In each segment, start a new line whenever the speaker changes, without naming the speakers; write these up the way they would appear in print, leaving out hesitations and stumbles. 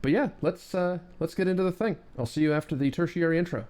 But yeah, let's get into the thing. I'll see you after the tertiary intro.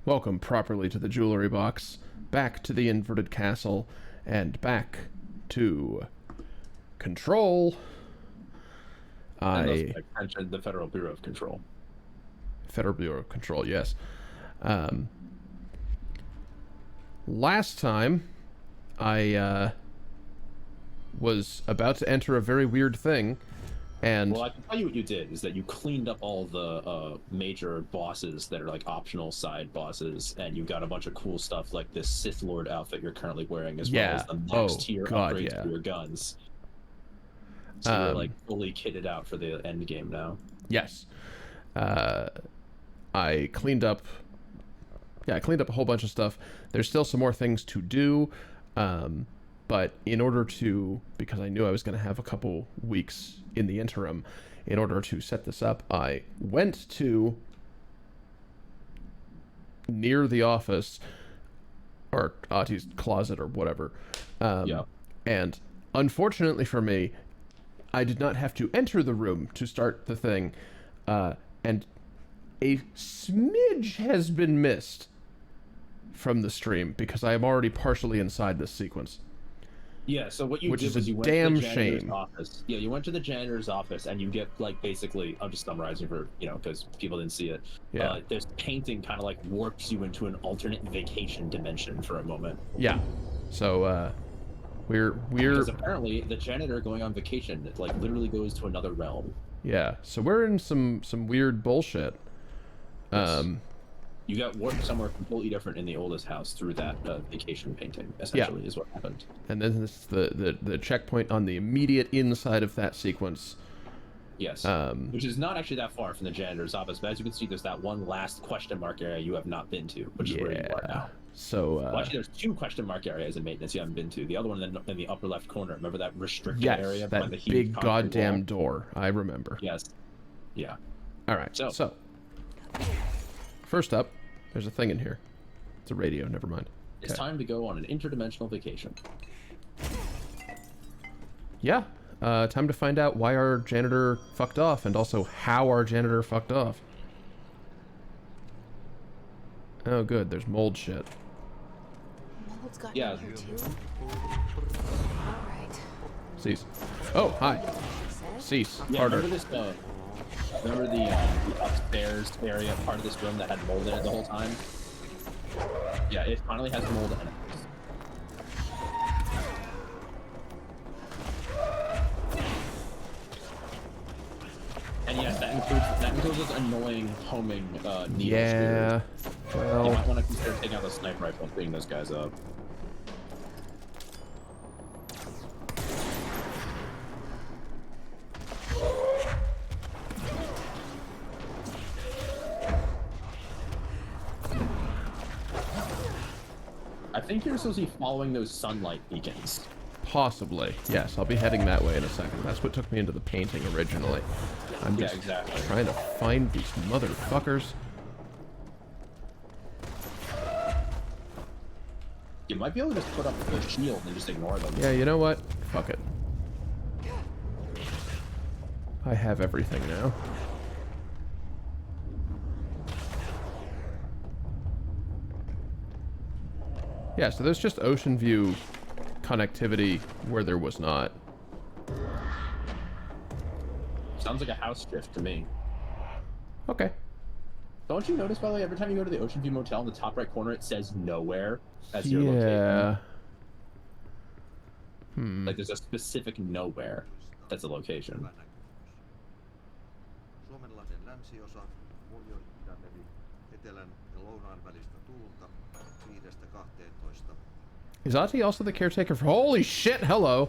Welcome properly to the jewelry box, back to the inverted castle, and back to control.
I mentioned the Federal Bureau of Control.
Federal Bureau of Control, yes. Last time, I was about to enter a very weird thing, and
well, I can tell you what you did is that you cleaned up all the major bosses that are like optional side bosses, and you got a bunch of cool stuff like this Sith Lord outfit you're currently wearing, as well as the max tier upgrades for your guns. So you're like fully kitted out for the end game now.
Yes. I cleaned up a whole bunch of stuff. There's still some more things to do, but in order to, because I knew I was going to have a couple weeks in the interim, in order to set this up, I went to near the office, or Ati's closet, or whatever. And unfortunately for me, I did not have to enter the room to start the thing, and a smidge has been missed from the stream because I am already partially inside this sequence.
Yeah, so what you did was you went to the janitor's office. Yeah, you went to the janitor's office, and you get, like, basically, I'm just summarizing for, because people didn't see it.
Yeah.
This painting kind of, like, warps you into an alternate vacation dimension for a moment.
Yeah. So, we're...
Because apparently, the janitor going on vacation, like, literally goes to another realm.
Yeah, so we're in some weird bullshit.
Yes. You got warped somewhere completely different in the oldest house through that vacation painting, essentially, is what happened.
And then this is the checkpoint on the immediate inside of that sequence.
Yes, which is not actually that far from the janitor's office, but as you can see, there's that one last question mark area you have not been to, which is where you are now.
So,
well, actually, there's two question mark areas in maintenance you haven't been to. The other one in the upper left corner. Remember that restricted area?
That
the
big goddamn door. I remember.
Yes. Yeah.
All right. So first up, there's a thing in here. It's a radio. Never mind.
It's time to go on an interdimensional vacation.
Yeah. Time to find out why our janitor fucked off, and also how our janitor fucked off. Oh, good. There's mold shit.
Mold's got here too. All right.
Cease. Oh, hi. Cease.
Yeah,
Harder.
Remember the upstairs area, part of this room that had mold in it the whole time? Yeah, it finally has mold in it. And yes, that includes those annoying homing needles.
Yeah. Well,
you might want to consider taking out the sniper rifle and beating those guys up. I think you're supposed to be following those sunlight beacons.
Possibly. Yes, I'll be heading that way in a second. That's what took me into the painting originally. I'm just trying to find these motherfuckers.
You might be able to just put up the shield and just ignore them.
Yeah, you know what? Fuck it. I have everything now. Yeah, so there's just ocean view connectivity where there was not.
Sounds like a house drift to me.
Okay.
Don't you notice, by the way, every time you go to the Ocean View Motel in the top right corner, it says nowhere as your location?
Yeah.
Like there's a specific nowhere that's a location.
Is Ati also the caretaker for... Holy shit, hello!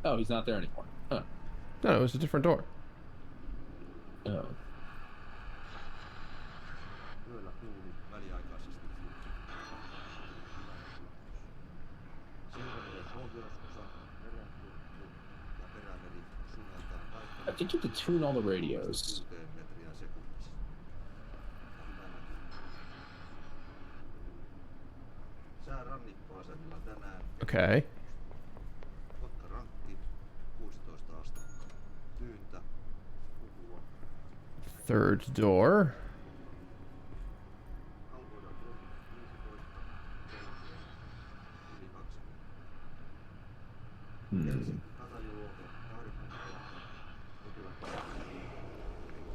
Oh, he's not there anymore. Huh.
No, it was a different door.
Oh. I think you have to tune all the radios.
Okay. Third door.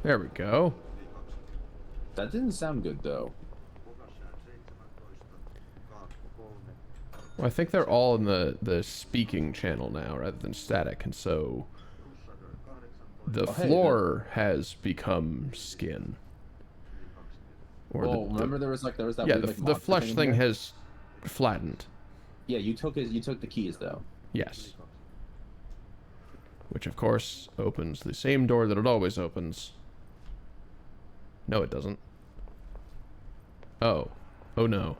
There we go.
That didn't sound good, though.
Well, I think they're all in the speaking channel now rather than static, and so the floor has become skin.
Or remember there was that
yeah,
weird,
the flesh thing has flattened.
Yeah, you took the keys though.
Yes. Which of course opens the same door that it always opens. No, it doesn't. Oh. Oh no.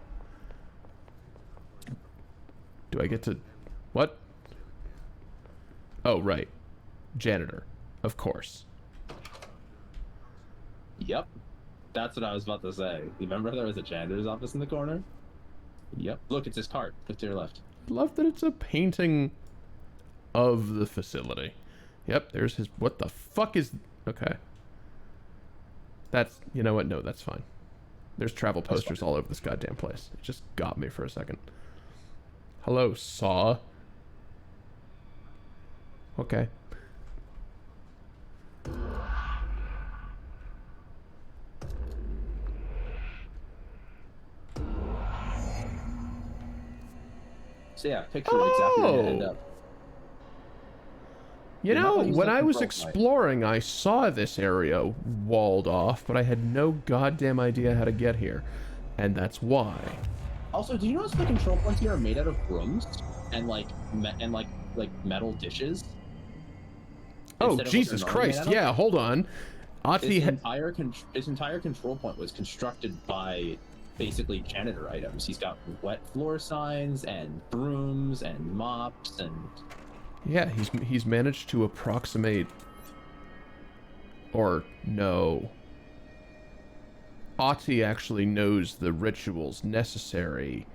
Do I get to... What? Oh, right. Janitor. Of course.
Yep. That's what I was about to say. Remember there was a janitor's office in the corner? Yep. Look, it's his cart. Look to your left.
I love that it's a painting of the facility. Yep, there's his... What the fuck is... Okay. That's... You know what? No, that's fine. There's travel posters all over this goddamn place. It just got me for a second. Hello, Saw. Okay.
So yeah, picture exactly where you end up.
You know, when I was exploring, I saw this area walled off, but I had no goddamn idea how to get here. And that's why.
Also, do you notice the control points here are made out of brooms and like metal dishes?
Oh, Jesus Christ! Yeah, hold on.
His entire control point was constructed by basically janitor items. He's got wet floor signs and brooms and mops and.
Yeah, he's managed to approximate. Or no. Ati actually knows the rituals necessary,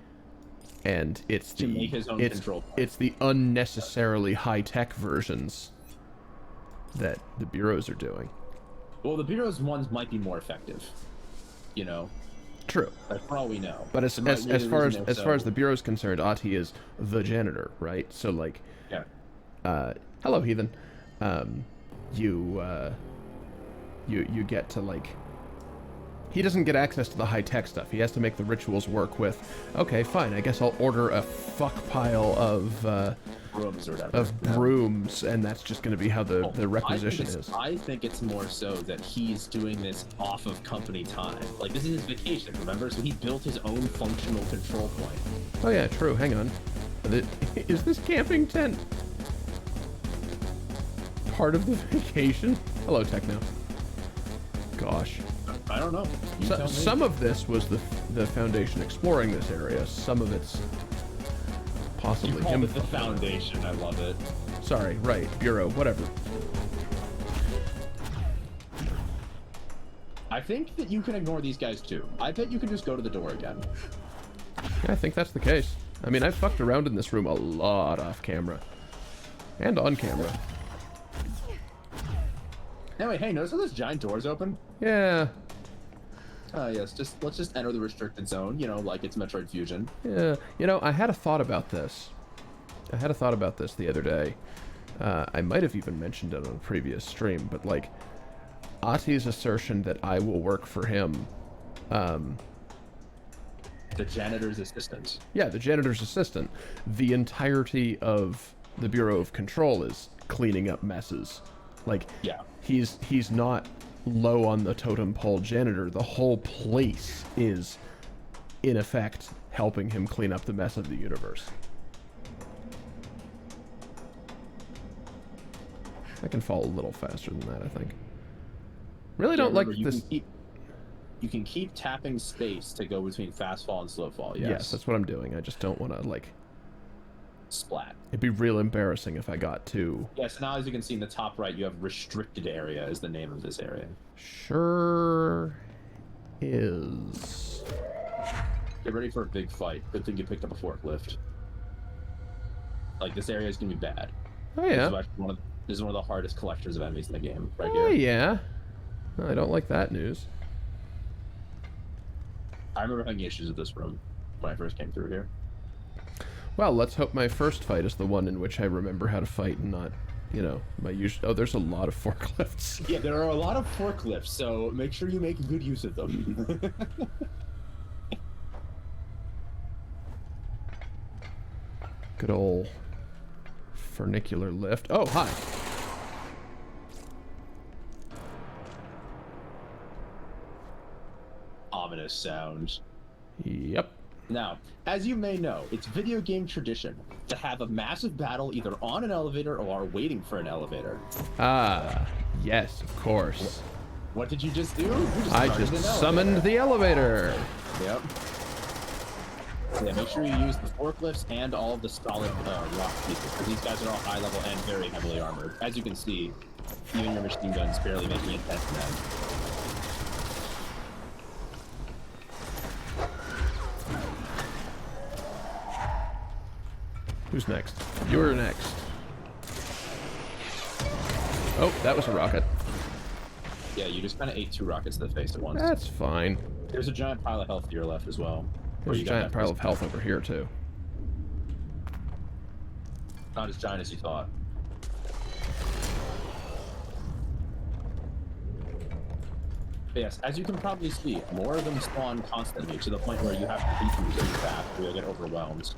and it's
to make his own control point.
It's the unnecessarily high-tech versions that the bureaus are doing.
Well, the bureaus ones might be more effective, you know.
True.
But for all we know.
But as far as the bureau's concerned, Ati is the janitor, right? So like,
yeah.
Hello, heathen. You get to like. He doesn't get access to the high-tech stuff. He has to make the rituals work with, okay, fine, I guess I'll order a fuck pile of
brooms or whatever.
Of brooms, and that's just going to be how the requisition is.
I think it's more so that he's doing this off of company time. Like, this is his vacation, remember? So he built his own functional control point.
Oh yeah, true, hang on. Is this camping tent part of the vacation? Hello, Techno. Gosh.
I don't know.
Some of this was the Foundation exploring this area. Some of it's possibly him.
The Foundation. I love it.
Sorry, right. Bureau, whatever.
I think that you can ignore these guys too. I bet you can just go to the door again.
Yeah, I think that's the case. I mean, I've fucked around in this room a lot off camera. And on camera.
Anyway, hey, notice how this giant door's open?
Yeah.
Yes, let's just enter the restricted zone, you know, like it's Metroid Fusion.
Yeah, you know, I had a thought about this. The other day. I might have even mentioned it on a previous stream, but like, Ati's assertion that I will work for him.
The janitor's assistant.
Yeah, the janitor's assistant. The entirety of the Bureau of Control is cleaning up messes. Like,
yeah.
He's not low on the totem pole janitor. The whole place is, in effect, helping him clean up the mess of the universe. I can fall a little faster than that, I think. Really don't like this.
You can keep tapping space to go between fast fall and slow fall.
Yes, that's what I'm doing. I just don't want to, like...
Splat.
It'd be real embarrassing if I got too...
Yes, now as you can see in the top right, you have restricted area is the name of this area.
Sure is.
Get ready for a big fight. Good thing you picked up a forklift. Like, this area is going to be bad.
Oh, yeah.
This is one of the hardest collectors of enemies in the game, right here.
Oh, yeah. I don't like that news.
I remember having issues with this room when I first came through here.
Well, let's hope my first fight is the one in which I remember how to fight and not, you know, my usual... Oh, there's a lot of forklifts.
Yeah, there are a lot of forklifts, so make sure you make good use of them.
Good old funicular lift. Oh, hi.
Ominous sound.
Yep.
Now, as you may know, it's video game tradition to have a massive battle either on an elevator or waiting for an elevator.
Ah, yes, of course.
What did you just do?
I just summoned the elevator.
Yep. Yeah, make sure you use the forklifts and all of the solid rock pieces, because these guys are all high level and very heavily armored. As you can see, even your machine gun's barely making a dent in them.
Who's next? You're next. Oh, that was a rocket.
Yeah, you just kind of ate 2 rockets to the face at once.
That's fine.
There's a giant pile of health to your left as well.
There's a giant pile of health over here, too.
Not as giant as you thought. But yes, as you can probably see, more of them spawn constantly to the point where you have to beat them pretty fast or you'll get overwhelmed.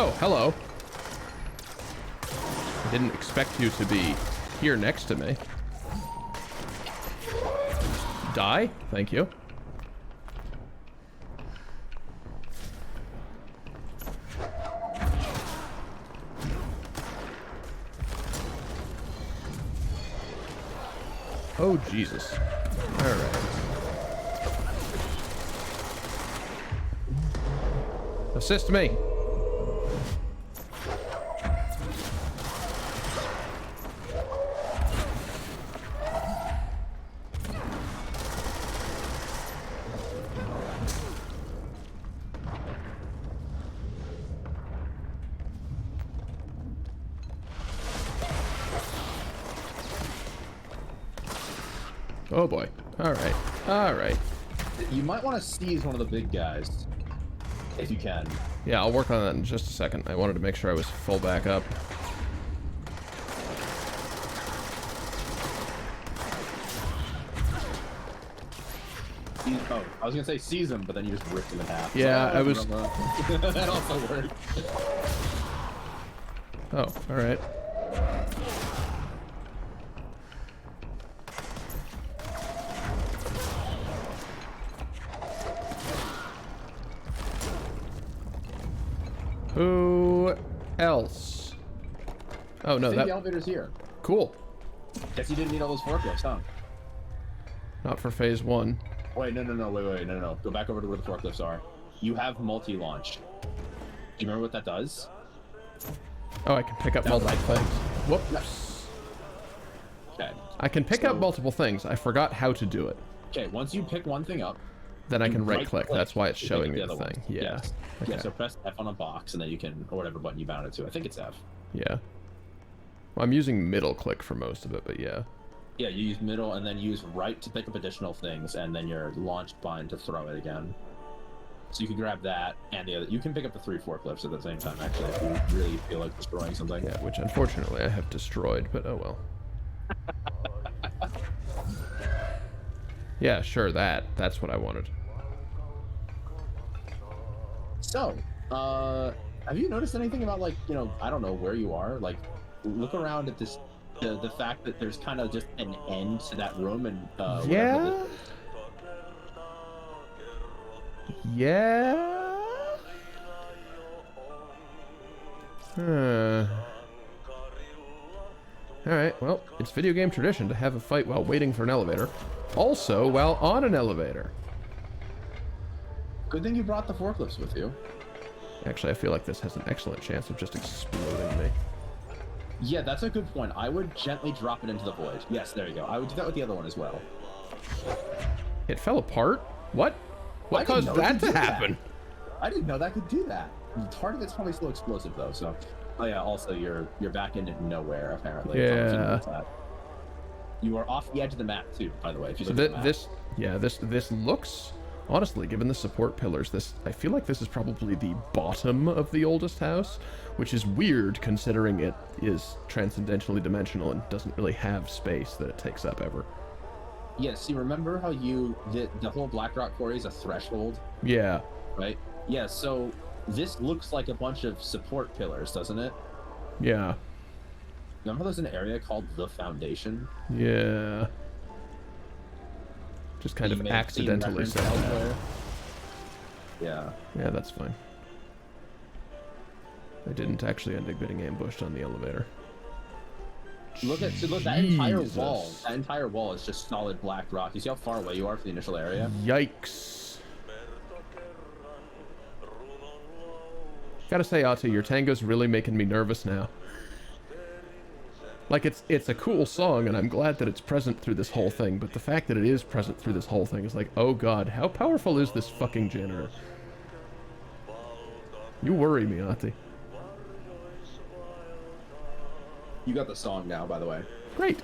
Oh, hello. I didn't expect you to be here next to me. Die? Thank you. Oh, Jesus. All right. Assist me. Oh boy. Alright. Alright.
You might want to seize one of the big guys. If you can.
Yeah, I'll work on that in just a second. I wanted to make sure I was full back up.
Oh, I was gonna say seize him, but then you just ripped him in half.
Yeah,
so,
I was...
that also worked.
Oh, alright. Who else? Oh, no,
the elevator's here.
Cool.
Guess you didn't need all those forklifts, huh?
Not for phase 1.
Wait, no. Go back over to where the forklifts are. You have multi-launch. Do you remember what that does?
Oh, I can pick up multiple things. Whoops.
Okay.
I can pick up multiple things. I forgot how to do it.
Okay, once you pick one thing up,
then I can right-click. That's why it's showing me the thing. Yeah.
Yes.
Okay.
Yeah, so press F on a box, and then you can, or whatever button you bound it to. I think it's F.
Yeah. Well, I'm using middle click for most of it, but yeah.
Yeah, you use middle, and then use right to pick up additional things, and then your launch button to throw it again. So you can grab that, and the other. You can pick up the 3 forklifts at the same time, actually, if you really feel like destroying something.
Yeah, which unfortunately I have destroyed, but oh well. Yeah, sure, that's what I wanted.
So, have you noticed anything about, like, you know, I don't know where you are? Like, look around at this the fact that there's kind of just an end to that room and
yeah. Yeah. Alright, well, it's video game tradition to have a fight while waiting for an elevator. Also, while on an elevator.
Good thing you brought the forklifts with you.
Actually, I feel like this has an excellent chance of just exploding me.
Yeah, that's a good point. I would gently drop it into the void. Yes, there you go. I would do that with the other one as well.
It fell apart? What? What caused that to happen?
I didn't know that could do that. Part of it's probably still explosive though, so. Oh yeah, also you're back into nowhere apparently.
Yeah.
You are off the edge of the map too, by the way. If you look at the map.
This looks, honestly, given the support pillars, I feel like this is probably the bottom of the oldest house, which is weird considering it is transcendentally dimensional and doesn't really have space that it takes up ever.
Yeah, see, remember how the whole Blackrock quarry is a threshold?
Yeah.
Right? Yeah, so this looks like a bunch of support pillars, doesn't it?
Yeah.
Remember there's an area called the Foundation?
Yeah. Just kind of accidentally said that.
Yeah.
Yeah, that's fine. I didn't actually end up getting ambushed on the elevator.
Look that entire wall. That entire wall is just solid black rock. You see how far away you are from the initial area?
Yikes. Gotta say, Ati, your tango's really making me nervous now. Like, it's a cool song, and I'm glad that it's present through this whole thing, but the fact that it is present through this whole thing is like, oh god, how powerful is this fucking janitor? You worry me, Ati.
You got the song now, by the way.
Great.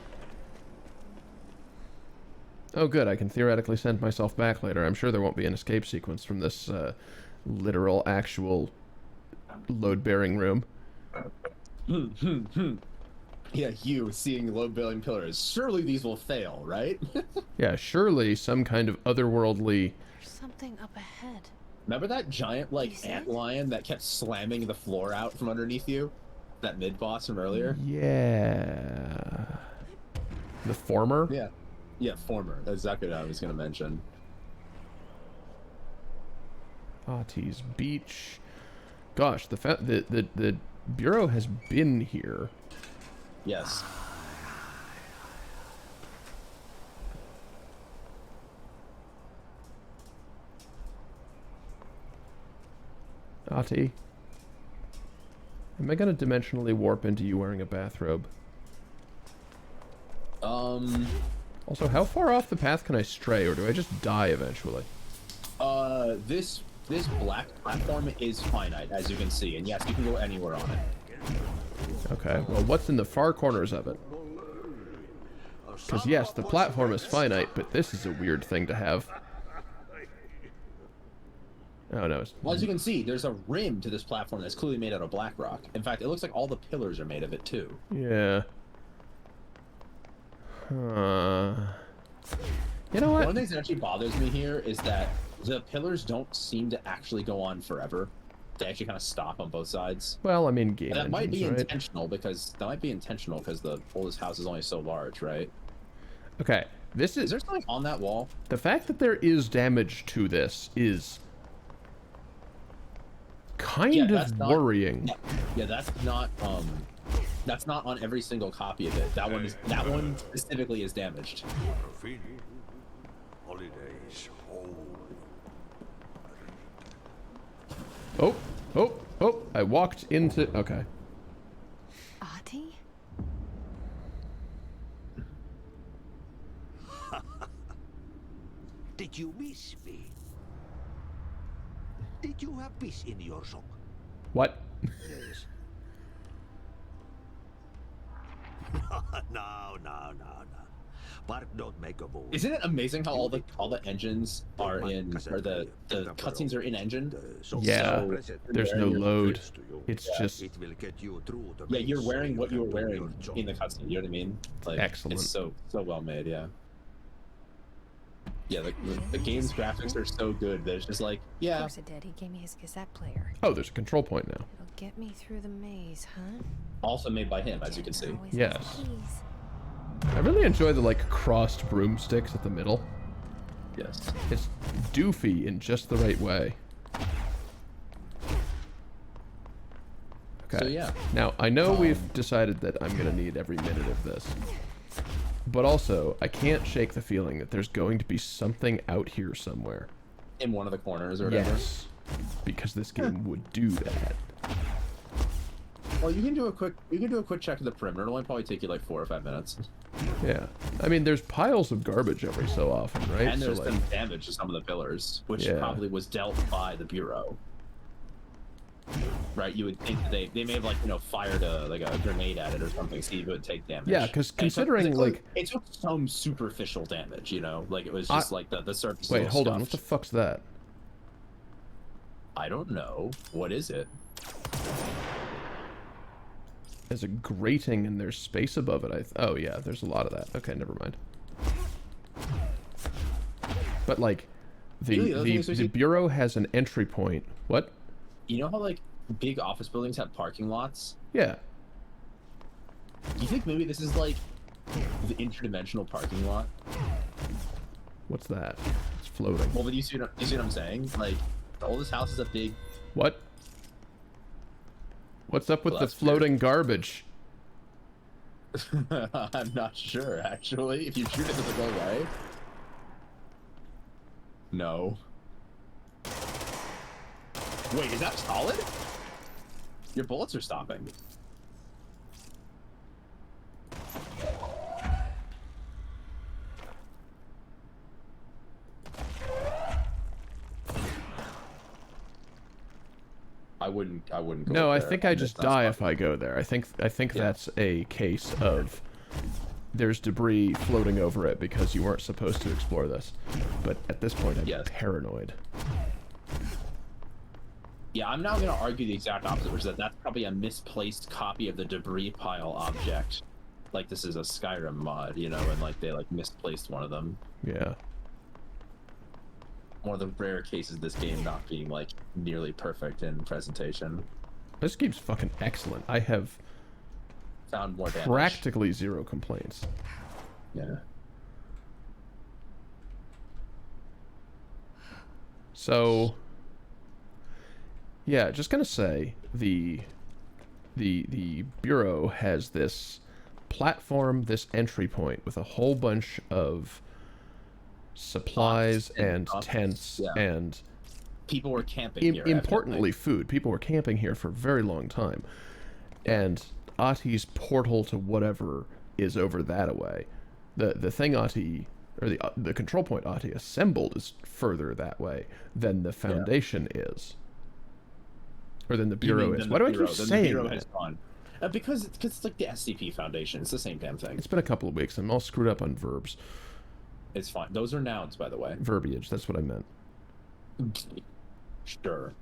Oh good, I can theoretically send myself back later. I'm sure there won't be an escape sequence from this literal, actual load-bearing room.
Yeah, you seeing load-bearing pillars. Surely these will fail, right?
Yeah, surely some kind of otherworldly...
There's something up ahead.
Remember that giant, like, ant lion that kept slamming the floor out from underneath you? That mid-boss from earlier?
Yeah. The former?
Yeah. Yeah, former. That's exactly what I was going to mention.
Ati's Beach. Gosh, the Bureau has been here.
Yes.
Ati, am I gonna dimensionally warp into you wearing a bathrobe? Also, how far off the path can I stray, or do I just die eventually?
This black platform is finite, as you can see, and yes, you can go anywhere on it.
Okay, well, what's in the far corners of it? Because yes, the platform is finite, but this is a weird thing to have. Oh no.
Well, as you can see, there's a rim to this platform that's clearly made out of black rock. In fact, it looks like all the pillars are made of it too.
Yeah. You know what?
One of the things that actually bothers me here is that the pillars don't seem to actually go on forever. They actually kind of stop on both sides.
Well, I mean, game
that might be
right?
intentional because the oldest house is only so large, right?
Okay, this is...
Is there something on that wall?
The fact that there is damage to this is kind of worrying.
Yeah, that's not on every single copy of it. That one specifically is damaged.
Oh, I walked into... Okay.
Ati?
Did you miss me? Did you have peace in your song?
What?
Yes. No. Bark don't make a move.
Isn't it amazing how all the engines are in, or the cutscenes are in engine?
Yeah, there's no load. It's just...
It will get you through the
yeah, you're wearing what you were wearing in the cutscene, you know what I mean? Like,
excellent.
It's so well made, yeah. Yeah, the game's graphics are so good that it's just like, yeah.
Of course it did. He gave me his cassette player.
Oh, there's a control point now.
It'll get me through the maze, huh?
Also made by him, as you can see.
Yes. I really enjoy the, like, crossed broomsticks at the middle.
Yes.
It's doofy in just the right way. Okay.
So, yeah.
Now, I know we've decided that I'm going to need every minute of this. But also, I can't shake the feeling that there's going to be something out here somewhere.
In one of the corners or whatever?
Yes. Because this game would do that.
Well, you can do a quick check of the perimeter. It'll only probably take you like 4 or 5 minutes.
Yeah. I mean, there's piles of garbage every so often, right?
And there's
so,
been damage to some of the pillars, which probably was dealt by the Bureau. Right, you would think that they may have, like, you know, fired a grenade at it or something, so you would take damage.
Yeah, because considering,
it took some superficial damage, you know, like it was just like the surface.
Wait, hold on, what the fuck's that?
I don't know. What is it?
There's a grating and there's space above it. Oh yeah, there's a lot of that. Okay, never mind. But like, the Bureau has an entry point. What?
You know how, like, big office buildings have parking lots?
Yeah.
Do you think maybe this is, like, the interdimensional parking lot?
What's that? It's floating.
Well, but you see what I'm saying? Like, the oldest house is a big...
What? What's up with the floating garbage?
I'm not sure, actually. If you shoot it, does it go away? No. Wait, is that solid? Your bullets are stopping. I wouldn't go
No, I
there.
think I just die if I go there. I think that's a case of there's debris floating over it because you weren't supposed to explore this. But at this point, I'm paranoid.
Yeah, I'm now going to argue the exact opposite, which is that that's probably a misplaced copy of the debris pile object. Like, this is a Skyrim mod, you know, and, like, they, like, misplaced one of them.
Yeah.
One of the rare cases of this game not being, like, nearly perfect in presentation.
This game's fucking excellent. I have
found more damage.
Practically zero complaints.
Yeah.
So... yeah, just gonna say, the Bureau has this platform, this entry point with a whole bunch of supplies and tents and
people were camping here.
Importantly, food. People were camping here for a very long time. And Ahti's portal to whatever is over that away. The thing Ahti, or the control point Ahti assembled is further that way than the Foundation is. Or than the Bureau is. Why do I keep saying that?
Because it's like the SCP Foundation. It's the same damn thing.
It's been a couple of weeks. I'm all screwed up on verbs.
It's fine. Those are nouns, by the way.
Verbiage. That's what I meant.
Sure.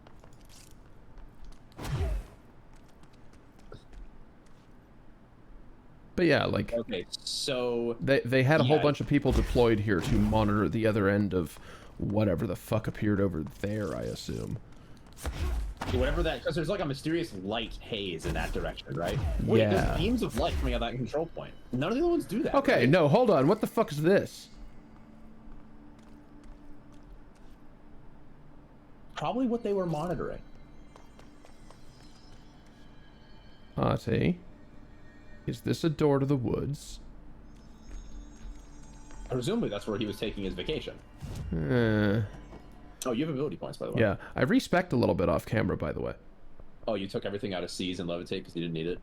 But yeah, like...
okay, so...
They had a whole bunch of people deployed here to monitor the other end of whatever the fuck appeared over there, I assume.
Whatever that, because there's like a mysterious light haze in that direction, right? Wait,
yeah.
There's beams of light coming out of that control point. None of the other ones do that.
Okay,
right?
no, hold on. What the fuck is this?
Probably what they were monitoring.
Ahti, is this a door to the woods?
Presumably that's where he was taking his vacation. Oh, you have ability points, by the way.
Yeah, I respect a little bit off camera, by the way.
Oh, you took everything out of Seize and Levitate because you didn't need it?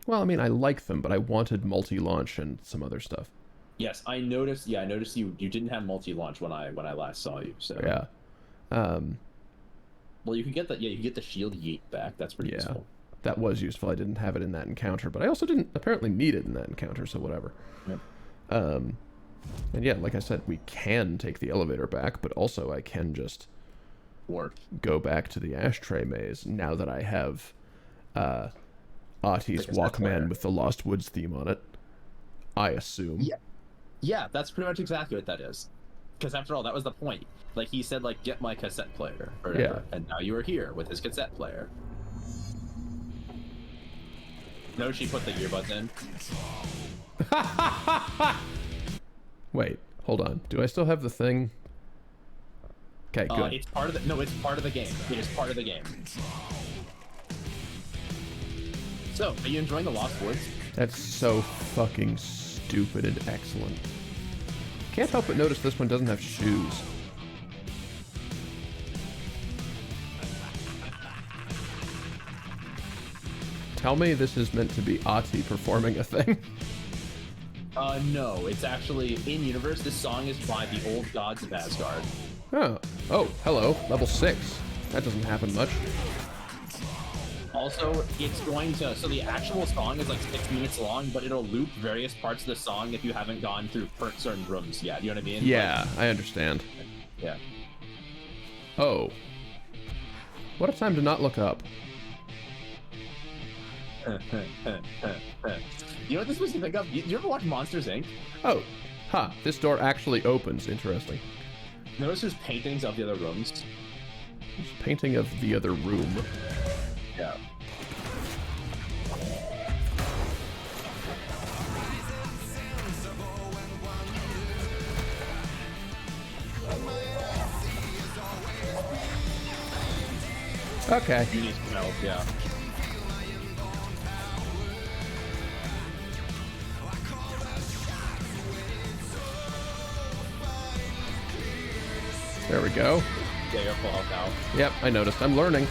Well, I mean, I like them, but I wanted multi-launch and some other stuff.
Yes, I noticed. Yeah, I noticed you didn't have multi-launch when I last saw you. So
yeah.
Well, you could get that. Yeah, you could get the shield yeet back. That's pretty useful.
That was useful. I didn't have it in that encounter, but I also didn't apparently need it in that encounter, so whatever.
Yep.
And yeah, like I said, we can take the elevator back, but also I can just go back to the ashtray maze now that I have Ahti's Walkman with the Lost Woods theme on it. I assume.
Yeah, that's pretty much exactly what that is. Because after all, that was the point. Like, he said, like, get my cassette player, or whatever. And now you are here with his cassette player. Notice she put the earbuds in.
Wait, hold on. Do I still have the thing? Okay, good.
It's part of the no, it's part of the game. It is part of the game. So, are you enjoying the Lost Woods?
That's so fucking stupid and excellent. Can't help but notice this one doesn't have shoes. Tell me this is meant to be Ahti performing a thing.
No, it's actually in universe. This song is by the old gods of Asgard.
Oh, oh, hello, level 6. That doesn't happen much.
Also, it's going to, so the actual song is like 6 minutes long, but it'll loop various parts of the song if you haven't gone through certain rooms yet. You know what I mean?
Yeah, I understand.
Yeah.
Oh. What a time to not look up.
You know what this makes me think of? You ever watch Monsters, Inc.?
Oh, huh, this door actually opens. Interesting.
Notice there's paintings of the other rooms.
There's a painting of the other room.
Yeah.
Okay.
You need some help, yeah.
There we go.
Yeah, you're full health now.
Yep, I noticed. I'm learning.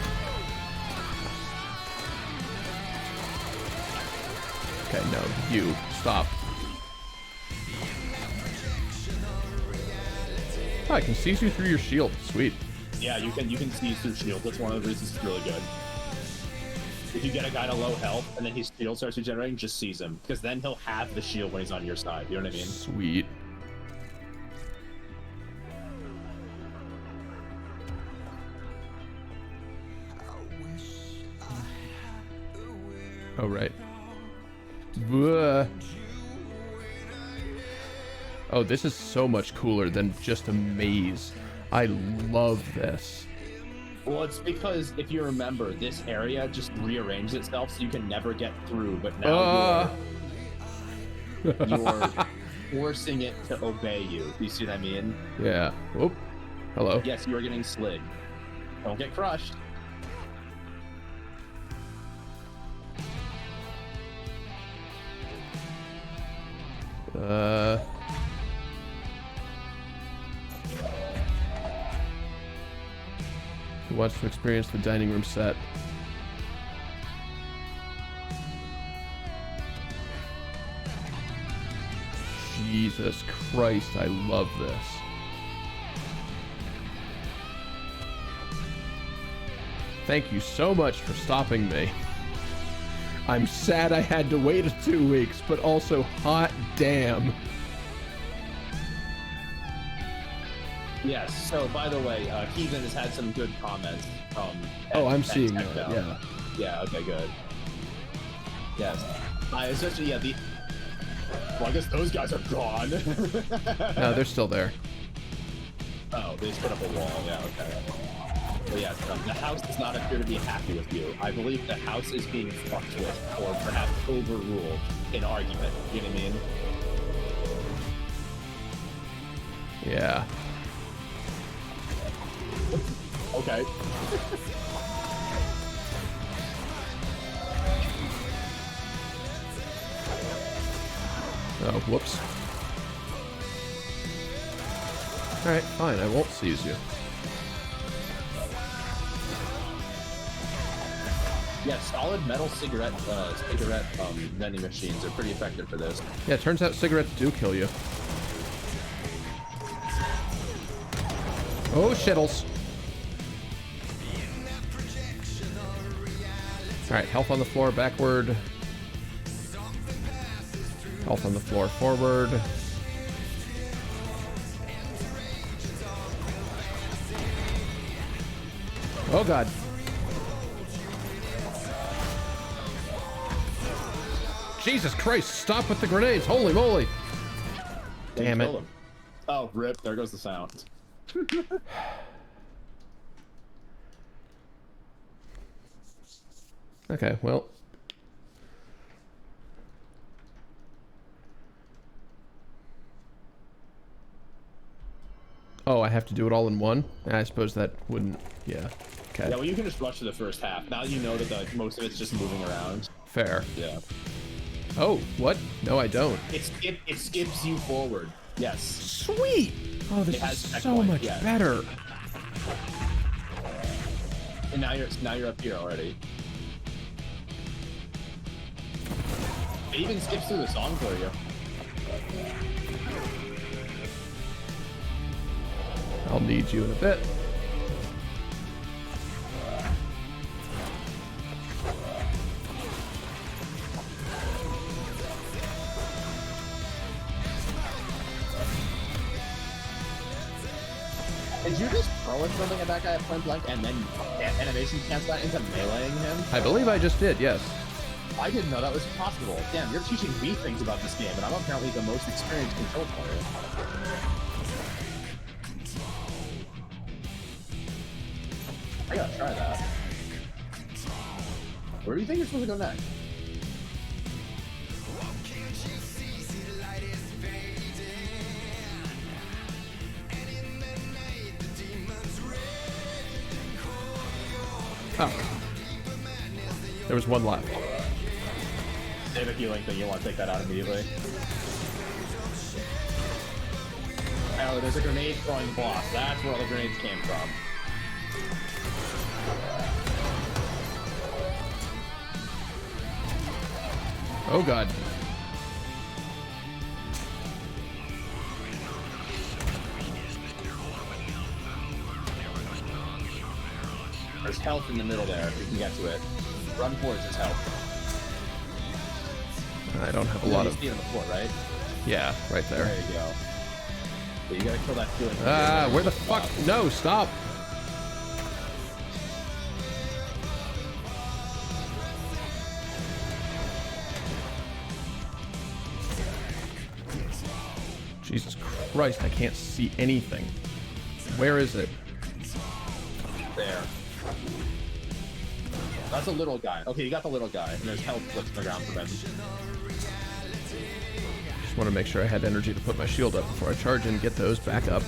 Okay, no, you. Stop. Oh, I can see you through your shield. Sweet.
Yeah, you can see through shield. That's one of the reasons it's really good. If you get a guy to low health and then his shield starts regenerating, just seize him. Because then he'll have the shield when he's on your side. You know what I mean?
Sweet. Oh, right. Oh, this is so much cooler than just a maze. I love this.
Well, it's because if you remember, this area just rearranged itself so you can never get through, but now you're forcing it to obey you. Do you see what I mean?
Yeah. Whoop. Hello.
Yes, you are getting slid. Don't get crushed. Who wants to experience the dining room set? Jesus Christ, I love this. Thank you so much for stopping me. I'm sad I had to wait 2 weeks, but also hot damn. Yes, so by the way, Keegan has had some good comments.
Oh, I'm seeing that, yeah.
Yeah, okay, good. Yes. Especially, yeah, well, I guess those guys are gone.
No, they're still there.
Oh, they just put up a wall, yeah, okay. But yeah, the house does not appear to be happy with you. I believe the house is being fucked with, or perhaps overruled in argument. You know what I mean?
Yeah.
Okay.
Oh, whoops. Alright, fine, I won't seize you.
Yeah, solid metal cigarette vending machines are pretty effective for this.
Yeah, it turns out cigarettes do kill you. Oh, shittles. Alright, health on the floor, backward. Health on the floor, forward. Oh god. Jesus Christ, stop with the grenades, holy moly! Damn it.
Oh, rip, there goes the sound.
Okay, well. Oh, I have to do it all in one? I suppose that wouldn't... Yeah. Okay.
Yeah, well, you can just rush to the first half. Now you know that most of it's just moving around.
Fair.
Yeah.
Oh, what? No, I don't.
It skips you forward. Yes.
Sweet! Oh, this is so much better.
And now you're up here already. It even skips through the song for you.
I'll need you in a bit.
Did you just throw something at that guy at point blank and then animation cancel that into meleeing him? I
believe I just did, yes.
I didn't know that was possible. Damn, you're teaching me things about this game, and I'm apparently the most experienced control player. I gotta try that. Where do you think you're supposed to go next?
Oh. There was one left.
They have a healing thing, you want to take that out immediately. Oh, there's a grenade throwing boss. That's where all the grenades came from.
Oh god.
There's health in the middle there, if you can get to it. Run towards his health.
I don't have a lot of...
on the floor, right?
Yeah, right there.
There you go. But you gotta kill that feeling.
Ah, where the fuck? No, stop! Jesus Christ, I can't see anything. Where is it?
There. That's a little guy. Okay, you got the little guy, and there's health flips on the ground for him.
Just want to make sure I had energy to put my shield up before I charge and get those back up.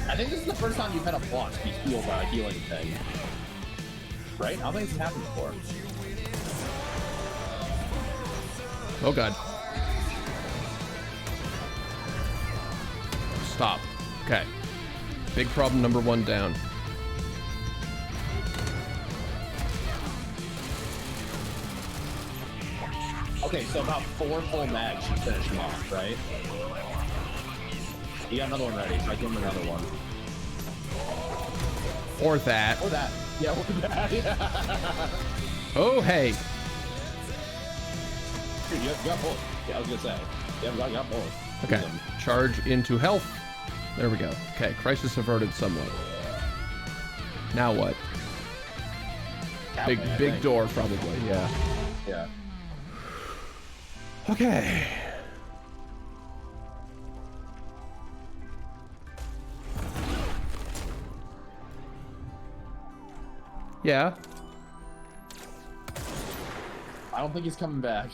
I think this is the first time you've had a boss be healed by a healing thing. Right? I don't think this has happened before.
Oh god. Stop. Okay. Big problem number one down.
Okay, so about 4 full mags should finish him off, right? You got another one ready, so I give him another one.
Or that.
Or that. Yeah, or that. Yeah.
Oh, hey.
Dude, you got both. Yeah, I was gonna say. Yeah, you got both.
Okay. Charge into health. There we go. Okay, crisis averted somewhat. Now what? Big door, probably. Yeah.
Yeah.
Okay. Yeah.
I don't think he's coming back.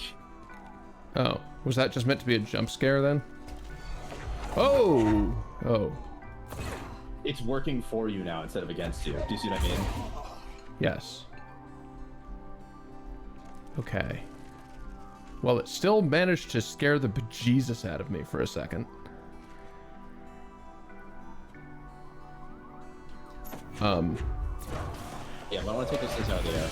Oh, was that just meant to be a jump scare then? Oh. Oh.
It's working for you now instead of against you. Do you see what I mean?
Yes. Okay. Well, it still managed to scare the bejesus out of me for a second.
Yeah, but I want to take this thing out of the air.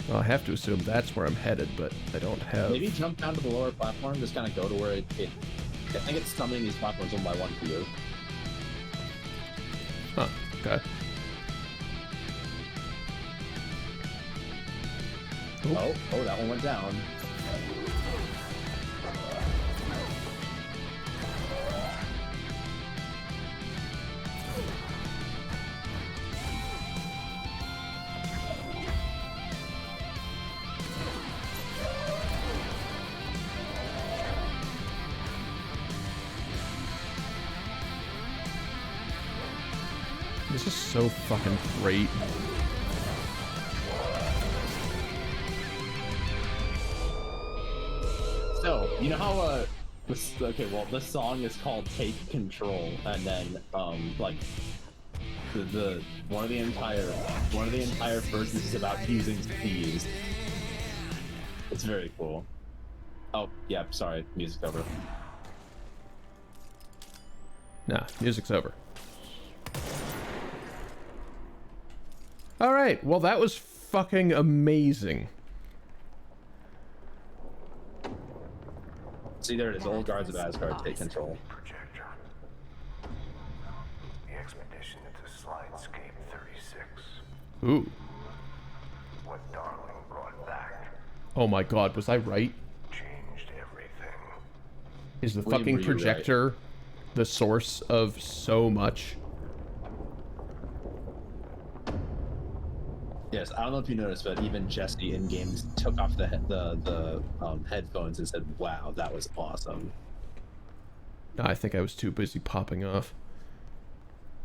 Well, I have to assume that's where I'm headed, but I don't have...
Maybe jump down to the lower platform, just kind of go to where it I think it's summoning these platforms one by one for you.
Huh, okay.
Oh, that one went down.
This is so fucking great.
You know how okay, well, this song is called "Take Control," and then like the one of the entire verses is about using skis. It's very cool. Oh yeah, sorry, music's over.
Nah, music's over. All right, well that was fucking amazing.
See, there it is. Old guards of Asgard take control.
Projector. The expedition into Slidescape 36.
Ooh.
What Darling brought back
Oh my god, was I right?
changed everything.
Is the
Were you
fucking
right?
projector the source of so much?
Yes, I don't know if you noticed, but even Jesse in games took off the headphones and said, "Wow, that was awesome."
I think I was too busy popping off.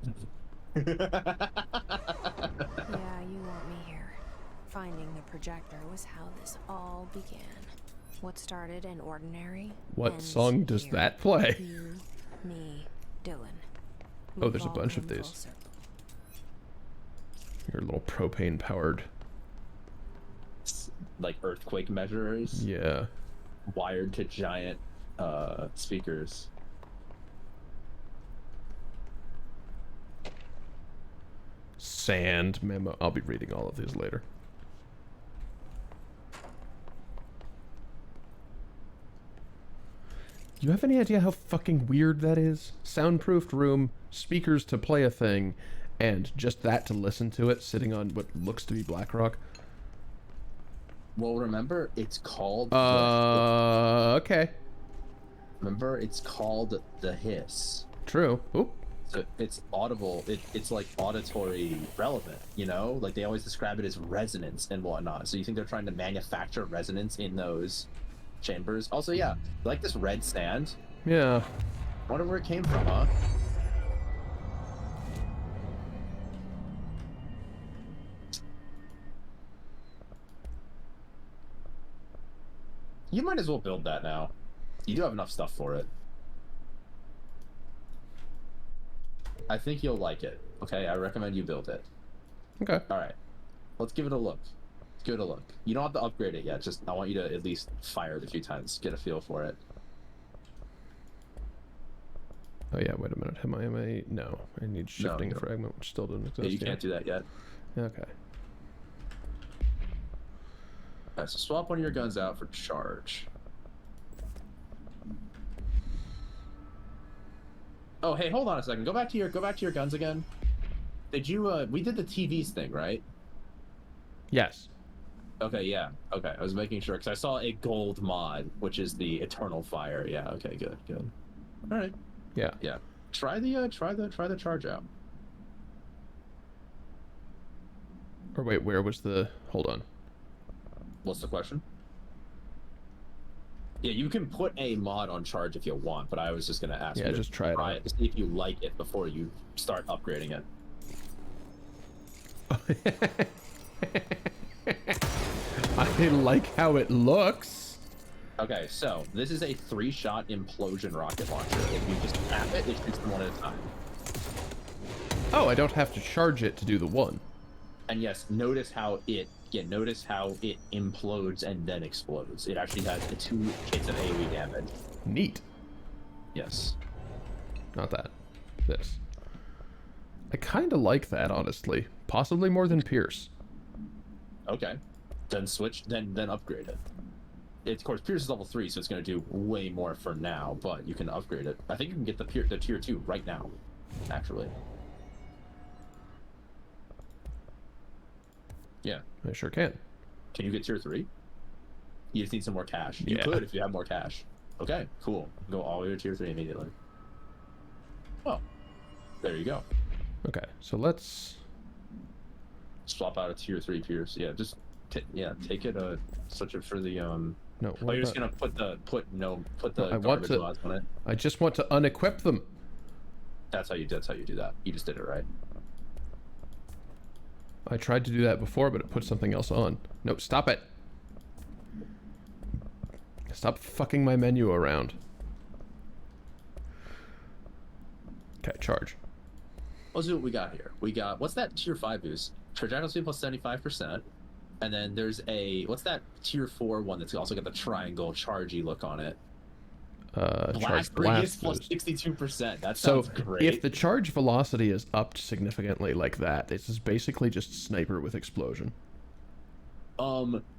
Yeah, you want me here. Finding the projector was how this all began. What started in ordinary.
What
ends
song does
here.
that play?
You, me, Dylan.
Oh,
We've
there's a
all
bunch of
come
these.
full circle.
Your little propane powered.
Like earthquake measurers
Yeah.
wired to giant speakers.
Sand memo. I'll be reading all of these later. You have any idea how fucking weird that is? Soundproofed room, speakers to play a thing, and just that to listen to it sitting on what looks to be black rock.
Well, remember, it's called.
Okay.
Remember, it's called the hiss.
True. Oop.
So it's audible. It's like auditory relevant. You know, like they always describe it as resonance and whatnot. So you think they're trying to manufacture resonance in those chambers? Also, yeah, like this red sand.
Yeah.
Wonder where it came from, huh? You might as well build that now. You do have enough stuff for it. I think you'll like it. Okay, I recommend you build it.
Okay.
All right, let's give it a look. Let's give it a look. You don't have to upgrade it yet. Just I want you to at least fire it a few times, get a feel for it.
Oh yeah, wait a minute. Am I? No. I need shifting
no.
fragment, which still doesn't exist.
Yeah, you can't do that yet.
Okay.
All right, so swap one of your guns out for charge. Oh, hey, hold on a second. Go back to your guns again. Did you we did the TVs thing, right?
Yes.
Okay, yeah. Okay, I was making sure because I saw a gold mod, which is the Eternal Fire. Yeah. Okay. Good. Good. All right.
Yeah.
Yeah. Try the charge out.
Or wait, where was the? Hold on.
What's the question? Yeah, you can put a mod on charge if you want, but I was just gonna ask
Yeah,
you
just
to
try it
try
out.
it to see if you like it before you start upgrading it.
I like how it looks.
Okay, so this is a 3-shot implosion rocket launcher. If you just tap it, it shoots them one at a time.
Oh, I don't have to charge it to do the one.
And yes, notice how it implodes and then explodes. It actually has the 2 hits of AoE damage.
Neat.
Yes.
Not that. This. I kind of like that, honestly. Possibly more than Pierce.
Okay. Then switch. Then upgrade it. Of course, Pierce is level 3, so it's going to do way more for now. But you can upgrade it. I think you can get the tier 2 right now. Actually. Yeah.
I sure can.
Can you get tier 3? You just need some more cash. You
Yeah.
could if you have more cash. Okay, cool. Go all the way to tier 3 immediately. Oh, there you go.
Okay, so let's...
Swap out a tier 3 Pierce. Yeah, just take it. Switch it for the
No,
Oh,
what
you're just
about-
gonna put the
I want
garbage
to-
mods on it.
I just want to unequip them.
That's how you do that. You just did it right.
I tried to do that before, but it put something else on. Nope, stop it. Stop fucking my menu around. Okay, charge.
Let's see what we got here. We got, what's that tier 5 boost? Projectile speed plus 75%. And then there's a, what's that tier 4 one that's also got the triangle chargey look on it? Blast radius plus 62%. That sounds great.
If the charge velocity is upped significantly like that, this is basically just sniper with explosion.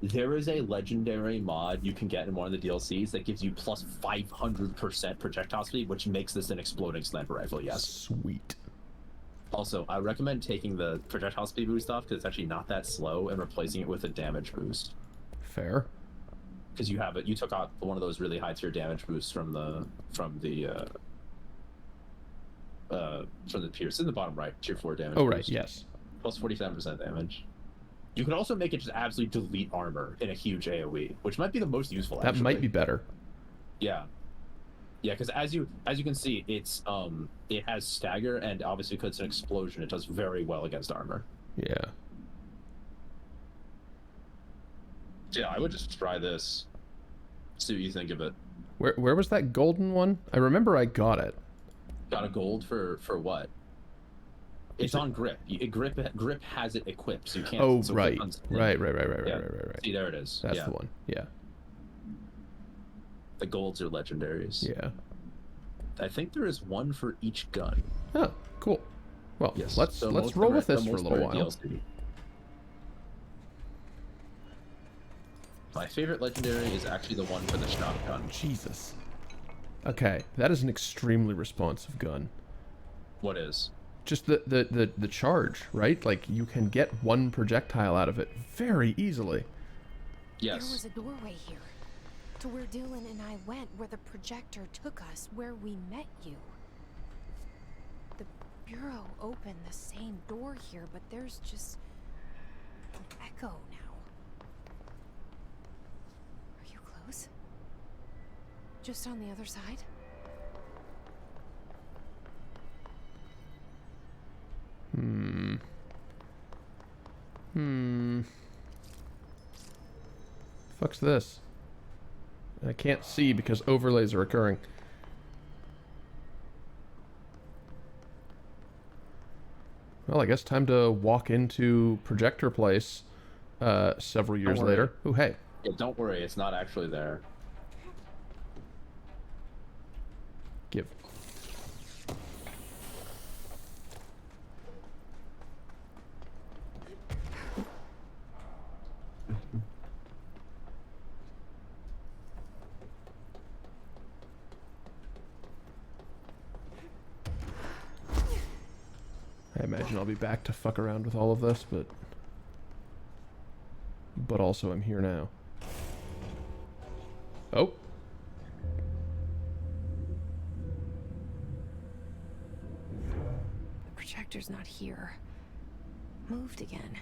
There is a legendary mod you can get in one of the DLCs that gives you plus 500% projectile speed, which makes this an exploding sniper rifle, yes.
Sweet.
Also, I recommend taking the projectile speed boost off because it's actually not that slow and replacing it with a damage boost.
Fair.
Because you have it, you took out one of those really high tier damage boosts from the pierce in the bottom right, tier 4 damage.
Oh right,
boost.
yes.
Plus 47% damage. You can also make it just absolutely delete armor in a huge AoE, which might be the most useful.
That might be better.
Yeah. Yeah, because as you can see, it's it has stagger, and obviously because it's an explosion, it does very well against armor.
Yeah.
Yeah, I would just try this. See what you think of it.
Where was that golden one? I remember I got it.
Got a gold for what? It's on grip. Grip has it equipped, so you can't.
Oh
so
right. Right.
Yeah. See, there it is.
That's the one. Yeah.
The golds are legendaries.
Yeah.
I think there is one for each gun.
Oh, cool. Well,
yes.
let's roll with this for a little while.
DLC. My favorite legendary is actually the one for the shotgun.
Jesus. Okay, that is an extremely responsive gun.
What is?
Just the charge, right? Like, you can get one projectile out of it very easily.
Yes.
There was a doorway here, to where Dylan and I went, where the projector took us, where we met you. The Bureau opened the same door here, but there's just an echo now. Are you close? Just on the other side?
Fuck's this? I can't see because overlays are occurring. Well, I guess time to walk into Projector Place several years later. Oh, hey.
Yeah, don't worry, it's not actually there.
Give. I imagine I'll be back to fuck around with all of this, but also I'm here now. Oh.
The projector's not here. Moved again.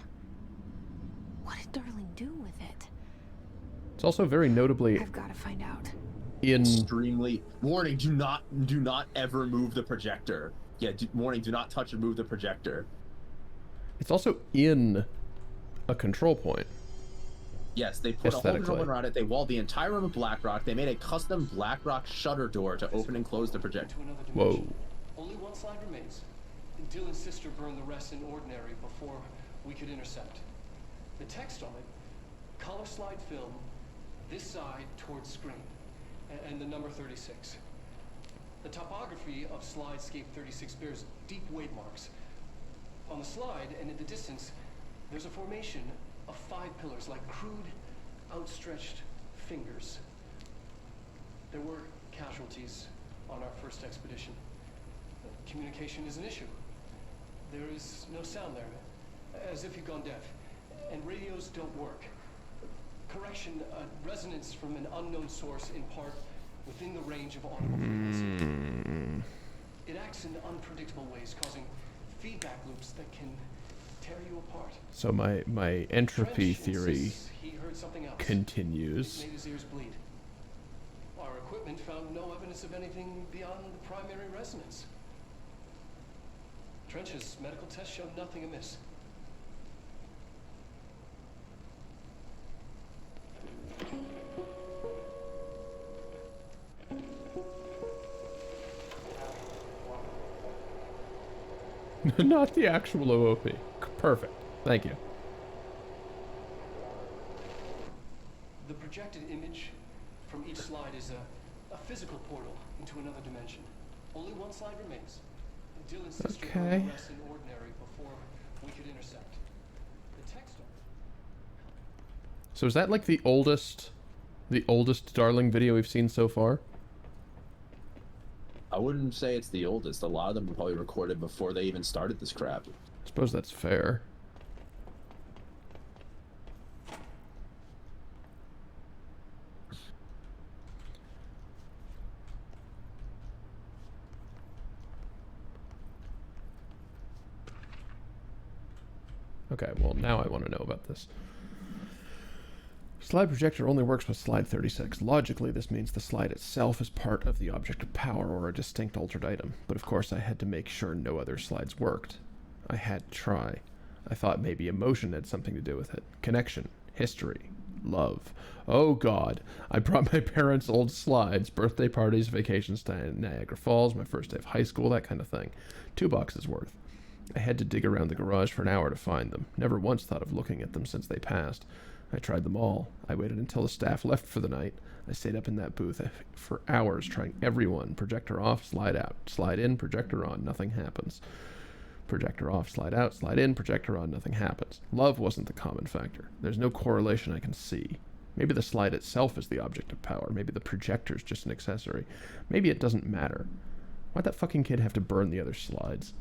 What did Darling do with it?
It's also very notably
I've got to find out.
Extremely warning, do not ever move the projector. Yeah, warning, do not touch or move the projector.
It's also in a control point.
Yes, they put a whole control point around it. They walled the entire room with blackrock. They made a custom blackrock shutter door to open and close the projector.
Whoa.
Only one slide remains. Dylan's sister burned the rest in ordinary before we could intercept. The text on it, color slide film, this side towards screen, and the number 36. The topography of slidescape 36 bears deep wave marks. On the slide and in the distance, there's a formation of 5 pillars like crude, outstretched fingers. There were casualties on our first expedition. Communication is an issue. There is no sound there, as if you've gone deaf, and radios don't work. Correction, resonance from an unknown source in part within the range of audible frequency. It acts in unpredictable ways, causing feedback loops that can tear you apart.
So my entropy theory continues.
It made his ears bleed. Our equipment found no evidence of anything beyond the primary resonance. Trench's medical tests showed nothing amiss.
Not the actual OOP. Perfect. Thank you.
The projected image from each slide is a physical portal into another dimension. Only one slide remains. Dylan's sister burned the rest in ordinary before we could intercept. The text on it.
So is that like the oldest Darling video we've seen so far?
I wouldn't say it's the oldest. A lot of them were probably recorded before they even started this crap.
I suppose that's fair. Okay, well, now I want to know about this. Slide projector only works with slide 36. Logically, this means the slide itself is part of the object of power or a distinct altered item. But of course, I had to make sure no other slides worked. I had to try. I thought maybe emotion had something to do with it. Connection, history, love. Oh God, I brought my parents' old slides, birthday parties, vacations to Niagara Falls, my first day of high school, that kind of thing. 2 boxes worth. I had to dig around the garage for an hour to find them. Never once thought of looking at them since they passed. I tried them all. I waited until the staff left for the night. I stayed up in that booth for hours trying every one. Projector off, slide out. Slide in, projector on, nothing happens. Projector off, slide out, slide in, projector on, nothing happens. Love wasn't the common factor. There's no correlation I can see. Maybe the slide itself is the object of power. Maybe the projector's just an accessory. Maybe it doesn't matter. Why'd that fucking kid have to burn the other slides?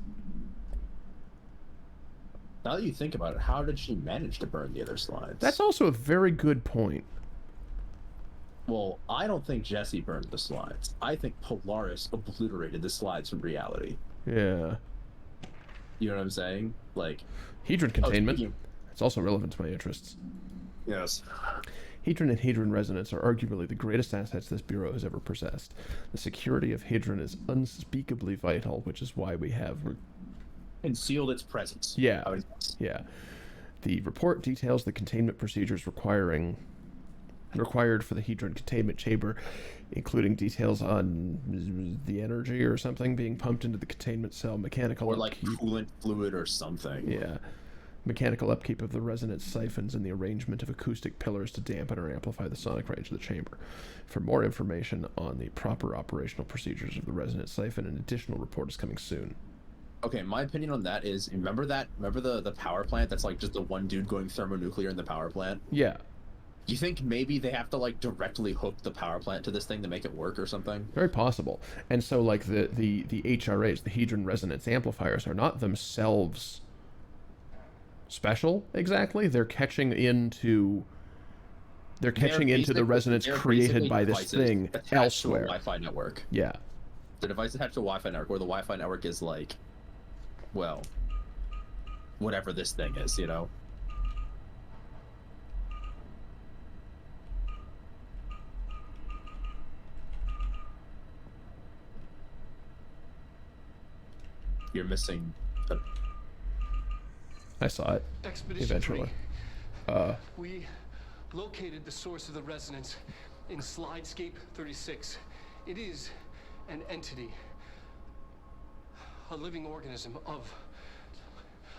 Now that you think about it, how did she manage to burn the other slides?
That's also a very good point.
Well, I don't think Jesse burned the slides. I think Polaris obliterated the slides from reality.
Yeah.
You know what I'm saying? Like...
Hedron containment. It's also relevant to my interests.
Yes.
Hedron and Hedron resonance are arguably the greatest assets this Bureau has ever possessed. The security of Hedron is unspeakably vital, which is why we have...
Concealed its presence.
Yeah. Yeah. The report details the containment procedures required for the Hedron containment chamber, including details on the energy or something being pumped into the containment cell, mechanical
or like
upkeep.
Coolant fluid or something.
Yeah. Mechanical upkeep of the resonance siphons and the arrangement of acoustic pillars to dampen or amplify the sonic range of the chamber. For more information on the proper operational procedures of the resonance siphon, an additional report is coming soon.
Okay, my opinion on that is, remember the power plant that's like just the one dude going thermonuclear in the power plant?
Yeah.
Do you think maybe they have to like directly hook the power plant to this thing to make it work or something?
Very possible. And so like the HRAs, the Hedron resonance amplifiers, are not themselves special exactly. They're catching into the resonance created by this thing elsewhere.
Wi-Fi network.
Yeah.
The device attached to a Wi-Fi network, where the Wi-Fi network is like, well, whatever this thing is, you know? You're missing a...
I saw it.
Expedition
eventually.
3. We located the source of the resonance in Slidescape 36. It is an entity, a living organism of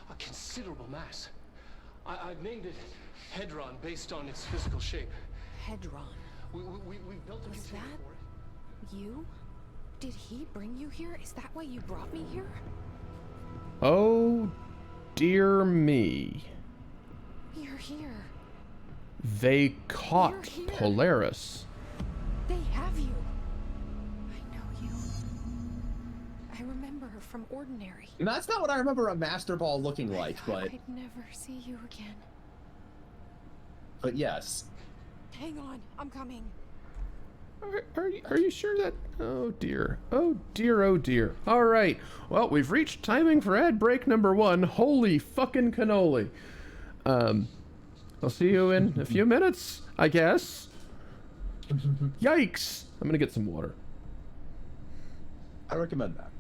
a considerable mass. I've named it Hedron based on its physical shape.
Hedron.
We built a container for it.
You? Did he bring you here? Is that why you brought me here?
Oh, dear me.
You're here.
They caught Polaris.
They have you. I know you. I remember her from Ordinary.
And that's not what I remember a Master Ball looking like, but...
I'd never see you again.
But yes.
Hang on, I'm coming.
Are you sure that... Oh, dear. Oh, dear, oh, dear. All right. Well, we've reached timing for ad break number 1. Holy fucking cannoli. I'll see you in a few minutes, I guess. Yikes. I'm going to get some water.
I recommend that.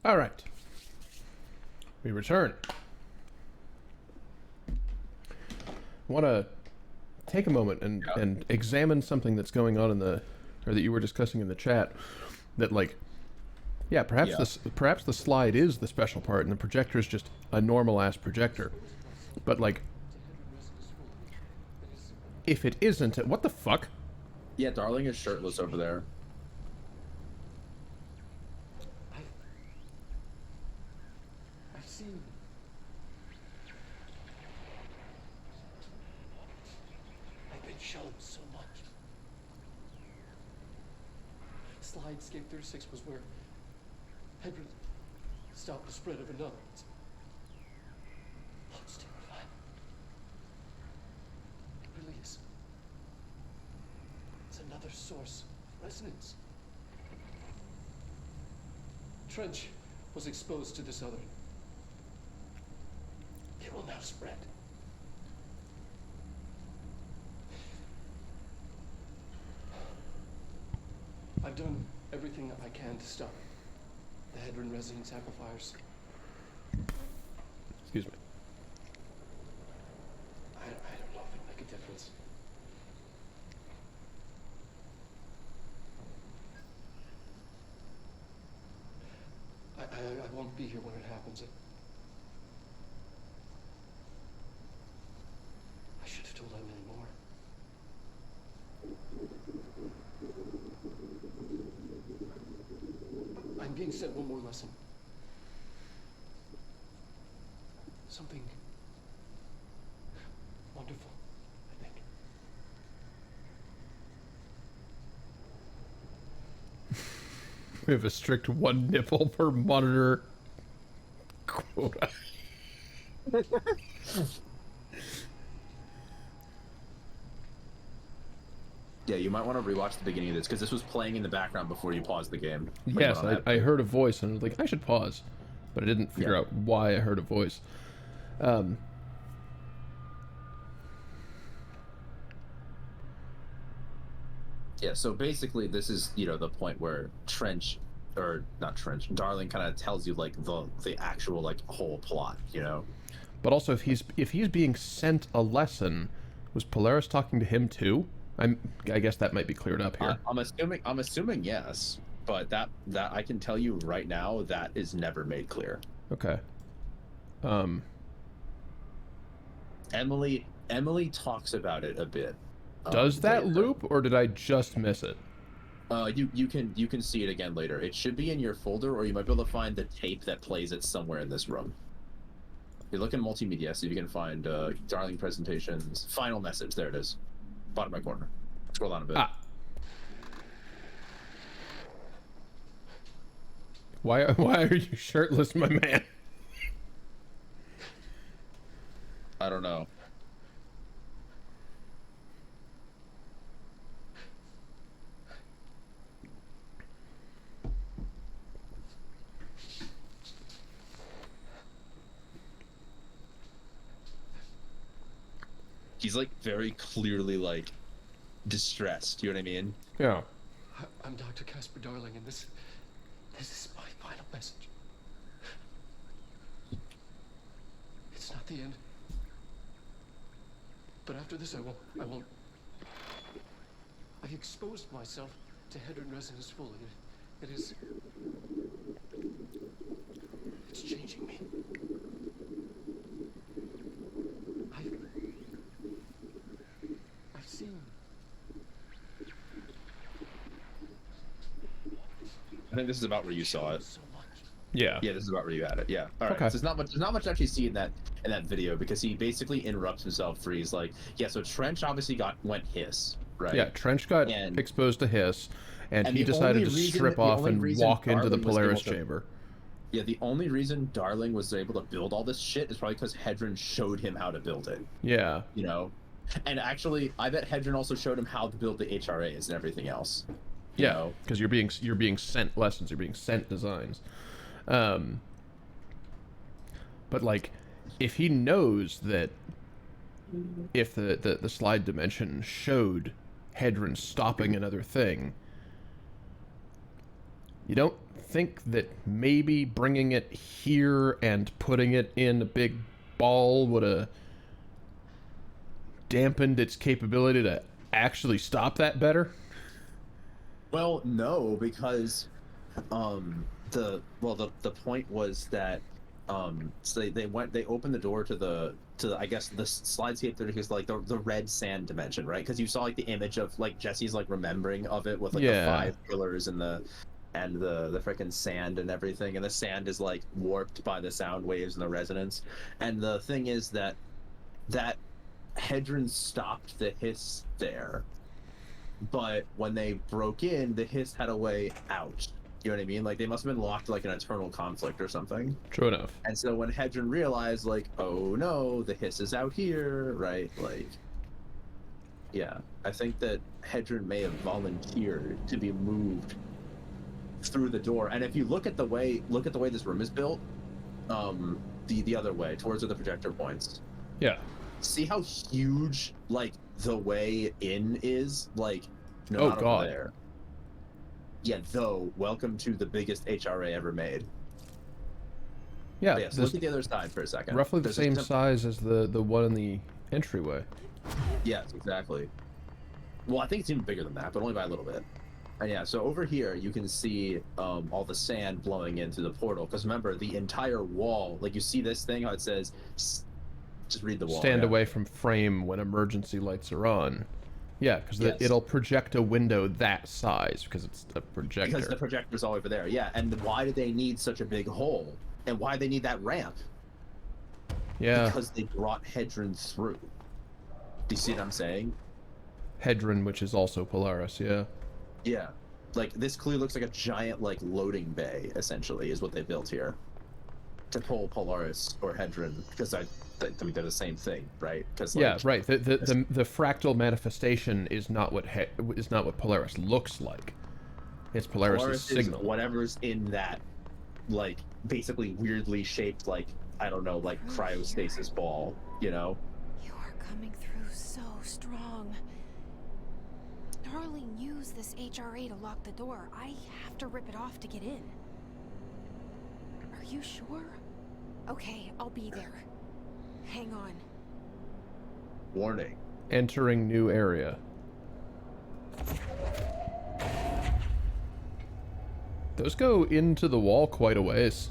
All right. We return. I want to take a moment and examine something that's going on in the, or that you were discussing in the chat, that like, yeah, perhaps the slide is the special part and the projector is just a normal ass projector, but like, if it isn't, what the fuck?
Yeah, Darling is shirtless over there.
I've seen. I've been shown so much. Slidescape 36 was where Hedron stopped the spread of another. It's terrifying. It really is. It's another source of resonance. Trench was exposed to this other. It will now spread. I've done everything I can to stop the Hedron resonance amplifiers.
Excuse me.
I don't know if it'll make a difference. I won't be here when it happens. I should have told Emily more. I'm being sent one more lesson. Something wonderful, I think.
We have a strict one nipple per monitor quota.
Yeah, you might want to rewatch the beginning of this because this was playing in the background before you paused the game.
Yes, I heard a voice and I was like, I should pause, but I didn't figure out why I heard a voice.
Yeah, so basically this is, you know, the point where Darling kind of tells you like the actual like whole plot, you know.
But also, if he's being sent a lesson, was Polaris talking to him too? I guess that might be cleared up here.
I'm assuming yes, but that I can tell you right now that is never made clear.
Okay.
Emily talks about it a bit.
Does that loop, or did I just miss it?
You can see it again later. It should be in your folder, or you might be able to find the tape that plays it somewhere in this room. You look in multimedia, so you can find Darling presentations, final message. There it is, bottom right corner. Scroll down a bit.
Why are you shirtless, my man?
I don't know. He's like very clearly like distressed. You know what I mean?
Yeah.
I'm Dr. Casper Darling, and this is my final message. It's not the end. But after this, I won't. I've exposed myself to Hedron resonance fully. It's changing me. I've seen.
I think this is about where you saw it.
So much.
Yeah.
Yeah, this is about where you had it. Yeah. All right.
Okay.
So there's not much to actually see in that video because he basically interrupts himself for he's like, yeah. So Trench obviously went hiss, right?
Yeah. Trench got exposed to hiss, and he decided to strip off and walk into the Polaris chamber.
Yeah. The only reason Darling was able to build all this shit is probably because Hedron showed him how to build it.
Yeah.
You know, and actually, I bet Hedron also showed him how to build the HRAs and everything else.
Yeah, because you're being sent lessons, you're being sent designs. But like, if he knows that if the slide dimension showed Hedron stopping another thing, You don't think that maybe bringing it here and putting it in a big ball would have dampened its capability to actually stop that better?
Well, no, because the point was that so they opened the door to I guess the slidescape that is like the red sand dimension, right? Because you saw like the image of like Jesse's like remembering of it with like the 5 pillars and the freaking sand and everything, and the sand is like warped by the sound waves and the resonance. And the thing is that Hedron stopped the hiss there, but when they broke in, the hiss had a way out. You know what I mean? Like, they must have been locked like an eternal conflict or something.
True enough.
And so when Hedron realized, like, oh no, the hiss is out here, right? Like, yeah, I think that Hedron may have volunteered to be moved through the door. And if you look at the way this room is built, the other way towards where the projector points.
Yeah.
See how huge like the way in is? Like, no,
oh
not
god.
Over there. Yeah, though, welcome to the biggest HRA ever made.
Yeah,
yeah, so look at the other side for a second.
Roughly the same size as the one in the entryway.
Yes, exactly. Well, I think it's even bigger than that, but only by a little bit. And yeah, so over here you can see all the sand blowing into the portal. Because remember, the entire wall, like you see this thing, how it says, just read the wall.
Stand away from frame when emergency lights are on. Yeah, because it'll project a window that size because it's a projector.
Because the projector's all over there, yeah. And why do they need such a big hole? And why do they need that ramp?
Yeah.
Because they brought Hedron through. Do you see what I'm saying?
Hedron, which is also Polaris, yeah.
Yeah. Like, this clearly looks like a giant, like, loading bay, essentially, is what they built here. To pull Polaris or Hedron, because I mean, they're the same thing, right? Because like,
yeah, right. The fractal manifestation is not what Polaris looks like. It's Polaris' signal.
Whatever's in that, like, basically weirdly shaped, like, I don't know, like cryostasis ball, you know?
You are coming through so strong. Darling used this HRA to lock the door. I have to rip it off to get in. Are you sure? Okay, I'll be there. Hang on.
Warning.
Entering new area. Those go into the wall quite a ways.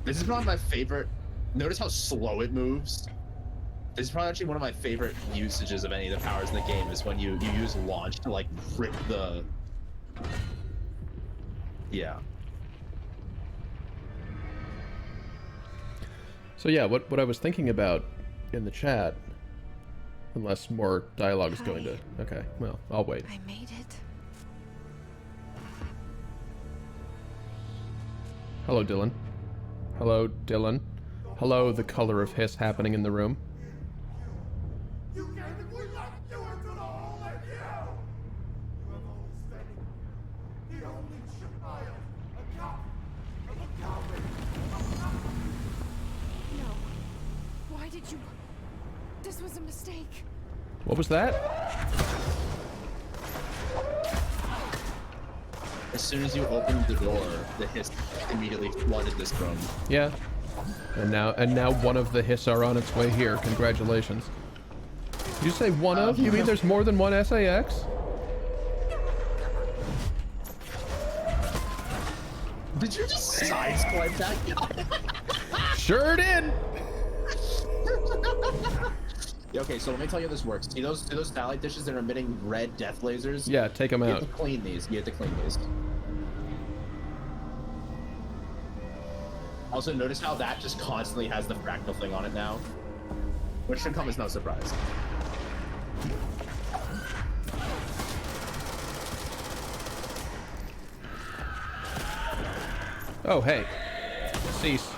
This is probably my favorite. Notice how slow it moves. This is probably actually one of my favorite usages of any of the powers in the game, is when you use launch to like rip the... Yeah.
So yeah, what I was thinking about in the chat, unless more dialogue is going to... Okay, well, I'll wait.
I made it.
Hello, Dylan. Hello, Dylan. Hello, the color of hiss happening in the room.
You gave it, we left you into the hole at you! You have only spending the only child, a copy of a coward.
No. Why did you... This was a mistake.
What was that?
As soon as you opened the door, the hiss immediately flooded this room.
Yeah. And now one of the hiss are on its way here. Congratulations. Did you say one of? You mean there's more than one SAX?
Did you just sideswipe that guy?
Sure did!
Okay, so let me tell you how this works. See those satellite dishes that are emitting red death lasers?
Yeah, take them out.
You have to clean these. You have to clean these. Also, notice how that just constantly has the fractal thing on it now? Which should come as no surprise.
Oh, hey. Cease.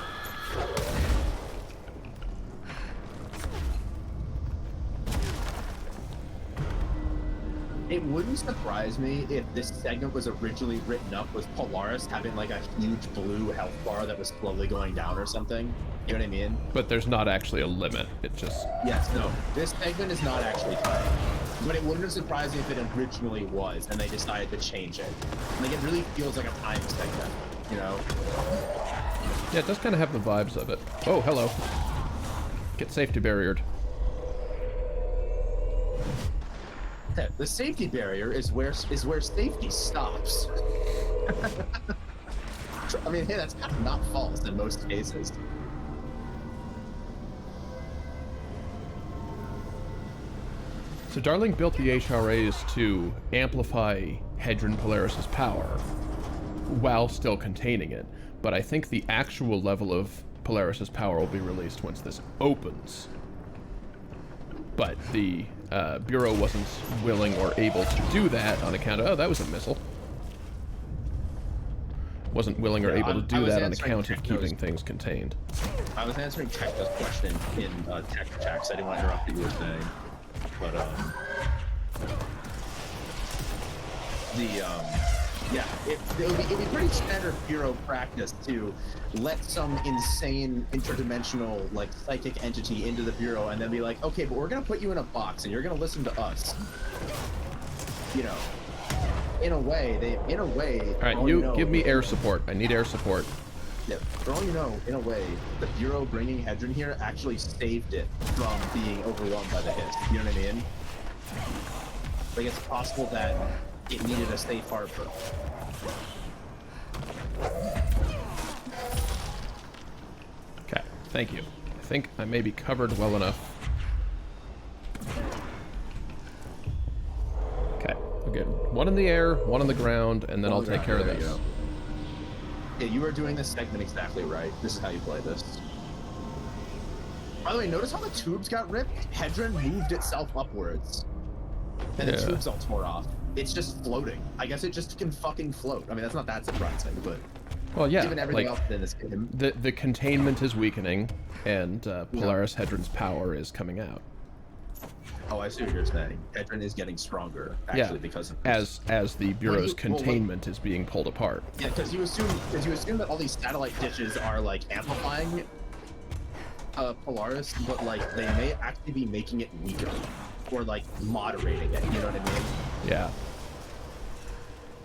It wouldn't surprise me if this segment was originally written up with Polaris having like a huge blue health bar that was slowly going down or something. You know what I mean?
But there's not actually a limit. It just...
Yes, no. This segment is not actually timed. But it wouldn't have surprised me if it originally was, and they decided to change it. Like, it really feels like a time segment, you know?
Yeah, it does kind of have the vibes of it. Oh, hello. Get safety barriered.
The safety barrier is where safety stops. I mean, hey, that's kind of not false in most cases.
So Darling built the HRAs to amplify Hedron Polaris's power while still containing it. But I think the actual level of Polaris's power will be released once this opens. But the Bureau wasn't willing or able to do that on account of... Oh, that was a missile. Wasn't willing or able to do that on account of keeping things contained.
I was answering Techno's question in Tech Chat, so I didn't want to interrupt what you were saying. But, yeah, it would be pretty standard Bureau practice to let some insane interdimensional, like, psychic entity into the Bureau and then be like, okay, but we're gonna put you in a box and you're gonna listen to us. You know, in a way.
All right, you give me air support. I need air support.
Yeah, for all you know, in a way, the Bureau bringing Hedron here actually saved it from being overwhelmed by the hits. You know what I mean? Like, it's possible that it needed a safe harbor.
Okay, thank you. I think I may be covered well enough. Okay, we're good. One in the air, one on the ground, and then I'll take care of this.
Yeah, you are doing this segment exactly right. This is how you play this. By the way, notice how the tubes got ripped? Hedron moved itself upwards. And the tubes all tore off. It's just floating. I guess it just can fucking float. I mean, that's not that surprising, but...
Well, yeah,
given everything else in this game.
The containment is weakening, and Polaris Hedron's power is coming out.
Oh, I see what you're saying. Hedron is getting stronger, actually, because of this.
As the Bureau's containment is being pulled apart.
Yeah, because you assume that all these satellite dishes are, like, amplifying Polaris, but, like, they may actually be making it weaker. Or, like, moderating it, you know what I mean?
Yeah.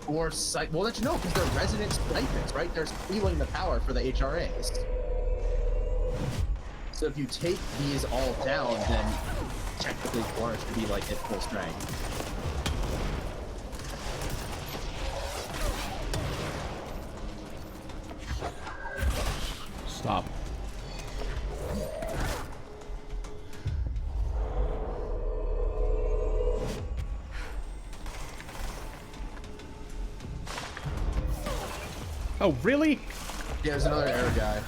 Or, well, let you know, because they're resonant stipends, right? They're stealing the power for the HRAs. So if you take these all down, then technically Polaris should be, like, at full strength.
Stop. Oh, really?
Yeah, there's another air guy.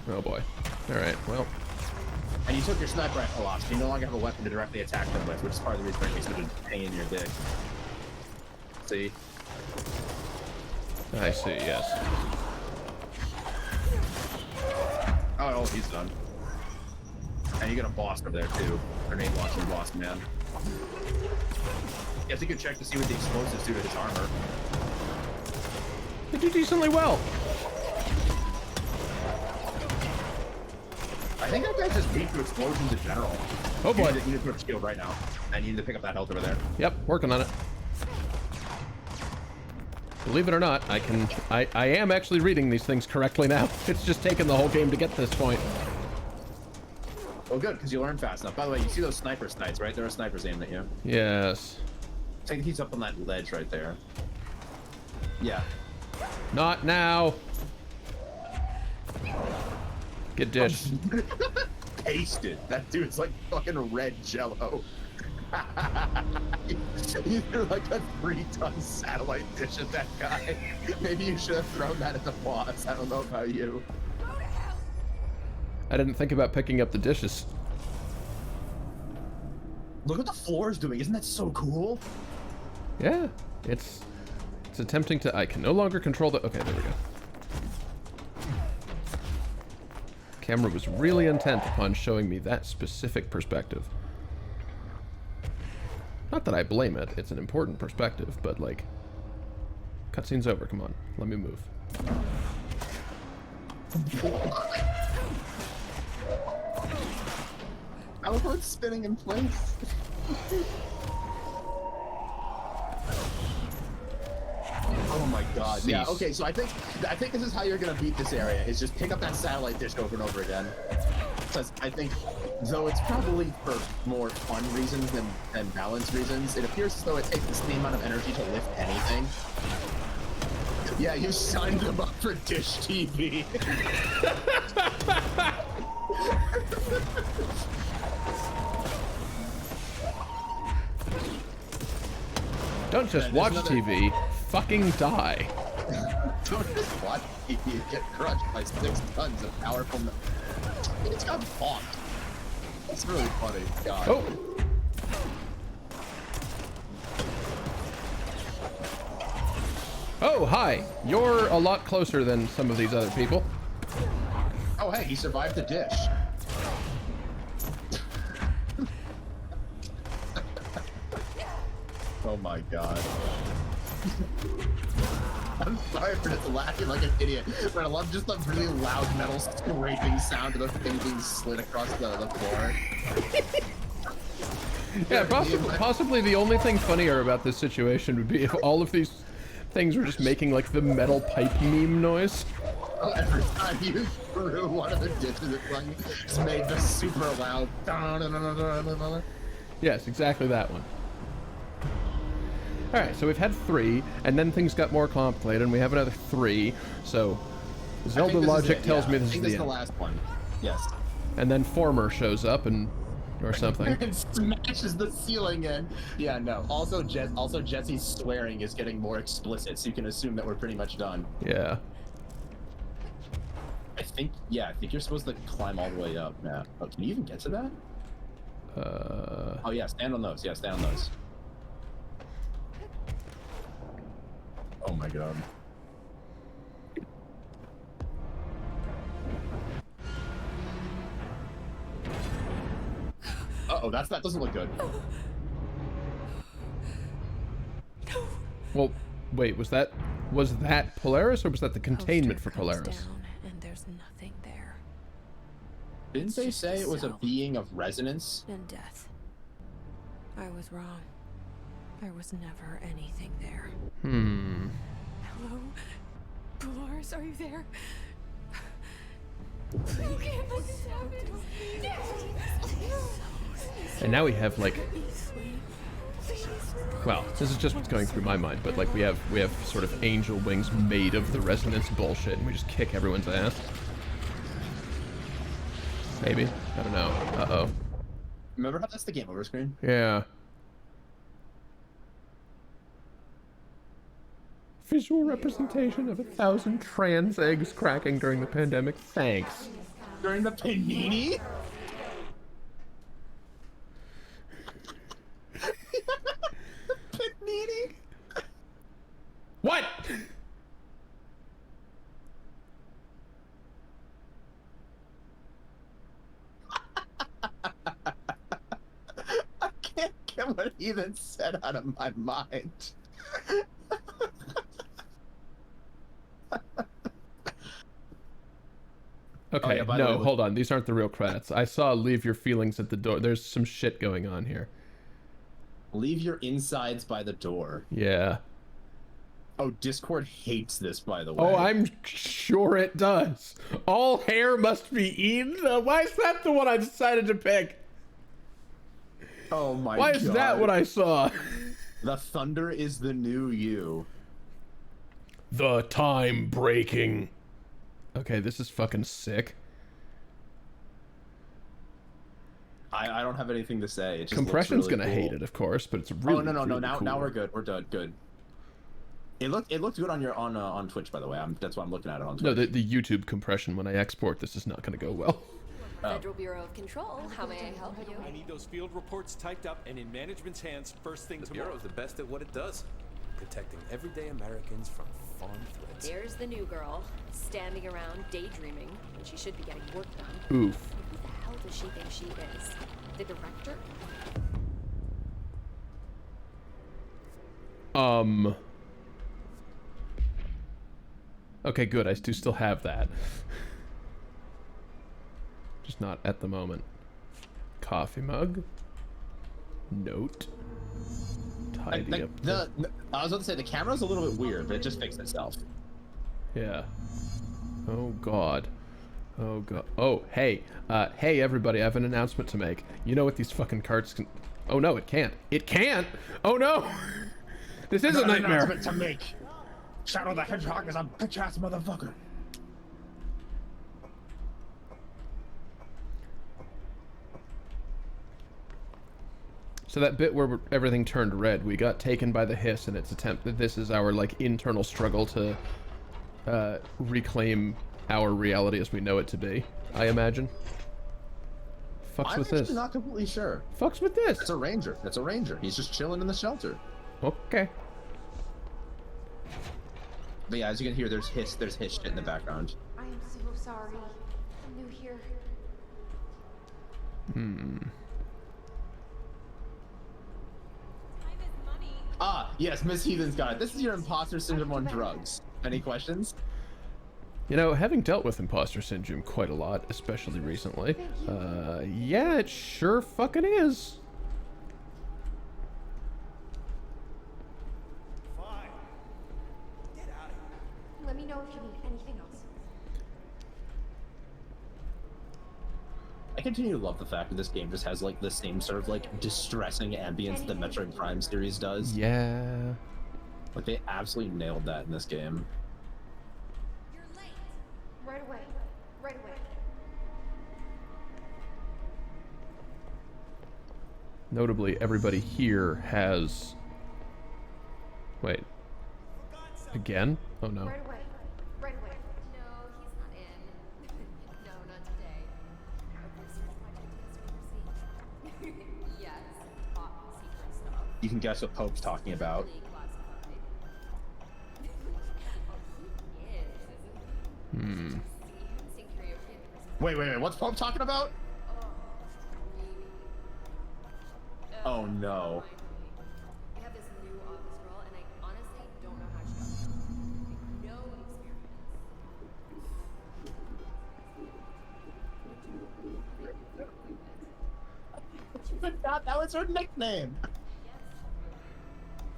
Oh boy. Alright, well.
And you took your sniper rifle off, so you no longer have a weapon to directly attack them with, which is part of the reason why it makes such a pain in your dick. See?
I see, yes.
Oh, he's done. And you got a boss over there, too. Grenade launching boss, man. Yeah, I think you check to see what the explosives do to his armor.
They do decently well.
I think that guy's just weak to explosions in general.
Oh boy.
You need to put a shield right now. And you need to pick up that health over there.
Yep, working on it. Believe it or not, I am actually reading these things correctly now. It's just taken the whole game to get to this point.
Well, good, because you learn fast enough. By the way, you see those sniper snipes, right? There are snipers aimed at you.
Yes.
Take he's up on that ledge right there. Yeah.
Not now. Get dished.
Pasted. That dude's like fucking red jello. You're like a 3-ton satellite dish at that guy. Maybe you should have thrown that at the boss. I don't know about you.
I didn't think about picking up the dishes.
Look what the floor is doing. Isn't that so cool?
Yeah, it's attempting to... I can no longer control the... Okay, there we go. Camera was really intent upon showing me that specific perspective. Not that I blame it, it's an important perspective, but like... Cutscene's over, come on, let me move.
I love how it's spinning in place.
my god.
Cease.
Yeah, okay, so I think this is how you're gonna beat this area, is just pick up that satellite dish over and over again. Because I think, though it's probably for more fun reasons than balance reasons, it appears as though it takes the same amount of energy to lift anything. Yeah, you signed them up for Dish TV.
Don't just watch TV, fucking die.
Don't just watch TV and get crushed by 6 tons of powerful... It's got bonked. That's really funny. God.
Oh! Oh, hi. You're a lot closer than some of these other people.
Oh, hey, he survived the dish. Oh my god. I'm sorry for just laughing like an idiot, but I love just the really loud metal scraping sound of the thing being slid across the floor.
Yeah, possibly the only thing funnier about this situation would be if all of these things were just making like the metal pipe meme noise.
Every time you threw one of the dishes, it's made the super loud.
Yes, exactly that one. Alright, so we've had 3, and then things got more complicated, and we have another 3, so Zelda logic tells me this is the end.
last one. Yes.
And then Former shows up and or something.
And smashes the ceiling in. Yeah, no. Also Jesse's swearing is getting more explicit, so you can assume that we're pretty much done.
Yeah.
I think you're supposed to climb all the way up, Matt. Oh, can you even get to that? Oh yeah, stand on those. Yeah, stand on those. Oh my god. Uh-oh, that doesn't look good.
Well, wait, was that Polaris, or was that the containment for
Comes
Polaris?
down and there's nothing there.
Didn't they say it was a being of resonance?
And death. I was wrong. There was never anything there. Hello? Polaris, are you there? You can't let this happen.
And now we have like, well, this is just what's going through my mind, but like we have sort of angel wings made of the resonance bullshit, and we just kick everyone's ass. Maybe, I don't know. Uh-oh.
Remember how that's the game over screen?
Yeah. Visual representation of 1,000 trans eggs cracking during the pandemic. Thanks.
During the panini? Panini?
What?
I can't get what he even said out of my mind.
Okay,
Oh, yeah, by the
no,
way,
hold on. These aren't the real credits. I saw leave your feelings at the door. There's some shit going on here.
Leave your insides by the door.
Yeah.
Oh, Discord hates this, by the way.
Oh, I'm sure it does. All hair must be eaten? Why is that the one I decided to pick?
Oh my god.
Why is that what I saw?
The thunder is the new you.
The time breaking. Okay, this is fucking sick.
I don't have anything to say. It just
Compression's
really
gonna
cool.
hate it, of course, but it's really.
Oh no
really
now
cool.
we're good. We're done. Good. It looked good on your on Twitch, by the way. That's why I'm looking at it on Twitch.
No, the YouTube compression when I export this is not gonna go well.
Federal Bureau of Control, how may I help you?
I need those field reports typed up and in management's hands first thing tomorrow.
The Bureau's the best at what it does, protecting everyday Americans from foreign threats.
Here's the new girl, standing around daydreaming when she should be getting work done.
Oof.
Who the hell does she think she is? The director?
Okay, good. I do still have that. Just not at the moment. Coffee mug. Note. tidy up.
I was about to say the camera's a little bit weird, but it just fixed itself.
Yeah. Oh god. Oh god. Oh, hey. Hey everybody, I have an announcement to make. You know what these fucking carts can... Oh no, it can't. It can't! Oh no! This is a nightmare!
Announcement to make. Shadow the Hedgehog is a bitch-ass motherfucker.
So that bit where everything turned red, we got taken by the hiss in its attempt. This is our, like, internal struggle to reclaim our reality as we know it to be, I imagine. Fucks with this.
I'm not completely sure.
Fucks with this.
It's a ranger. It's a ranger. He's just chilling in the shelter.
Okay.
But yeah, as you can hear, there's hiss shit in the background.
I am so sorry. I'm new here.
Ah, yes, Miss Heathen's got it. This is your imposter syndrome on drugs. Any questions?
You know, having dealt with imposter syndrome quite a lot, especially recently, yeah, it sure fucking is.
Fine. Get out of here.
Let me know if you need anything else.
I continue to love the fact that this game just has like the same sort of like distressing ambience the Metroid Prime series does.
Yeah.
Like they absolutely nailed that in this game.
You're late. Right away. Right away.
Notably, everybody here has... Wait. Again? Oh no.
Right away. Right away.
No, he's not in. No, not today. A research project yesterday received. Yes, top secret stuff.
You can guess what Pope's talking about.
Really classified. Oh, he is, isn't he?
Hmm.
Wait, what's Pope talking about? Oh no.
I have this new office girl, and I honestly don't know how she got it. No experience.
That was her nickname.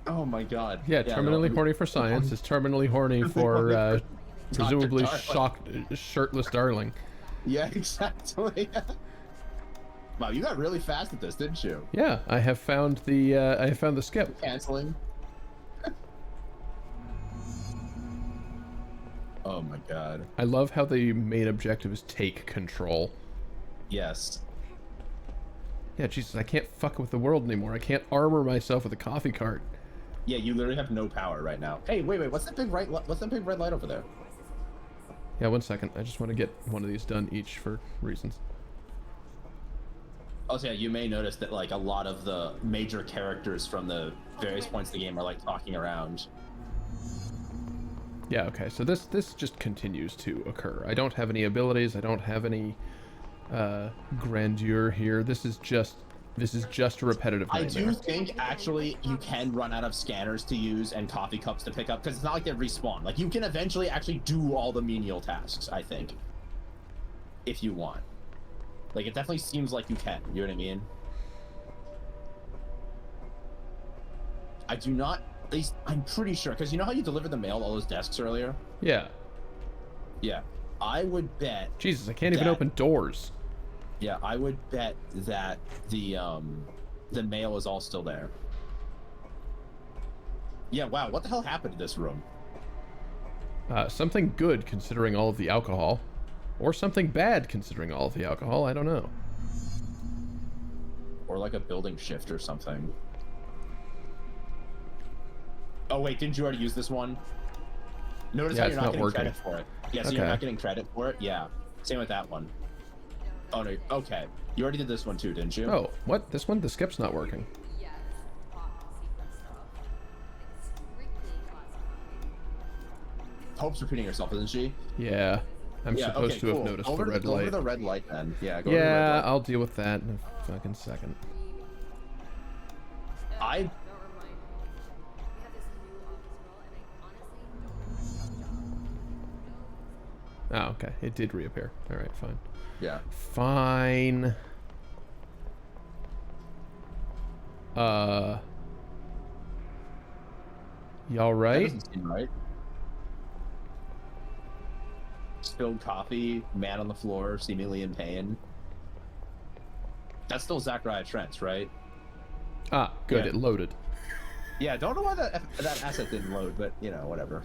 Oh my god.
Yeah, terminally horny for science is terminally horny for presumably shocked, shirtless darling.
Yeah, exactly. Wow, you got really fast at this, didn't you?
Yeah, I have found the skip.
Canceling. Oh my god.
I love how the main objective is take control.
Yes.
Yeah, Jesus, I can't fuck with the world anymore. I can't armor myself with a coffee cart.
Yeah, you literally have no power right now. Hey, wait, what's that big red light over there?
Yeah, 1 second. I just want to get one of these done each for reasons.
Also, yeah, you may notice that like a lot of the major characters from the various points of the game are like talking around.
Yeah, okay, so this just continues to occur. I don't have any abilities, I don't have any grandeur here. This is just a repetitive nightmare.
I do think actually you can run out of scanners to use and coffee cups to pick up because it's not like they respawn. Like you can eventually actually do all the menial tasks, I think. If you want. Like it definitely seems like you can, you know what I mean? I do not, at least I'm pretty sure, because you know how you delivered the mail to all those desks earlier?
Yeah.
Yeah. I would bet...
Jesus, I can't even open doors.
Yeah, I would bet that the mail is all still there. Yeah, wow, what the hell happened to this room?
Something good considering all of the alcohol. Or something bad considering all of the alcohol, I don't know.
Or like a building shift or something. Oh wait, didn't you already use this one? Notice how you're not getting credit for it. Yeah, so you're not getting credit for it? Yeah. Same with that one. Oh no, okay. You already did this one too, didn't you?
Oh, what? This one? The skip's not working.
Yes, top secret stuff. Strictly classified.
Hope's repeating herself, isn't she?
Yeah. I'm supposed to have noticed the red light.
Go over to the red light then. Yeah, go over to the red light.
I'll deal with that in a fucking second. Oh, okay. It did reappear. Alright, fine.
Yeah.
Y'all right?
That doesn't seem right. Spilled coffee, man on the floor, seemingly in pain. That's still Zachariah Trent, right?
Ah, good.
Yeah.
It loaded.
Yeah, don't know why that asset didn't load, but you know, whatever.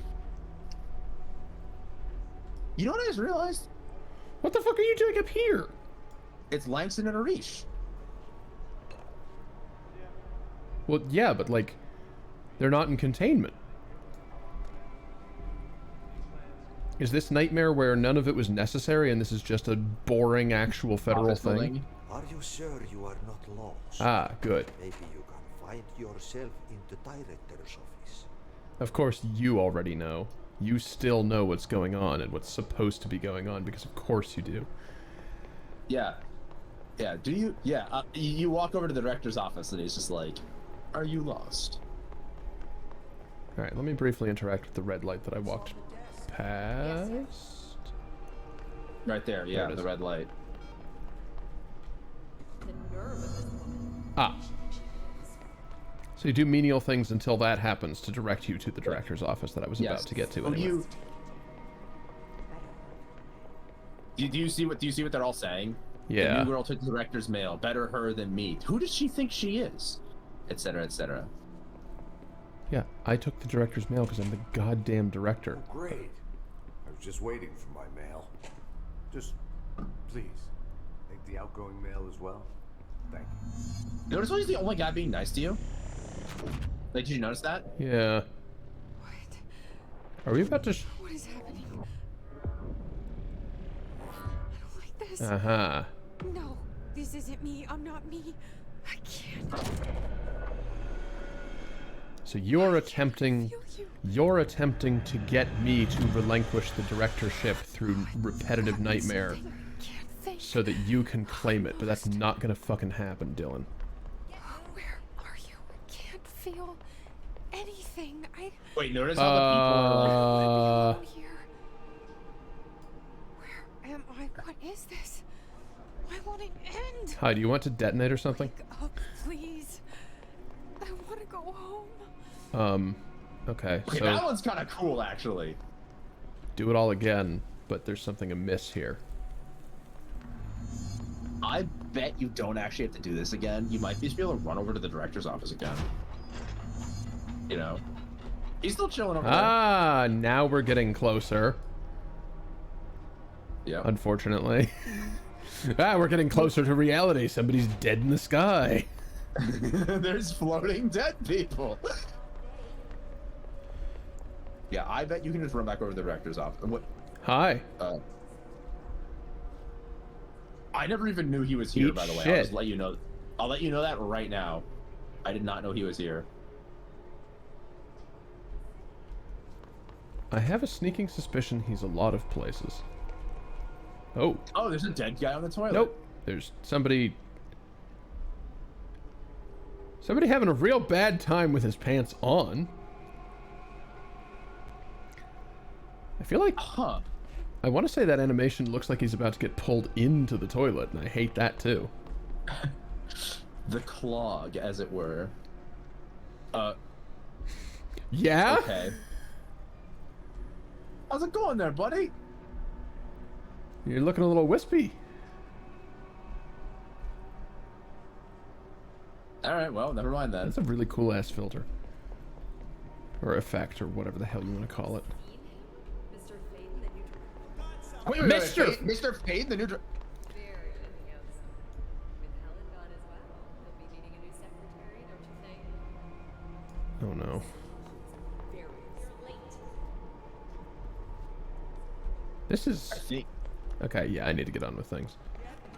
You know what I just realized?
What the fuck are you doing up here?
It's Langston and Arish.
Well, yeah, but like, they're not in containment. Is this nightmare where none of it was necessary and this is just a boring actual federal thing?
Are you sure you are not lost?
Ah, good.
Maybe you can find yourself in the director's office.
Of course, you already know. You still know what's going on and what's supposed to be going on because of course you do.
Yeah. Yeah, do you? Yeah, you walk over to the director's office and he's just like, are you lost?
Alright, let me briefly interact with the red light that I walked past.
Right there, yeah, the red light.
Ah. So you do menial things until that happens to direct you to the director's office that I was about to get to anyway.
Do you see what they're all saying?
Yeah.
The new girl took the director's mail. Better her than me. Who does she think she is? Etc. etc.
Yeah, I took the director's mail because I'm the goddamn director.
Oh, great. I was just waiting for my mail. Just, please, take the outgoing mail as well. Thank you.
Notice he's the only guy being nice to you? Like, did you notice that?
Yeah.
What?
Are we about to
What is happening? I don't like this.
Uh-huh.
No, this isn't me. I'm not me. I can't.
So you're attempting to get me to relinquish the directorship through repetitive nightmare so that you can claim it, but that's not gonna fucking happen, Dylan.
Where are you? I can't feel anything.
Wait, notice how the people are like...
Here. Where am I? What is this? Why won't it end?
Hi, do you want to detonate or something?
Wake up, please. I want to go home.
Okay,
Okay,
so
that one's kind of cool, actually.
do it all again, but there's something amiss here.
I bet you don't actually have to do this again. You might just be able to run over to the director's office again. You know? He's still chilling over there.
Ah, now we're getting closer.
Yeah.
Unfortunately. We're getting closer to reality. Somebody's dead in the sky.
There's floating dead people. Yeah, I bet you can just run back over to the director's office. What?
Hi.
I never even knew he was here,
Eat
by the way.
shit.
I'll just let you know. I'll let you know that right now. I did not know he was here.
I have a sneaking suspicion he's a lot of places. Oh.
Oh, there's a dead guy on the toilet.
Nope. There's somebody having a real bad time with his pants on. I feel like...
Huh.
I want to say that animation looks like he's about to get pulled into the toilet, and I hate that too.
The clog, as it were.
Yeah?
Okay. How's it going there, buddy?
You're looking a little wispy.
Alright, well, never mind then.
That's a really cool ass filter. Or effect, or whatever the hell you want to call it.
Wait,
Mr.
Mr. Fade, the new...
Very handsome. With Helen gone as well, he'll be needing a new secretary, don't you think?
Oh no.
Very late.
This is...
I think...
Okay, yeah, I need to get on with things.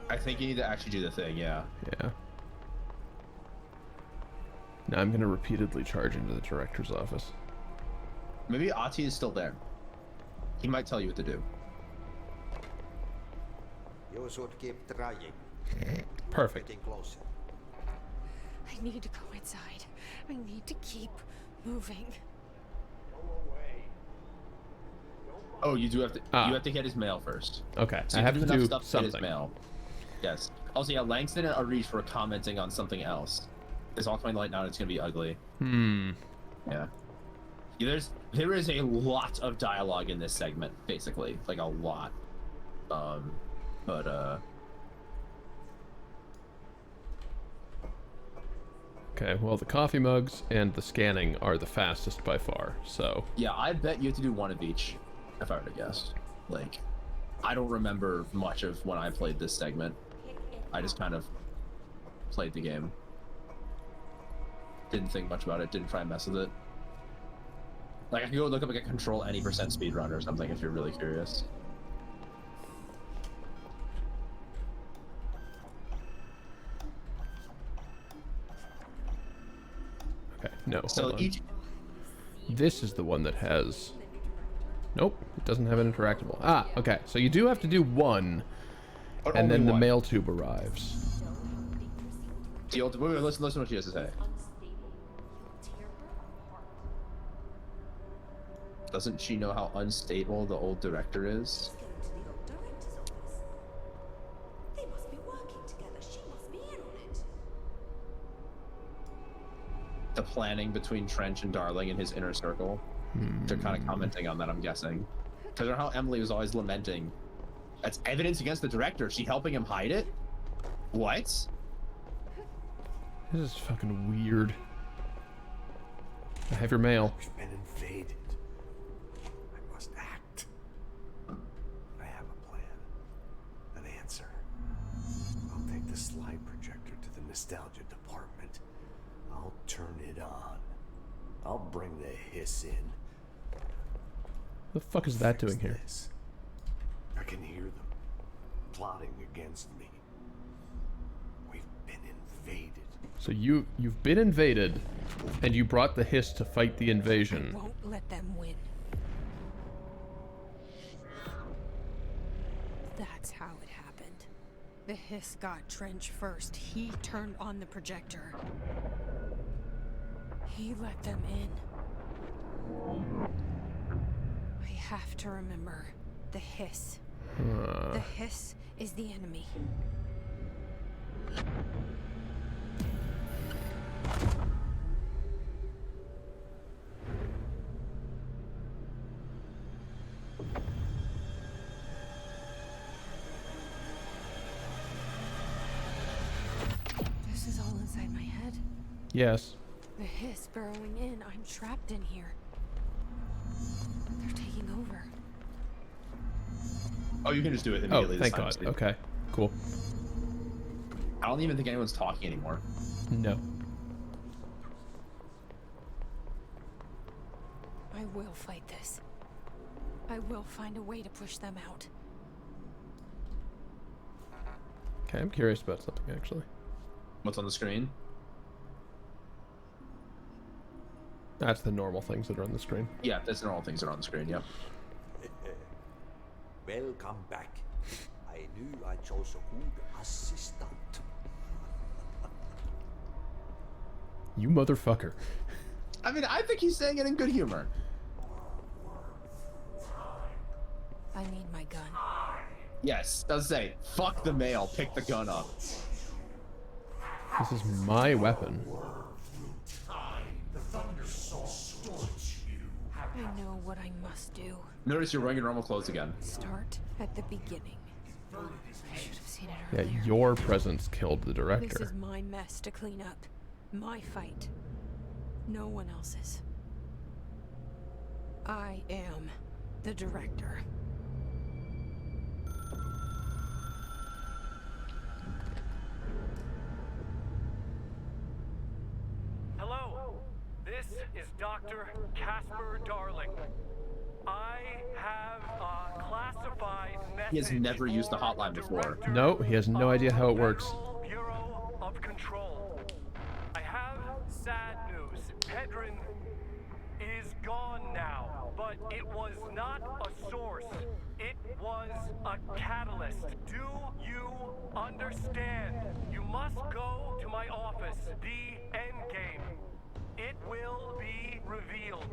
I think you need to actually do the thing, yeah.
Yeah. Now I'm gonna repeatedly charge into the director's office.
Maybe Ati is still there. He might tell you what to do.
You should keep trying.
Perfect.
Getting closer.
I need to go inside. I need to keep moving.
Oh, you do have to. You have to get his mail first.
Okay,
So
I
you
have
can
to
enough
do
stuff to get
something.
his mail. Yes. Also, yeah, Langston and Arish were commenting on something else. It's all coming light now. And it's gonna be ugly.
Hmm.
Yeah.
There is a lot of dialogue in this segment, basically, like a lot.
Okay, well, the coffee mugs and the scanning are the fastest by far, so...
Yeah, I bet you have to do one of each, if I were to guess. Like, I don't remember much of when I played this segment. I just kind of played the game. Didn't think much about it, didn't try and mess with it. Like, I can go look up like a control any percent speedrun or something if you're really curious.
Okay, no,
So
hold on.
each...
This is the one that has... Nope, it doesn't have an interactable. Ah, okay, so you do have to do one,
But
and then
only
the
one.
mail tube arrives.
The old... Wait, listen to what she has to say. Doesn't she know how unstable the old director is?
They must be working together. She must be in on it.
The planning between Trench and Darling in his inner circle. They're kind of commenting on that, I'm guessing. Because how Emily was always lamenting. That's evidence against the director. Is she helping him hide it? What?
This is fucking weird. I have your mail.
We've been invaded. I must act. I have a plan. An answer. I'll take the slide projector to the nostalgia department. I'll turn it on. I'll bring the hiss in.
The fuck is that doing here?
This. I can hear them plotting against me. We've been invaded.
So you've been invaded, and you brought the hiss to fight the invasion.
I won't let them win. That's how it happened. The hiss got Trench first. He turned on the projector. He let them in. I have to remember the hiss. The hiss is the enemy. This is all inside my head.
Yes.
The hiss burrowing in. I'm trapped in here. They're taking over.
Oh, you can just do it
Oh,
immediately.
thank
this time,
God.
Steve.
Okay, cool.
I don't even think anyone's talking anymore.
No.
I will fight this. I will find a way to push them out.
Okay, I'm curious about something, actually.
What's on the screen?
That's the normal things that are on the screen.
Yeah, that's the normal things that are on the screen, yep.
Welcome back. I knew I chose a good assistant.
You motherfucker.
I mean, I think he's saying it in good humor.
I need my gun.
Yes, does say, fuck the mail, pick the gun up.
This is my weapon.
I know what I must do.
Notice you're wearing your normal clothes again.
Start at the beginning. I should have seen it
Yeah,
earlier.
your presence killed the
This
director.
is my mess to clean up. My fight. No one else's. I am the director.
Hello, this is Dr. Casper Darling. I have a classified message.
He has never used the hotline before.
No, he has no idea how it works.
Federal Bureau of Control. I have sad news. Pedrin is gone now, but it was not a source. It was a catalyst. Do you understand? You must go to my office. The endgame. It will be revealed.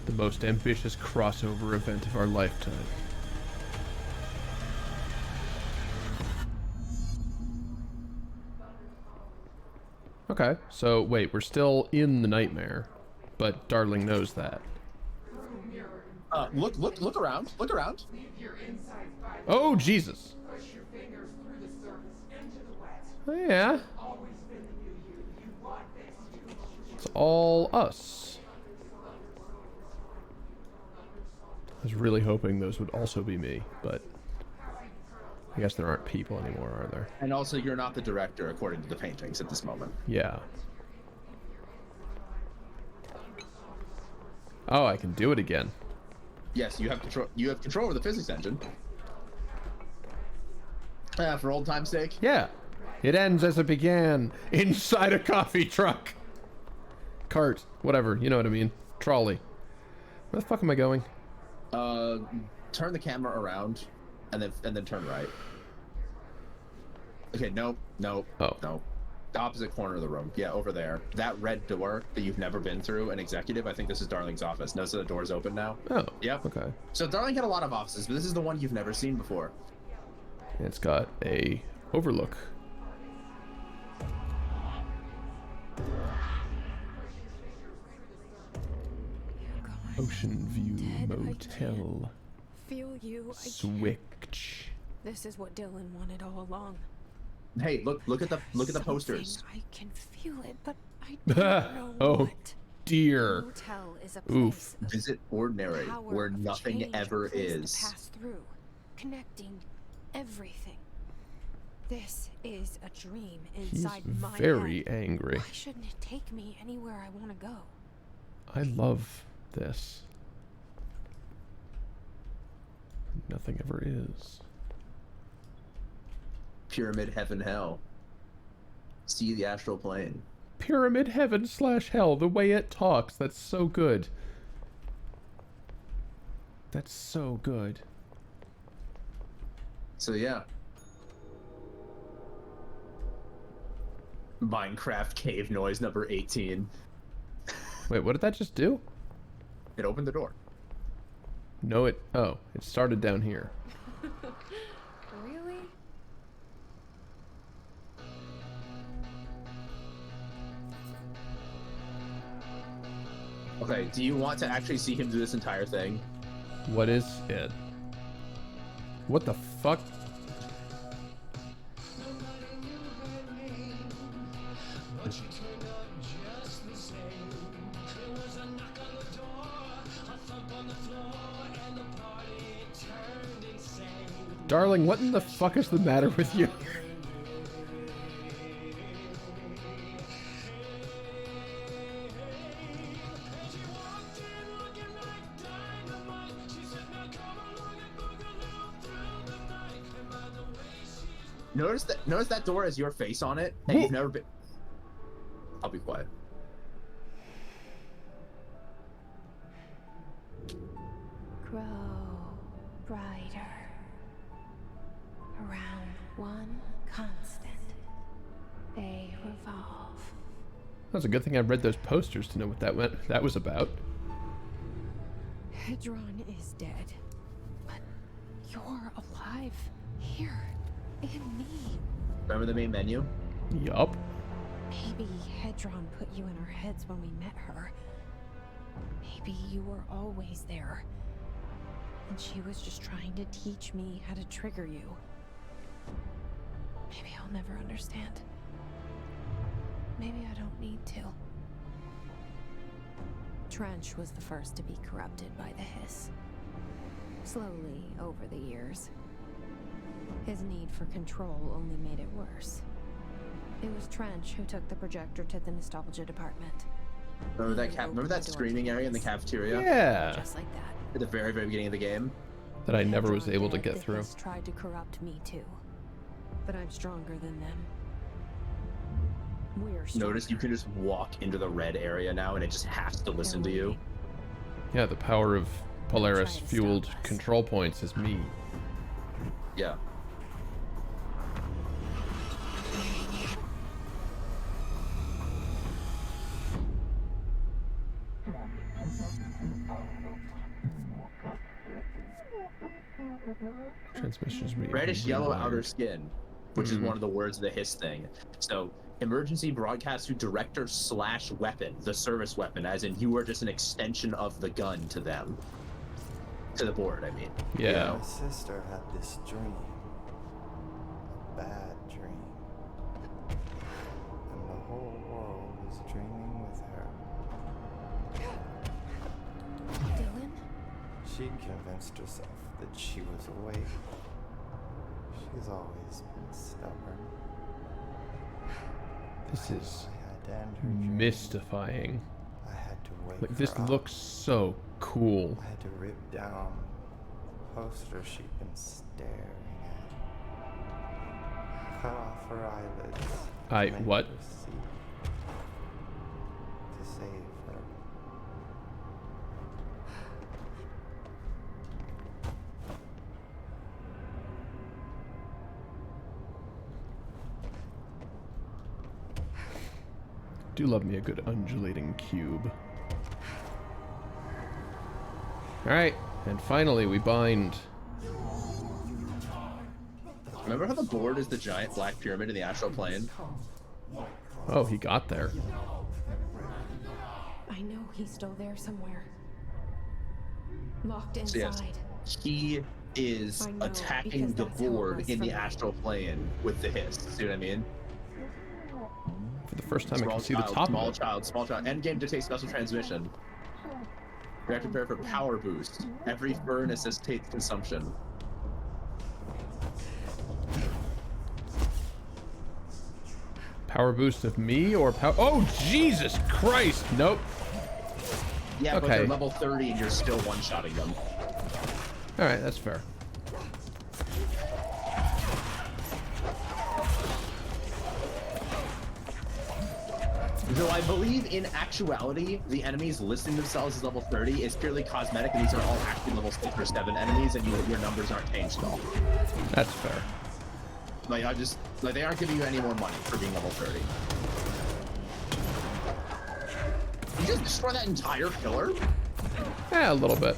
The most ambitious crossover event of our lifetime. Okay. Okay, so wait, we're still in the nightmare, but Darling knows that.
Look around. Look around.
Oh, Jesus. Oh, yeah. It's all us. I was really hoping those would also be me, but I guess there aren't people anymore, are there?
And also, you're not the director, according to the paintings at this moment.
Yeah. Oh, I can do it again.
Yes, you have control. You have control over the physics engine. For old time's sake.
Yeah. It ends as it began, inside a coffee truck. Cart, whatever, you know what I mean. Trolley. Where the fuck am I going?
Turn the camera around, and then turn right. Okay, nope.
Oh.
No. The opposite corner of the room. Yeah, over there. That red door that you've never been through, an executive. I think this is Darling's office. Notice that the door's open now.
Oh.
Yep.
Okay.
So Darling had a lot of offices, but this is the one you've never seen before.
It's got a overlook. Ocean View Motel.
Feel you.
Switch.
This is what Dylan wanted all along.
Hey, look at the posters.
I can feel it, but I don't know
oh,
what.
Dear.
Motel is a
Oof.
place
Visit Ordinary, where nothing ever is.
Pass through, connecting everything. This is a dream inside
He's
my
very
head.
angry.
Why shouldn't it take me anywhere I want to go?
I love this. Nothing ever is.
Pyramid Heaven Hell. See the astral plane.
Pyramid Heaven / Hell, the way it talks, that's so good. That's so good.
So yeah. Minecraft cave noise number 18.
Wait, what did that just do?
It opened the door.
No, it started down here.
Really?
Okay, do you want to actually see him do this entire thing?
What is it? What the fuck? Darling, what in the fuck is the matter with you?
Notice that door has your face on it, and you've never been. I'll be quiet.
Grow brighter. Around one constant. They revolve.
That's a good thing I read those posters to know what that was about.
Hedron is dead. But you're alive here in me.
Remember the main menu?
Yup.
Maybe Hedron put you in our heads when we met her. Maybe you were always there. And she was just trying to teach me how to trigger you. Maybe I'll never understand. Maybe I don't need to. Trench was the first to be corrupted by the hiss. Slowly, over the years. His need for control only made it worse. It was Trench who took the projector to the nostalgia department.
Remember that screening area in the cafeteria?
Yeah.
Just like that.
At the very, very beginning of the game?
That I never was able to get
The
through.
hiss tried to corrupt me too. But I'm stronger than them. We're stronger.
Notice you can just walk into the red area now and it just has to listen to you.
Yeah, the power of Polaris-fueled control points is me.
Yeah.
Transmissions
reddish yellow outer skin, which is one of the words of the hiss thing. So emergency broadcast to director/weapon, the service weapon, as in you are just an extension of the gun to them. To the board, I mean.
Yeah.
You know?
My sister had this dream. A bad dream. And the whole world was dreaming with her.
Dylan?
She convinced herself that she was awake. She's always been stubborn.
This is
I had to end her dream.
mystifying.
I had to wake
Like, this
her up.
looks so cool.
I had to rip down the poster she'd been staring at. Cut off her eyelids. Make
What?
her see. To save her.
Do love me a good undulating cube. Alright, and finally we bind.
Remember how the board is the giant black pyramid in the astral plane?
Oh, he got there.
I know he's still there somewhere. Locked
So
inside.
yes, he is
I know,
attacking
because
the
that's how it
board
was
in
for
the
me.
astral plane with the hiss. See what I mean?
For the first time I can see the top
small
of it.
small child. Endgame dictates special transmission. Reactor prepare for power boost. Every fur necessitates consumption.
Power boost of me or power... Oh, Jesus Christ! Nope.
Yeah, but
Okay.
they're level 30 and you're still one-shotting them.
Alright, that's fair.
Though I believe in actuality, the enemies listing themselves as level 30 is purely cosmetic, and these are all actually level 6 or 7 enemies, and your numbers aren't changed at all.
That's fair.
Like, they aren't giving you any more money for being level 30. You just destroy that entire pillar?
Yeah, a little bit.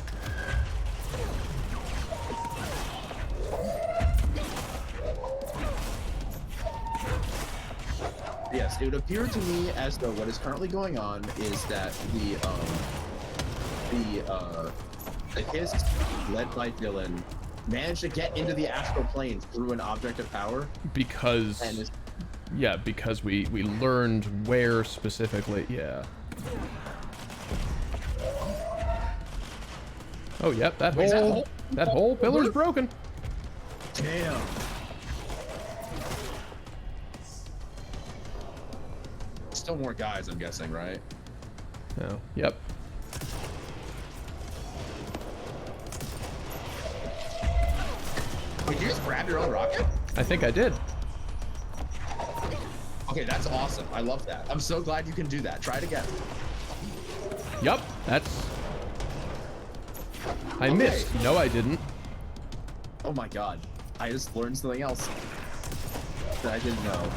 Yes, it would appear to me as though what is currently going on is that the Hiss, led by Dylan, managed to get into the astral plane through an object of power.
Because... Yeah, because we learned where specifically, yeah. Oh, yep, that whole pillar's broken.
Damn. Still more guys, I'm guessing, right?
Oh, yep.
Wait, you just grab your own rocket?
I think I did.
Okay, that's awesome. I love that. I'm so glad you can do that. Try it again.
Yup, that's... I missed. No, I didn't.
Oh my god. I just learned something else that I didn't know.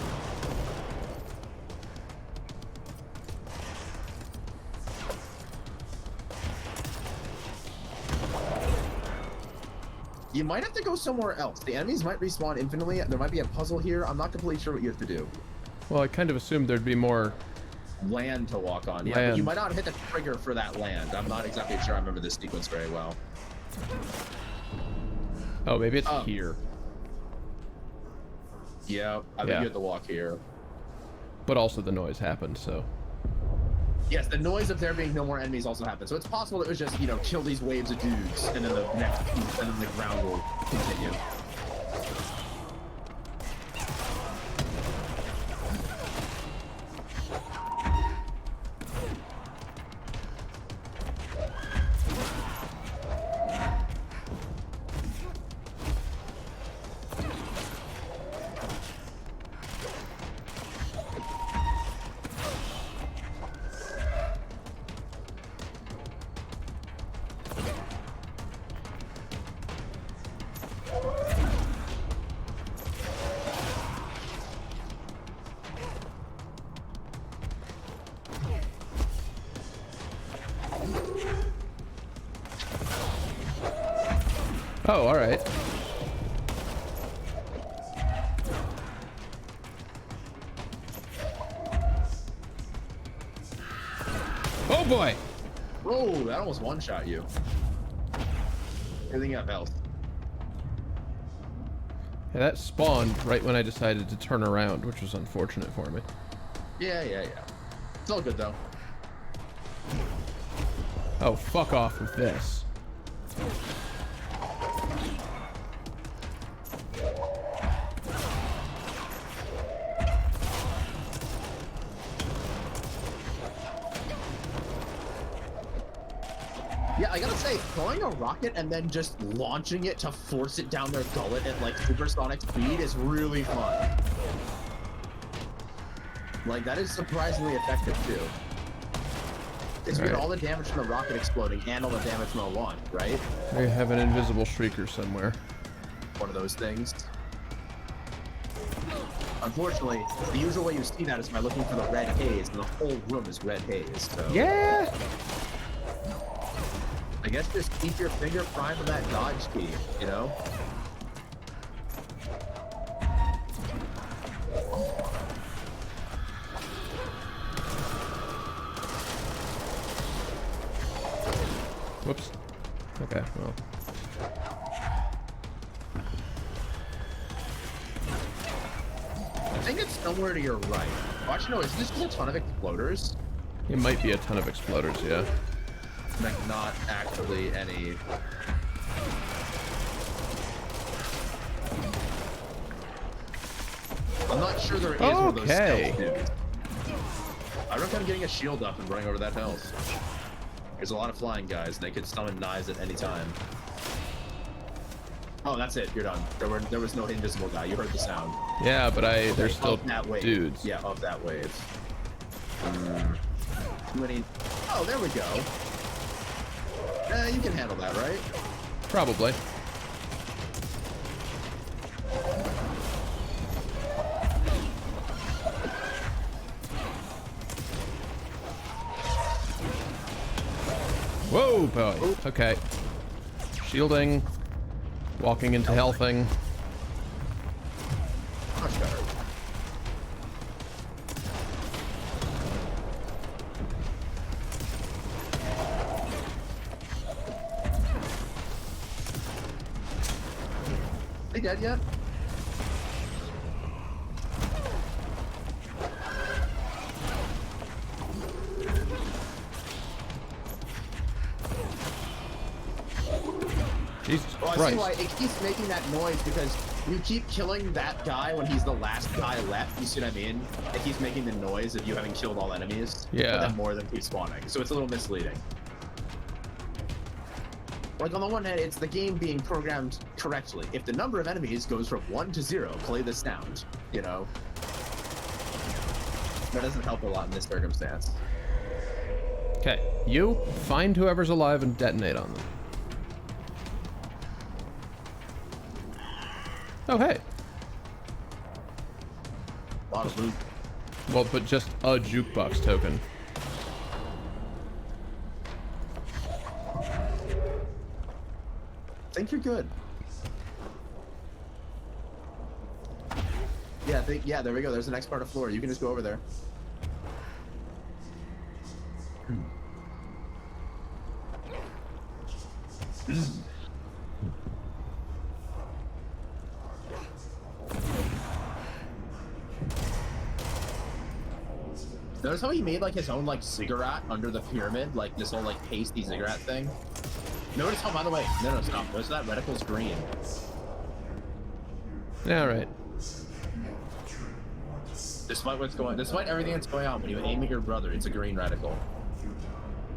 You might have to go somewhere else. The enemies might respawn infinitely. There might be a puzzle here. I'm not completely sure what you have to do.
Well, I kind of assumed there'd be more...
Land to walk on. Yeah, but you might not hit the trigger for that land. I'm not exactly sure I remember this sequence very well.
Oh, maybe it's here.
Yeah, I think you have to walk here.
But also the noise happened, so...
Yes, the noise of there being no more enemies also happened. So it's possible it was just, you know, kill these waves of dudes, and then the next piece, and then the ground will continue.
Oh, alright. boy!
Whoa, that almost one-shot you. Everything got health.
Yeah, that spawned right when I decided to turn around, which was unfortunate for me.
Yeah. It's all good, though.
Oh, fuck off with this.
Yeah, I gotta say, throwing a rocket and then just launching it to force it down their gullet at like supersonic speed is really fun. Like, that is surprisingly effective too. Because you get all the damage from the rocket exploding and all the damage from the launch, right?
We have an invisible shrieker somewhere.
One of those things. Unfortunately, the usual way you see that is by looking for the red haze, and the whole room is red haze, so...
Yeah!
I guess just keep your finger primed on that dodge key, you know?
Whoops. Okay, well.
I think it's somewhere to your right. Watch, no, is this just a ton of exploders?
It might be a ton of exploders, yeah.
Like, not actually any... I'm not sure there is one of those stealth dudes. I recommend getting a shield up and running over that hill. There's a lot of flying guys, and they could summon knives at any time. Oh, that's it. You're done. There was no invisible guy. You heard the sound.
Yeah, but there's still
that wave.
dudes.
Yeah, of that wave. Too many... Oh, there we go. You can handle that, right?
Probably. Whoa, boy. Oop. Okay. Shielding. Walking into healthing.
Much better. They dead yet?
Jesus
well,
Christ.
I see why it keeps making that noise, because you keep killing that guy when he's the last guy left. You see what I mean? It keeps making the noise of you having killed all enemies.
Yeah.
But then more of them keep spawning. So it's a little misleading. Like, on the one hand, it's the game being programmed correctly. If the number of enemies goes from 1 to 0, play the sound, you know? That doesn't help a lot in this circumstance.
Okay, you find whoever's alive and detonate on them. Oh, hey.
A lot of loot.
Well, but just a jukebox token.
I think you're good. Yeah, there we go. There's the next part of floor. You can just go over there. Notice how he made like his own like ziggurat under the pyramid, like this whole like pasty ziggurat thing. Notice how, by the way, no, stop. Notice that reticle's green.
Yeah, right.
Despite everything that's going on, when you aim at your brother, it's a green reticle.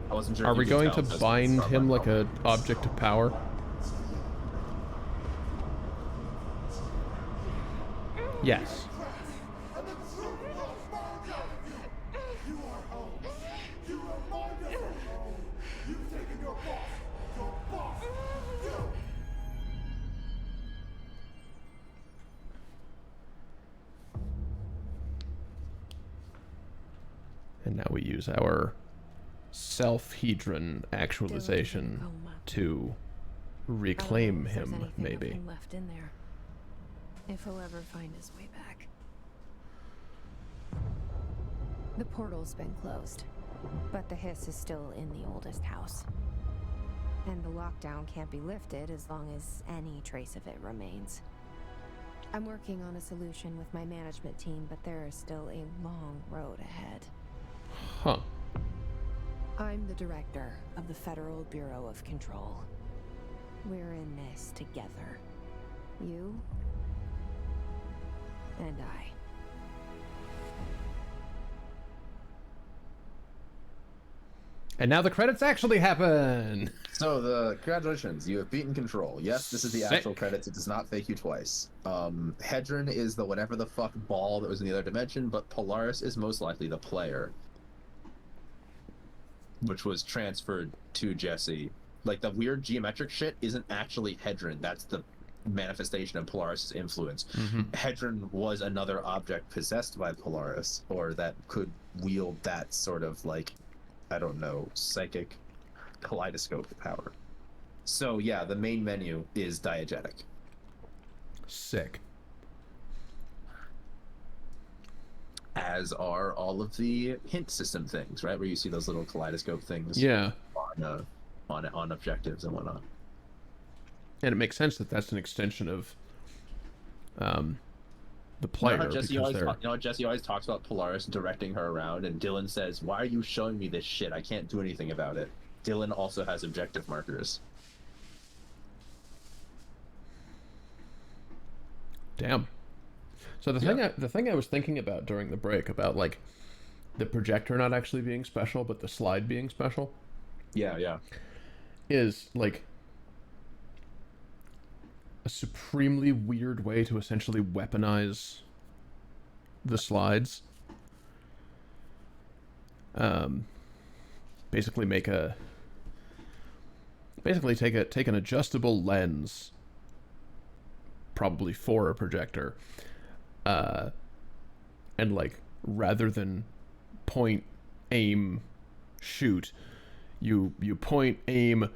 I wasn't sure.
Are we going to bind him like an object of power? Yes. And now we use our self-hedron actualization to reclaim him, maybe.
Left in there, if he'll ever find his way back. The portal's been closed. But the hiss is still in the oldest house. And the lockdown can't be lifted as long as any trace of it remains. I'm working on a solution with my management team, but there is still a long road ahead.
Huh.
I'm the director of the Federal Bureau of Control. We're in this together. You and I.
And now the credits actually happen.
So congratulations, you have beaten Control. Yes, this is the actual credits. It does not fake you twice. Hedron is the whatever the fuck ball that was in the other dimension, but Polaris is most likely the player, which was transferred to Jesse. Like the weird geometric shit isn't actually Hedron. That's the manifestation of Polaris' influence. Hedron was another object possessed by Polaris, or that could wield that sort of like, I don't know, psychic kaleidoscope power. So yeah, the main menu is diegetic.
Sick.
As are all of the hint system things, right? Where you see those little kaleidoscope things.
Yeah.
On objectives and whatnot.
And it makes sense that that's an extension of the player.
You know, Jesse always talks about Polaris directing her around, and Dylan says, "Why are you showing me this shit? I can't do anything about it." Dylan also has objective markers.
Damn. So the thing I was thinking about during the break about like the projector not actually being special, but the slide being special.
Yeah.
Is like a supremely weird way to essentially weaponize the slides. Basically take an adjustable lens, probably for a projector, and like rather than point, aim, shoot, you point, aim,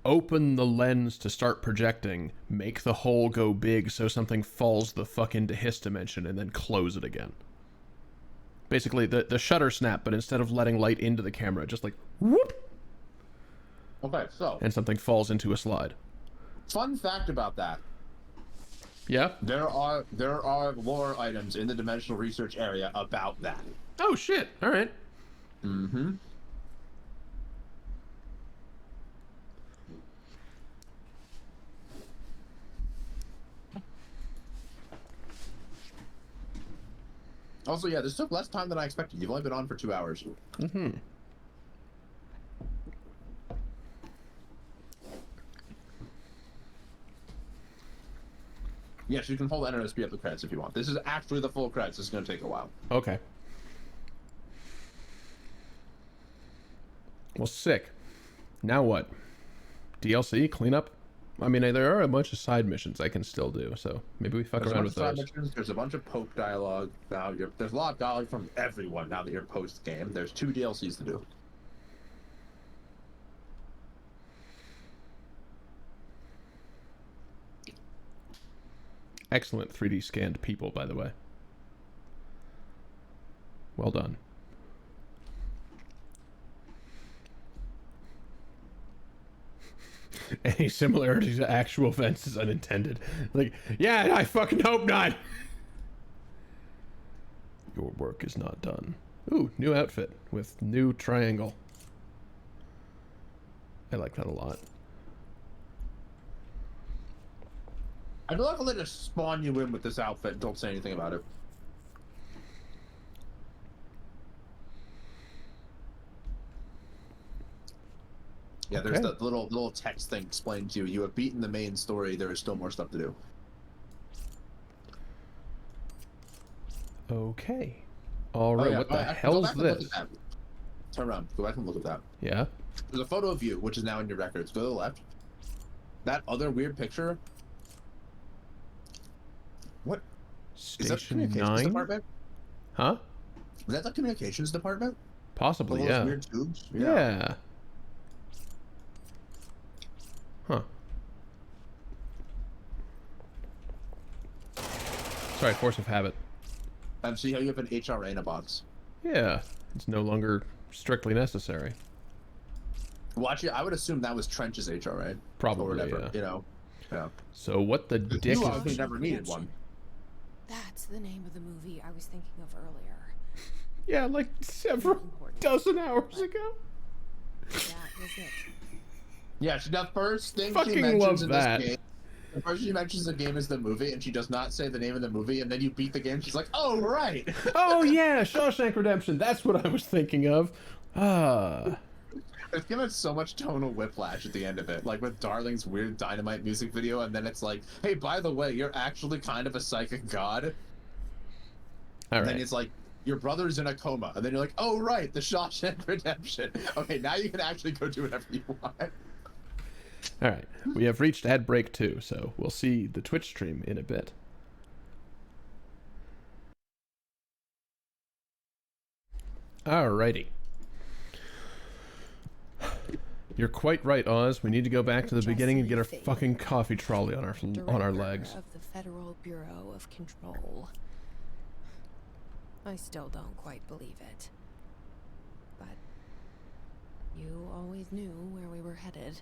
open the lens to start projecting, make the hole go big so something falls the fuck into his dimension, and then close it again. Basically, the shutter snap, but instead of letting light into the camera, just like, whoop!
Okay, so...
And something falls into a slide.
Fun fact about that.
Yeah?
There are lore items in the Dimensional Research area about that.
Oh, shit. All right.
Mm-hmm. Also, yeah, this took less time than I expected. You've only been on for 2 hours.
Mm-hmm.
Yes, you can pull the NRSP up the credits if you want. This is actually the full credits. This is going to take a while.
Okay. Well, sick. Now what? DLC? Cleanup? I mean, there are a bunch of side missions I can still do, so maybe we fuck around with those.
There's a bunch of Pope dialogue. Now there's a lot of dialogue from everyone now that you're post-game. There's 2 DLCs to do.
Excellent 3D scanned people, by the way. Well done. Any similarity to actual events is unintended. Like, yeah, I fucking hope not. Your work is not done. Ooh, new outfit with new triangle. I like that a lot.
I'd love to let us spawn you in with this outfit. Don't say anything about it. Yeah, there's the little text thing explained to you. You have beaten the main story. There is still more stuff to do.
Okay. All right. What the hell's this?
Turn around. Go back and look at that.
Yeah.
There's a photo of you, which is now in your records. Go to the left. That other weird picture. What?
Station
is that the communications department?
Huh?
Is that the communications department?
Possibly, yeah.
Weird tubes?
Yeah. Huh. Sorry, force of habit.
And see how you have an HRA in a box.
Yeah. It's no longer strictly necessary.
Well, actually, I would assume that was Trench's HRA.
Probably,
or whatever,
yeah.
you know. Yeah.
So what the dick
You
is...
obviously never needed one.
That's the name of the movie I was thinking of earlier.
Yeah, like several dozen hours ago.
That was it.
Yeah, the first thing
Fucking
she mentions
love
in
that.
this game, the first she mentions the game is the movie, and she does not say the name of the movie, and then you beat the game, she's like, oh, right!
Oh yeah, Shawshank Redemption, that's what I was thinking of.
It's given so much tonal whiplash at the end of it, like with Darling's weird Dynamite music video, and then it's like, hey, by the way, you're actually kind of a psychic god. And then it's like, your brother's in a coma, and then you're like, oh, right, the Shawshank Redemption. Okay, now you can actually go do whatever you want.
Alright, we have reached ad break 2, so we'll see the Twitch stream in a bit. Alrighty. You're quite right, Oz. We need to go back to the beginning and get our fucking coffee trolley on our legs.
Of the Federal Bureau of Control. I still don't quite believe it. But you always knew where we were headed.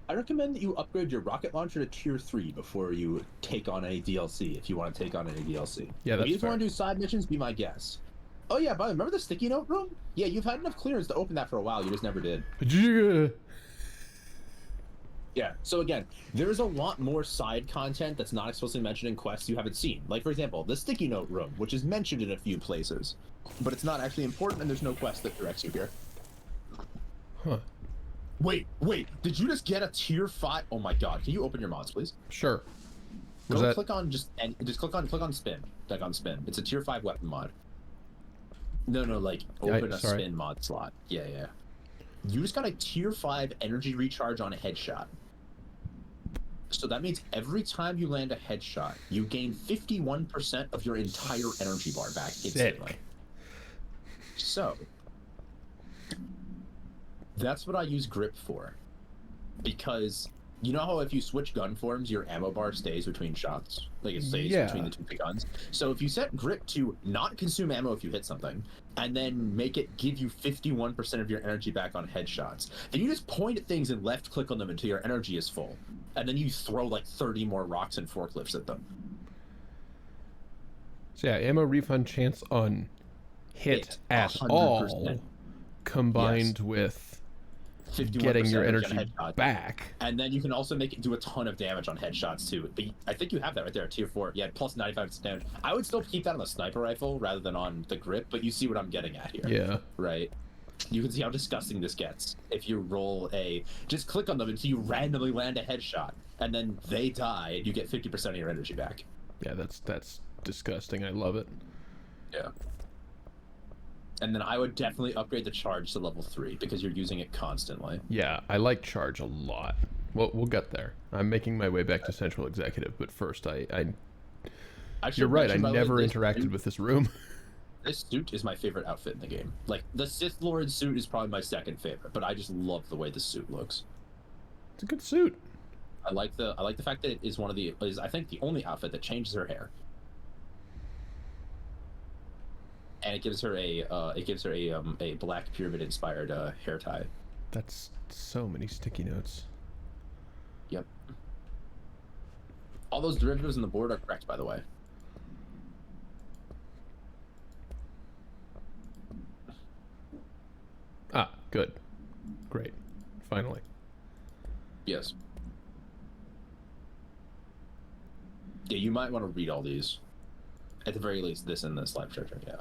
I recommend that you upgrade your rocket launcher to tier 3 before you take on any DLC, if you want to take on any DLC.
Yeah, that's
if you just
fair.
want to do side missions, be my guess. Oh yeah, by the way, remember the sticky note room? Yeah, you've had enough clearance to open that for a while, you just never did. Yeah, so again, there's a lot more side content that's not explicitly mentioned in quests you haven't seen. Like, for example, the sticky note room, which is mentioned in a few places. But it's not actually important, and there's no quest that directs you here.
Huh.
Wait, did you just get a tier 5? Oh my god, can you open your mods, please?
Sure.
Go click on click on spin. Click on spin. It's a tier 5 weapon mod. No, like, open a spin mod slot. Yeah. You just got a tier 5 energy recharge on a headshot. So that means every time you land a headshot, you gain 51% of your entire energy bar back instantly. So, that's what I use grip for. Because, you know how if you switch gun forms, your ammo bar stays between shots? Like, it stays between the two guns? So if you set grip to not consume ammo if you hit something, and then make it give you 51% of your energy back on headshots, then you just point at things and left click on them until your energy is full. And then you throw like 30 more rocks and forklifts at them.
So yeah, ammo refund chance on hit at 100%. All combined with getting your energy back.
And then you can also make it do a ton of damage on headshots too. But I think you have that right there, tier 4. Yeah, plus 95% damage. I would still keep that on the sniper rifle rather than on the grip, but you see what I'm getting at here.
Yeah.
Right? You can see how disgusting this gets. If you roll just click on them until you randomly land a headshot, and then they die, and you get 50% of your energy back.
Yeah, that's disgusting. I love it.
Yeah. And then I would definitely upgrade the charge to level 3 because you're using it constantly.
Yeah, I like charge a lot. Well, we'll get there. I'm making my way back to Central Executive, but first you're right, I never interacted with this room.
This suit is my favorite outfit in the game. Like, the Sith Lord suit is probably my second favorite, but I just love the way this suit looks.
It's a good suit.
I like the fact that it is I think the only outfit that changes her hair. And it gives her a black pyramid inspired hair tie.
That's so many sticky notes.
Yep. All those derivatives on the board are correct, by the way.
Ah, good. Great. Finally.
Yes. Yeah, you might want to read all these. At the very least, this and this live treasure, yeah.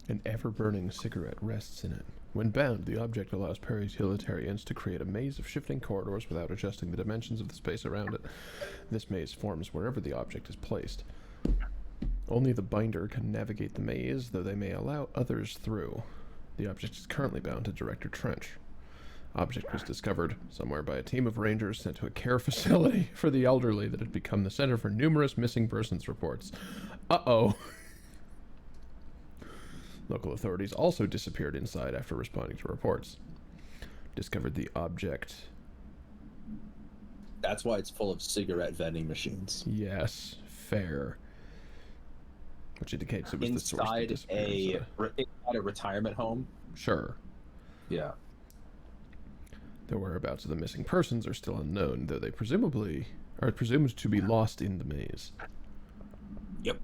An ever-burning cigarette rests in it. When bound, the object allows utilitarians to create a maze of shifting corridors without adjusting the dimensions of the space around it. This maze forms wherever the object is placed. Only the binder can navigate the maze, though they may allow others through. The object is currently bound to Director Trench. Object was discovered somewhere by a team of rangers sent to a care facility for the elderly that had become the center for numerous missing persons reports. Uh-oh. Local authorities also disappeared inside after responding to reports. Discovered the object.
That's why it's full of cigarette vending machines.
Yes, fair. which indicates it was the source
inside
that disappeared.
inside a retirement home.
Sure.
Yeah.
The whereabouts of the missing persons are still unknown, though they presumably are presumed to be lost in the maze.
Yep.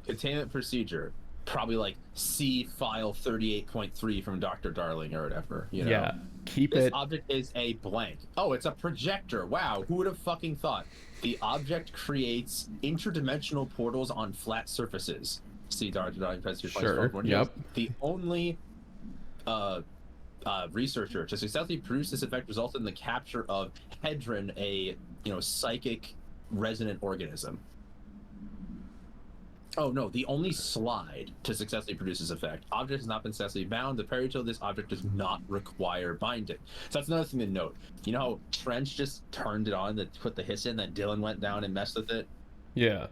Containment procedure. Probably like C file 38.3 from Dr. Darling or whatever. You know?
Yeah. Keep
this
it.
object is a blank. Oh, it's a projector. Wow. Who would have fucking thought? The object creates interdimensional portals on flat surfaces. See Dr. Darling,
Sure. Yep.
The only researcher to successfully produce this effect resulted in the capture of Hedron, a psychic resonant organism. Oh no, the only slide to successfully produce this effect. Object has not been successfully bound. The parity of this object does not require binding. So that's another thing to note. You know how Trench just turned it on to put the hiss in, then Dylan went down and messed with it?
Yeah.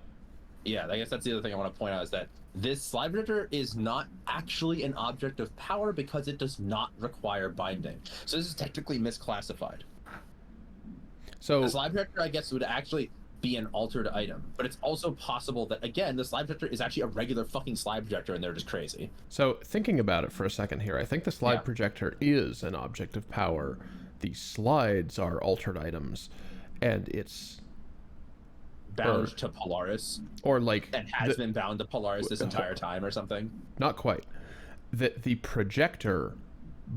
Yeah, I guess that's the other thing I want to point out is that this slide projector is not actually an object of power because it does not require binding. So this is technically misclassified.
So
the slide projector, I guess, would actually be an altered item, but it's also possible that, again, the slide projector is actually a regular fucking slide projector and they're just crazy.
So thinking about it for a second here, I think the slide projector is an object of power. The slides are altered items, and it's
bound to Polaris,
or like
and has been bound to Polaris this entire time or something.
Not quite. The projector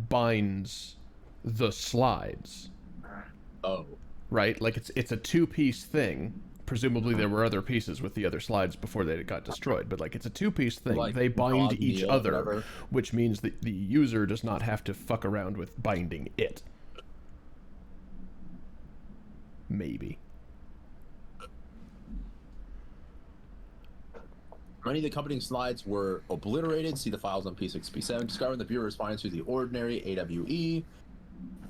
binds the slides.
Oh.
Right? Like it's a two-piece thing. Presumably there were other pieces with the other slides before they got destroyed, but like it's a two-piece thing.
Like
they bind each other,
whatever.
which means that the user does not have to fuck around with binding it. Maybe.
Many of the accompanying slides were obliterated. See the files on P6, P7. Discovering the Bureau responded to the ordinary AWE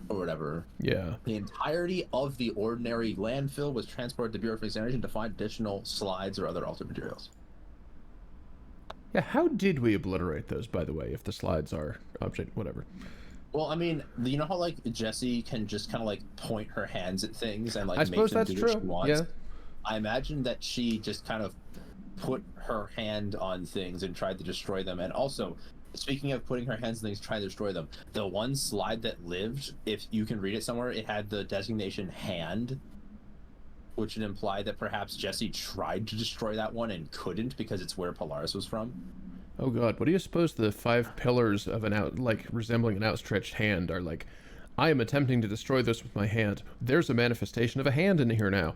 or whatever.
Yeah.
The entirety of the ordinary landfill was transported to the Bureau for examination to find additional slides or other altered materials.
Yeah, how did we obliterate those, by the way, if the slides are object, whatever?
Well, I mean, you know how, like, Jessie can just kind of, like, point her hands at things and, like,
I
make
suppose
them
that's
do what
true.
she wants?
Yeah.
I imagine that she just kind of put her hand on things and tried to destroy them. And also, speaking of putting her hands on things, trying to destroy them, the one slide that lived, if you can read it somewhere, it had the designation hand, which would imply that perhaps Jessie tried to destroy that one and couldn't because it's where Polaris was from.
Oh god, what do you suppose the 5 pillars of resembling an outstretched hand are like? I am attempting to destroy this with my hand. There's a manifestation of a hand in here now.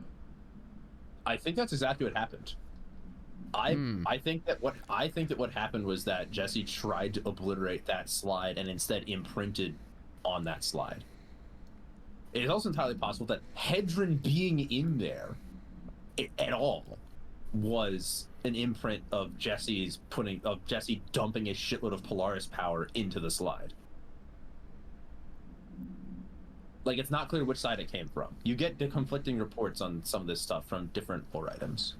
I think that's exactly what happened. I think that what happened was that Jessie tried to obliterate that slide and instead imprinted on that slide. It is also entirely possible that Hedron being in there at all was an imprint of Jesse dumping a shitload of Polaris power into the slide. Like, it's not clear which side it came from. You get the conflicting reports on some of this stuff from different lore items.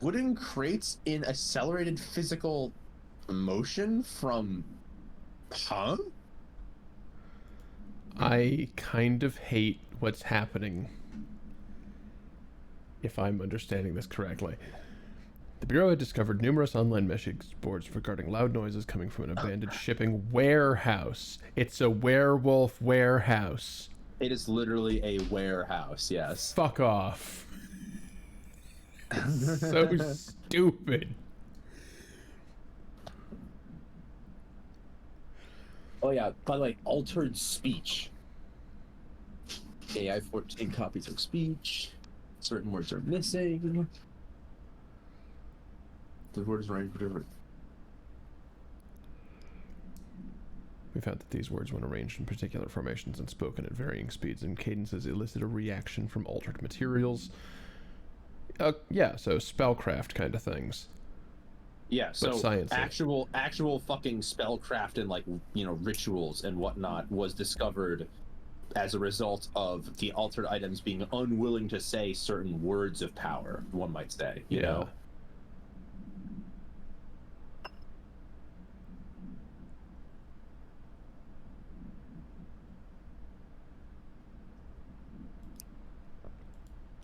Wooden crates in accelerated physical motion from... Huh?
I kind of hate what's happening, if I'm understanding this correctly. The Bureau had discovered numerous online message boards regarding loud noises coming from an abandoned shipping warehouse. It's a werewolf warehouse.
It is literally a warehouse, yes.
Fuck off. It's so stupid.
Oh yeah, by the way, altered speech. AI 14 copies of speech. Certain words are missing. The words range different.
We found that these words, when arranged in particular formations and spoken at varying speeds and cadences, elicit a reaction from altered materials. Yeah, so spellcraft kind of things.
Yeah, so
sciencey.
actual fucking spellcraft and, like, you know, rituals and whatnot was discovered as a result of the altered items being unwilling to say certain words of power, one might say, you know?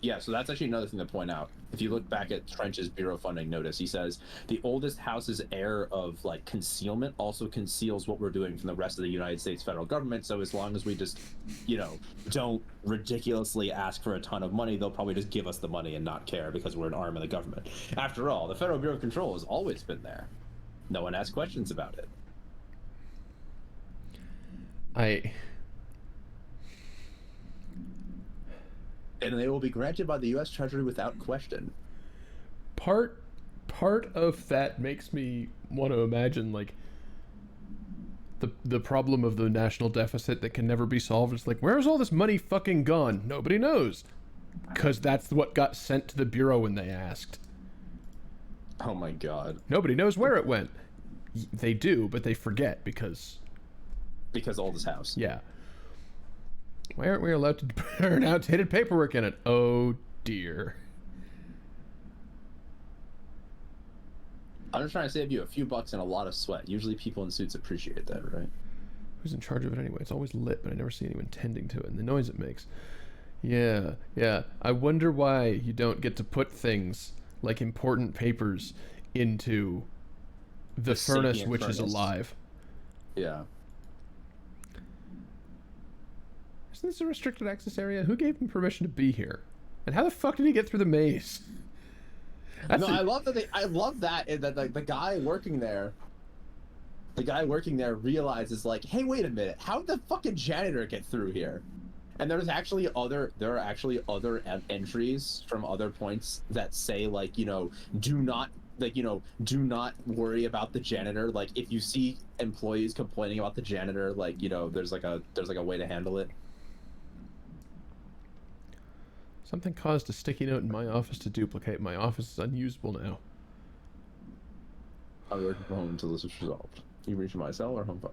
Yeah, so that's actually another thing to point out. If you look back at Trench's bureau funding notice, he says the oldest house's air of like concealment also conceals what we're doing from the rest of the United States federal government. So as long as we just, you know, don't ridiculously ask for a ton of money, they'll probably just give us the money and not care because we're an arm of the government. After all, the Federal Bureau of Control has always been there. No one asks questions about it. And they will be granted by the U.S. Treasury without question.
Part of that makes me want to imagine, like, the problem of the national deficit that can never be solved. It's like, where's all this money fucking gone? Nobody knows. Because that's what got sent to the Bureau when they asked.
Oh my god.
Nobody knows where it went. They do, but they forget because
oldest house.
Yeah. Why aren't we allowed to burn outdated paperwork in it? Oh dear.
I'm just trying to save you a few bucks and a lot of sweat. Usually people in suits appreciate that, right?
Who's in charge of it anyway? It's always lit, but I never see anyone tending to it, and the noise it makes. Yeah. I wonder why you don't get to put things like important papers into the furnace, which is alive.
Yeah.
Isn't this a restricted access area? Who gave him permission to be here? And how the fuck did he get through the maze?
I love that the guy working there realizes, like, hey, wait a minute, how did the fucking janitor get through here? And there are actually other entries from other points that say, like, you know, do not worry about the janitor. Like, if you see employees complaining about the janitor, like, you know, there's like a way to handle it.
Something caused a sticky note in my office to duplicate. My office is unusable now.
I'll be working from home until this is resolved. You reach my cell or home phone?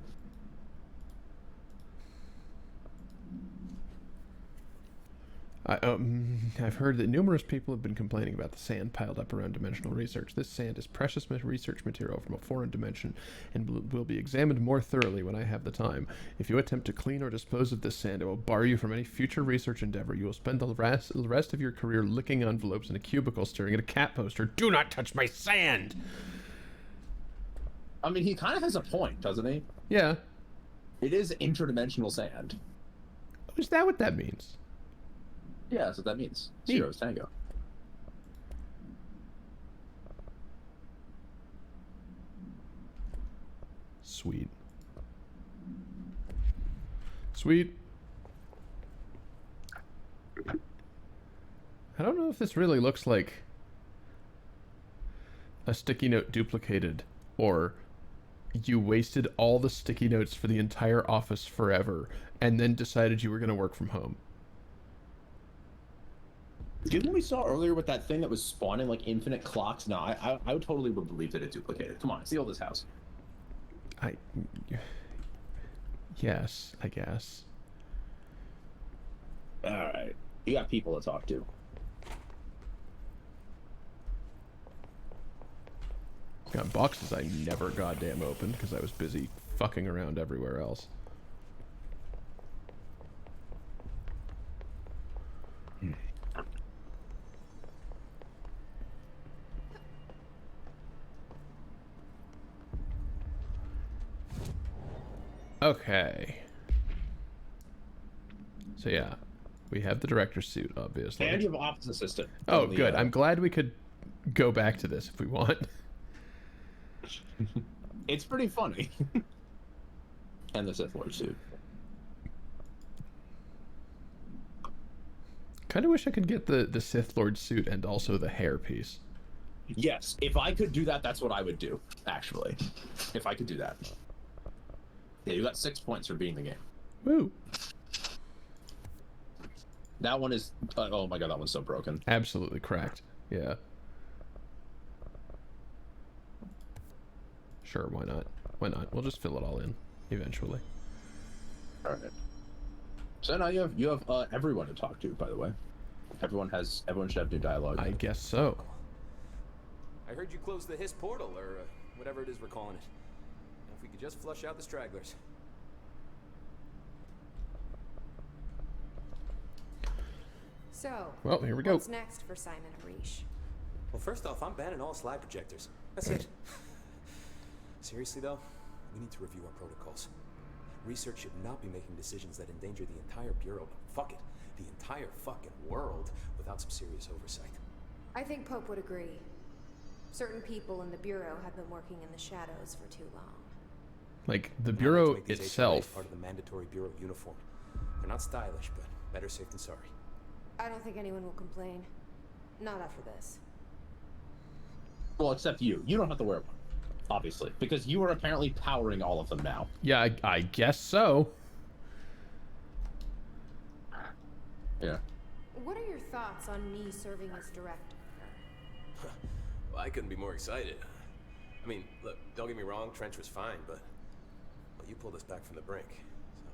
I've heard that numerous people have been complaining about the sand piled up around dimensional research. This sand is precious research material from a foreign dimension and will be examined more thoroughly when I have the time. If you attempt to clean or dispose of this sand, it will bar you from any future research endeavor. You will spend the rest of your career licking envelopes in a cubicle staring at a cat poster. Do not touch my sand!
I mean, he kind of has a point, doesn't he?
Yeah.
It is interdimensional sand.
Is that what that means?
Yeah, that's what that means. Zeros tango.
Sweet. I don't know if this really looks like a sticky note duplicated, or you wasted all the sticky notes for the entire office forever and then decided you were going to work from home.
Given what we saw earlier with that thing that was spawning like infinite clocks, no, I would totally believe that it duplicated. Come on, see all this house.
Yes, I guess.
Alright. You got people to talk to.
Got boxes I never goddamn opened because I was busy fucking around everywhere else. Okay. So yeah, we have the director's suit, obviously.
And you have office assistant.
Oh, good. I'm glad we could go back to this if we want.
It's pretty funny. And the Sith Lord suit.
Kind of wish I could get the Sith Lord suit and also the hair piece.
Yes, if I could do that, that's what I would do, actually. If I could do that. Yeah, you got 6 points for beating the game.
Woo.
That one is... oh my god, that one's so broken.
Absolutely cracked. Yeah. Sure, why not? Why not? We'll just fill it all in eventually.
All right. So now you have everyone to talk to, by the way. Everyone should have new dialogue.
I guess so.
I heard you closed the Hiss portal, or whatever it is we're calling it. If we could just flush out the stragglers.
So,
well, here we go.
What's next for Simon Harish?
Well, first off, I'm banning all slide projectors. That's it. Seriously, though, we need to review our protocols. Research should not be making decisions that endanger the entire Bureau, fuck it, the entire fucking world, without some serious oversight.
I think Pope would agree. Certain people in the Bureau have been working in the shadows for too long.
Like, the Bureau itself.
Part of the mandatory Bureau uniform. They're not stylish, but better safe than sorry.
I don't think anyone will complain. Not after this.
Well, except you. You don't have to wear one, obviously, because you are apparently powering all of them now.
Yeah, I guess so.
Yeah.
What are your thoughts on me serving as director?
Well, I couldn't be more excited. I mean, look, don't get me wrong, Trench was fine, but well, you pulled us back from the brink, so...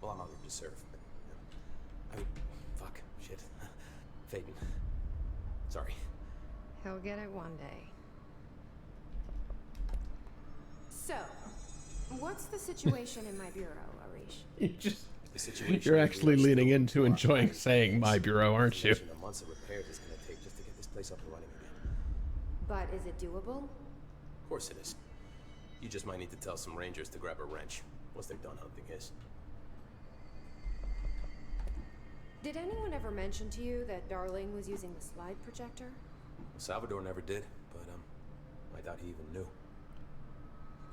Well, I'm honored to serve, but, you know, I mean, fuck, shit. Phaeton. Sorry.
He'll get it one day. So, what's the situation in my bureau, Arish?
You're actually leaning into enjoying saying my bureau, aren't you?
The months of repairs it's gonna take just to get this place up and running again.
But is it doable?
Of course it is. You just might need to tell some rangers to grab a wrench once they're done hunting his.
Did anyone ever mention to you that Darling was using the slide projector?
Salvador never did, but I doubt he even knew.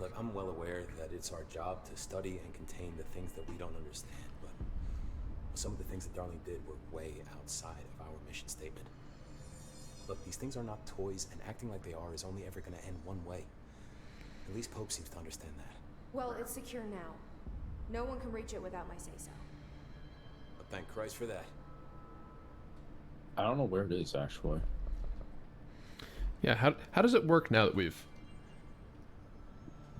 Look, I'm well aware that it's our job to study and contain the things that we don't understand, but some of the things that Darling did were way outside of our mission statement. Look, these things are not toys, and acting like they are is only ever going to end one way. At least Pope seems to understand that.
Well, it's secure now. No one can reach it without my say-so.
But thank Christ for that.
I don't know where it is, actually.
Yeah, how does it work now that we've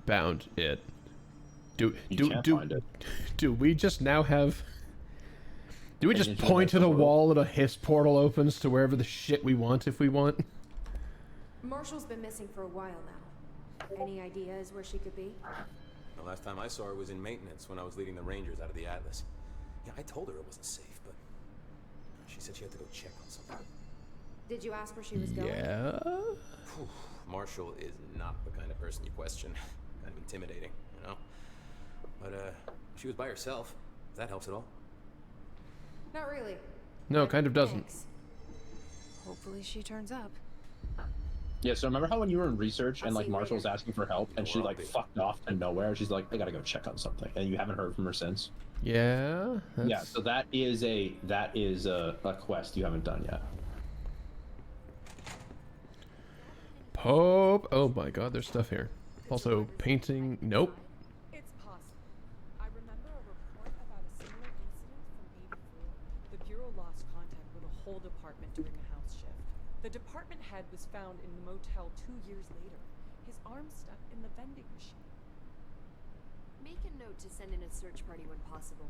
bound it? Do we just now have... Do we just point to the wall and a hiss portal opens to wherever the shit we want if we want?
Marshall's been missing for a while now. Any ideas where she could be?
The last time I saw her was in maintenance when I was leading the Rangers out of the Atlas. Yeah, I told her it wasn't safe, but she said she had to go check on something.
Did you ask where she was going?
Yeah.
Marshall is not the kind of person you question. Kind of intimidating, you know? But, she was by herself. If that helps at all.
Not really.
No, kind of doesn't.
Thanks. Hopefully she turns up.
Yeah, so remember how when you were in research and like Marshall was asking for help and she like fucked off to nowhere? She's like, I gotta go check on something, and you haven't heard from her since.
Yeah.
Yeah, so that is a quest you haven't done yet.
Pope. Oh my God, there's stuff here. Also painting. Nope.
It's possible. I remember a report about a similar incident from 84. The Bureau lost contact with a whole department during a house shift. The department head was found in the motel 2 years later. His arm stuck in the vending machine.
Make a note to send in a search party when possible.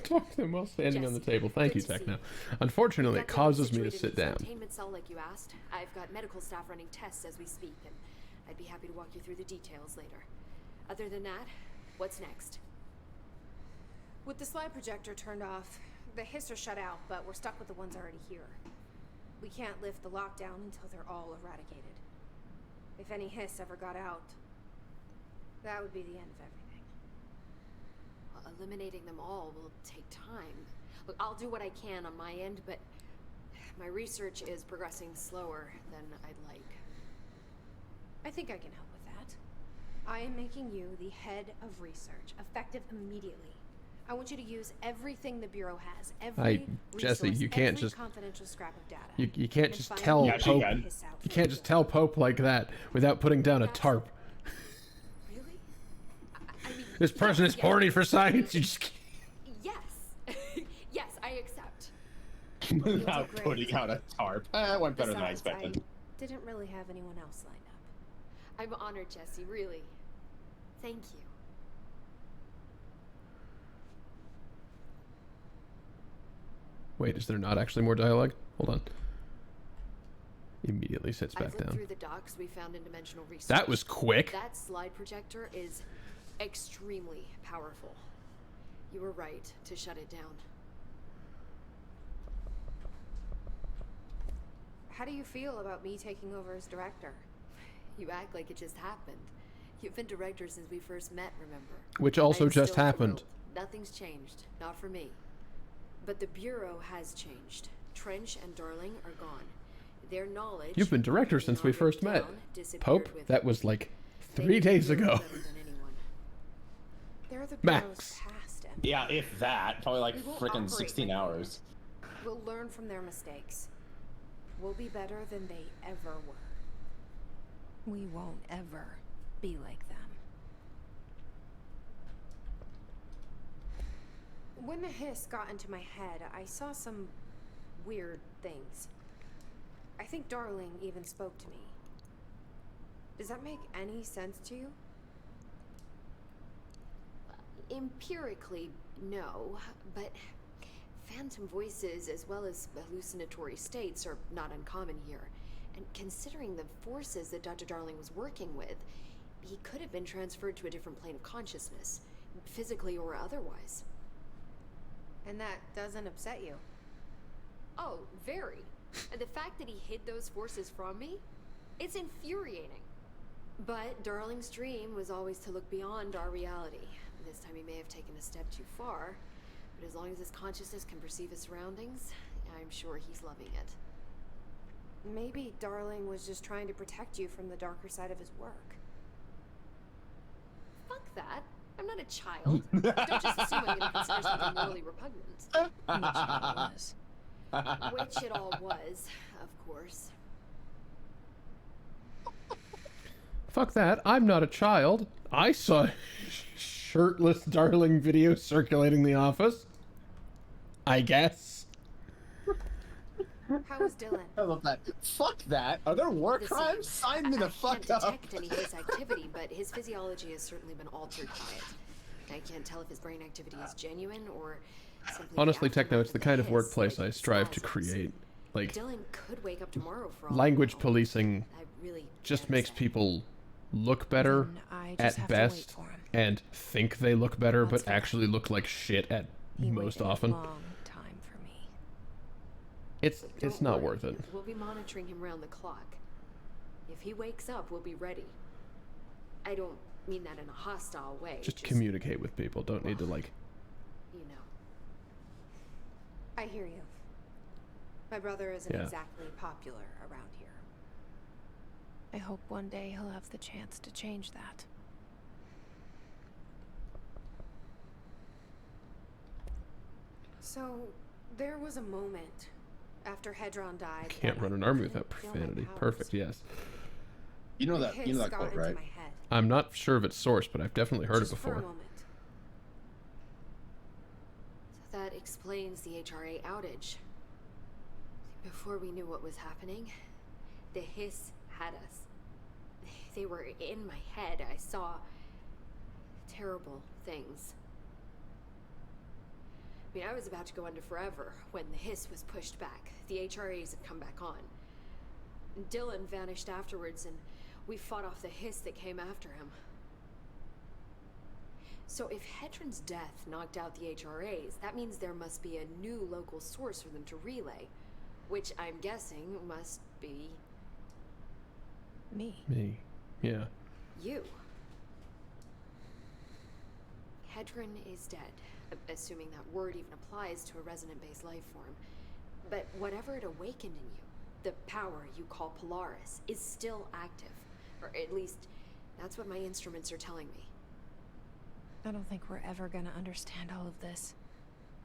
Talk to them while standing on the table. Thank you, Techno. Unfortunately, it causes me to sit down.
Containment cell like you asked. I've got medical staff running tests as we speak, and I'd be happy to walk you through the details later. Other than that, what's next?
With the slide projector turned off, the hiss are shut out, but we're stuck with the ones already here. We can't lift the lockdown until they're all eradicated. If any hiss ever got out, that would be the end of everything.
Eliminating them all will take time. Look, I'll do what I can on my end, but my research is progressing slower than I'd like.
I think I can help with that. I am making you the head of research, effective immediately. I want you to use everything the Bureau has, every
Jesse, you can't just
confidential scrap of data.
You can't just tell Pope. You can't just tell Pope like that without putting down a tarp. This person is horny for science. You just can't.
Yes. Yes, I accept.
Without putting out a tarp. That went better than I expected.
I didn't really have anyone else lined up.
I'm honored, Jesse, really. Thank you.
Wait, is there not actually more dialogue? Hold on. Immediately sits back
I've looked
down.
through the docs we found in Dimensional Research.
That was quick.
That slide projector is extremely powerful. You were right to shut it down.
How do you feel about me taking over as director?
You act like it just happened. You've been director since we first met, remember?
Which also
I'm
just
still
happened.
thrilled. Nothing's changed. Not for me. But the Bureau has changed. Trench and Darling are gone. Their knowledge...
You've been director since we first met. Pope, that was like 3 days ago.
They're the
Max.
Bureau's past, Emily.
Yeah, if that. Probably like
We won't
freaking
operate
16
like
hours.
We'll learn from their mistakes. We'll be better than they ever were. We won't ever be like them. When the hiss got into my head, I saw some weird things. I think Darling even spoke to me. Does that make any sense to you?
Empirically, no, but phantom voices as well as hallucinatory states are not uncommon here. And considering the forces that Dr. Darling was working with, he could have been transferred to a different plane of consciousness, physically or otherwise.
And that doesn't upset you?
Oh, very. And the fact that he hid those forces from me, it's infuriating. But Darling's dream was always to look beyond our reality. This time he may have taken a step too far, but as long as his consciousness can perceive his surroundings, I'm sure he's loving it.
Maybe Darling was just trying to protect you from the darker side of his work.
Fuck that. I'm not a child. Don't just assume I'm going to consider something morally repugnant. Which it all was, of course.
Fuck that. I'm not a child. I saw shirtless Darling video circulating the office. I guess.
How was Dylan?
I love that. Fuck that. Are there war crimes? Sign me the fuck up.
I can't detect any of his activity, but his physiology has certainly been altered by it. I can't tell if his brain activity is genuine or simply...
Honestly, Techno, it's the kind of workplace I strive to create. Like,
Dylan could wake up tomorrow for all
language
I know.
policing
I really
just makes people look better at best and think they look better, but actually look like shit at most often.
Time for me.
It's not worth it.
We'll be monitoring him round the clock. If he wakes up, we'll be ready. I don't mean that in a hostile way.
Just communicate with people. Don't need to, like...
You know.
I hear you. My brother isn't
Yeah.
exactly popular around here. I hope one day he'll have the chance to change that. So, there was a moment after Hedron died.
Can't
that
run an
I
army
couldn't
without
feel my
profanity.
powers.
Perfect, yes.
You know
The
that
hiss got
quote,
into
right?
my head.
I'm not sure of its source, but I've definitely heard
Just
it
for a
before.
moment.
So that explains the HRA outage. Before we knew what was happening, the hiss had us. They were in my head. I saw terrible things. I mean, I was about to go under forever when the hiss was pushed back. The HRAs had come back on. Dylan vanished afterwards, and we fought off the hiss that came after him. So if Hedron's death knocked out the HRAs, that means there must be a new local source for them to relay, which I'm guessing must be...
Me.
Me. Yeah.
You. Hedron is dead, assuming that word even applies to a resonant-based life form. But whatever it awakened in you, the power you call Polaris, is still active. Or at least, that's what my instruments are telling me.
I don't think we're ever gonna understand all of this.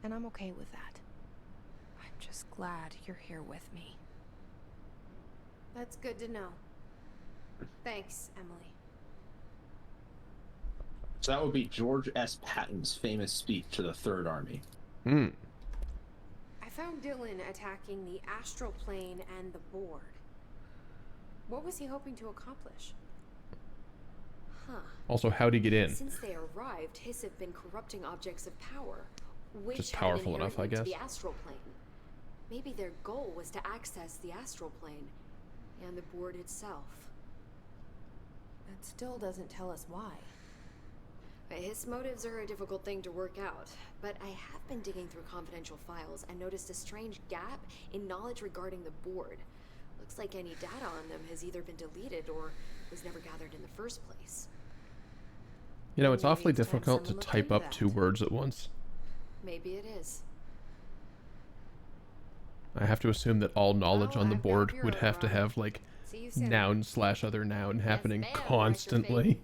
And I'm okay with that. I'm just glad you're here with me. That's good to know. Thanks, Emily.
So that would be George S. Patton's famous speech to the Third Army.
Hmm.
I found Dylan attacking the astral plane and the board. What was he hoping to accomplish?
Huh.
Also, how'd he get in?
Since they arrived, Hiss have been corrupting objects of power, which
Just
have an
powerful enough, I
inherent link to
guess.
the astral plane. Maybe their goal was to access the astral plane and the board itself.
That still doesn't tell us why.
His motives are a difficult thing to work out, but I have been digging through confidential files and noticed a strange gap in knowledge regarding the board. Looks like any data on them has either been deleted or was never gathered in the first place.
You know, it's awfully difficult to type up 2 words at once.
Maybe it is.
I have to assume that all knowledge on the board would have to have, like, noun/other noun happening constantly.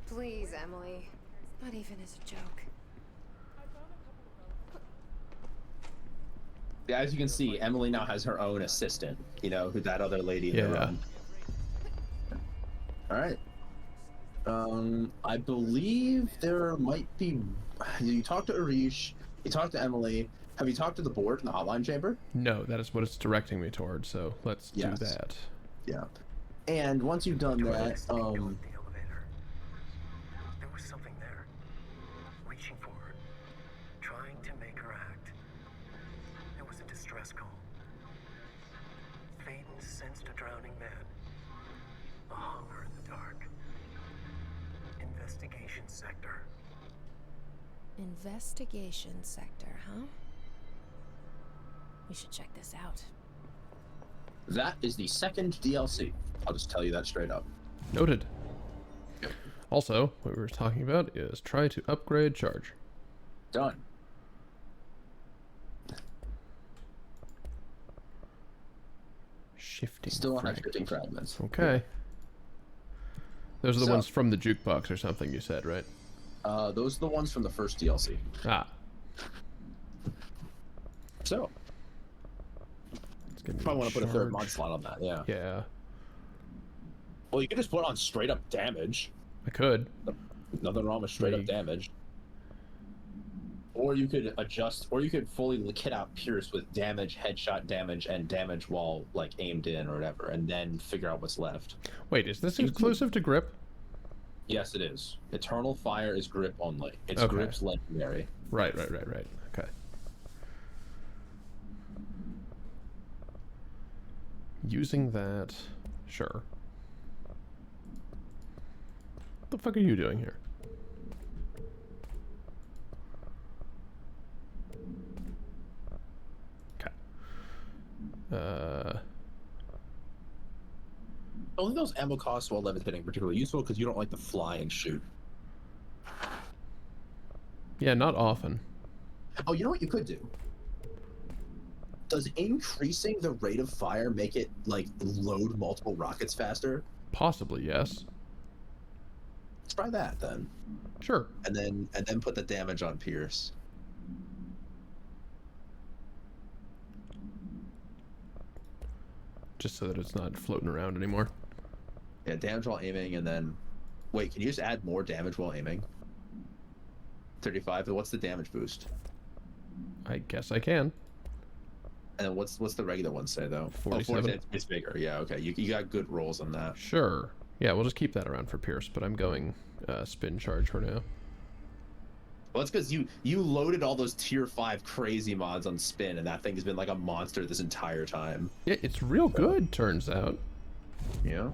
Please, Emily. Not even as a joke.
Yeah, as you can see, Emily now has her own assistant, you know, who that other lady in the room. All right. I believe there might be... You talked to Arish, you talked to Emily. Have you talked to the board in the hotline chamber?
No, that is what it's directing me towards, so let's do that.
Yeah. And once you've done that,
There was something there, reaching for her, trying to make her act. It was a distress call. Faden sensed a drowning man, a hunger in the dark. Investigation sector.
Investigation sector, huh? We should check this out.
that is the second DLC. I'll just tell you that straight up.
Noted. Also, what we were talking about is try to upgrade charge.
Done.
Shifting
Still on shifting fragments.
Okay. Those are the ones from the jukebox or something you said, right?
Those are the ones from the first DLC.
Ah.
So. Probably want to put a third mod slot on that, yeah.
Yeah.
Well, you could just put on straight up damage.
I could.
Nothing wrong with straight up damage. Or you could adjust, or you could fully kit out Pierce with damage, headshot damage, and damage while like aimed in or whatever, and then figure out what's left.
Wait, is this exclusive to grip?
Yes, it is. Eternal Fire is grip only. It's grip's legendary.
Right. Okay. Using that, sure. What the fuck are you doing here?
Only those ammo costs while levitating particularly useful because you don't like to fly and shoot.
Yeah, not often.
Oh, you know what you could do? Does increasing the rate of fire make it like load multiple rockets faster?
Possibly, yes.
Let's try that then.
Sure.
And then put the damage on Pierce.
Just so that it's not floating around anymore.
Yeah, damage while aiming, and then... Wait, can you just add more damage while aiming? 35, what's the damage boost?
I guess I can.
And then what's the regular one say, though?
47.
It's bigger, yeah, okay. You got good rolls on that.
Sure. Yeah, we'll just keep that around for Pierce, but I'm going spin charge for now.
Well, that's because you loaded all those tier 5 crazy mods on spin, and that thing has been like a monster this entire time.
Yeah, it's real good, turns out.
Yeah.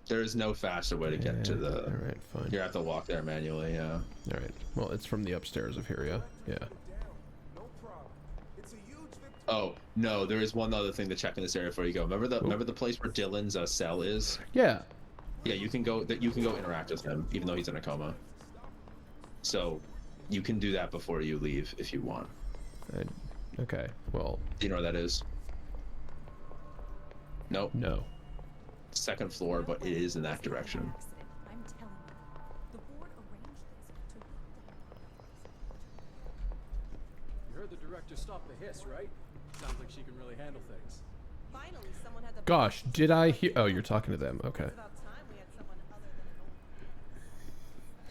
There is no faster way to get to the...
Alright, fine.
You have to walk there manually, yeah.
Alright, well, it's from the upstairs of here, yeah?
Oh, no, there is one other thing to check in this area before you go. Remember the place where Dylan's cell is?
Yeah.
Yeah, you can go interact with him, even though he's in a coma. So, you can do that before you leave, if you want.
Okay, well...
Do you know where that is? Nope.
No.
Second floor, but it is in that direction.
You heard the director stop the hiss, right? Sounds like she can really handle things.
Finally, someone had the
Gosh, did I hear... Oh, you're talking to them. Okay.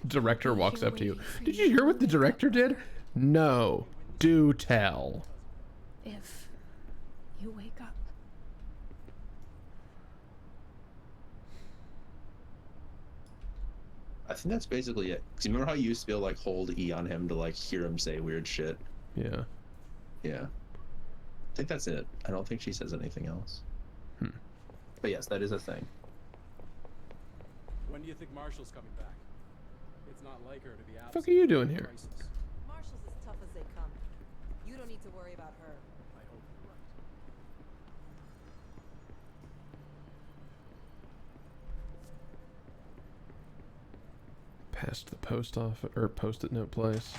Director walks up to you. Did you hear what the director did? No. Do tell.
If you wake up.
I think that's basically it. 'Cause you remember how you used to be able to like hold E on him to like hear him say weird shit?
Yeah.
Yeah. I think that's it. I don't think she says anything else. But yes, that is a thing.
When do you think Marshall's coming back? It's not like her to be absent.
What the fuck are you doing here?
Marshall's as tough as they come. You don't need to worry about her.
I hope you're right.
Past the post office or post-it note place.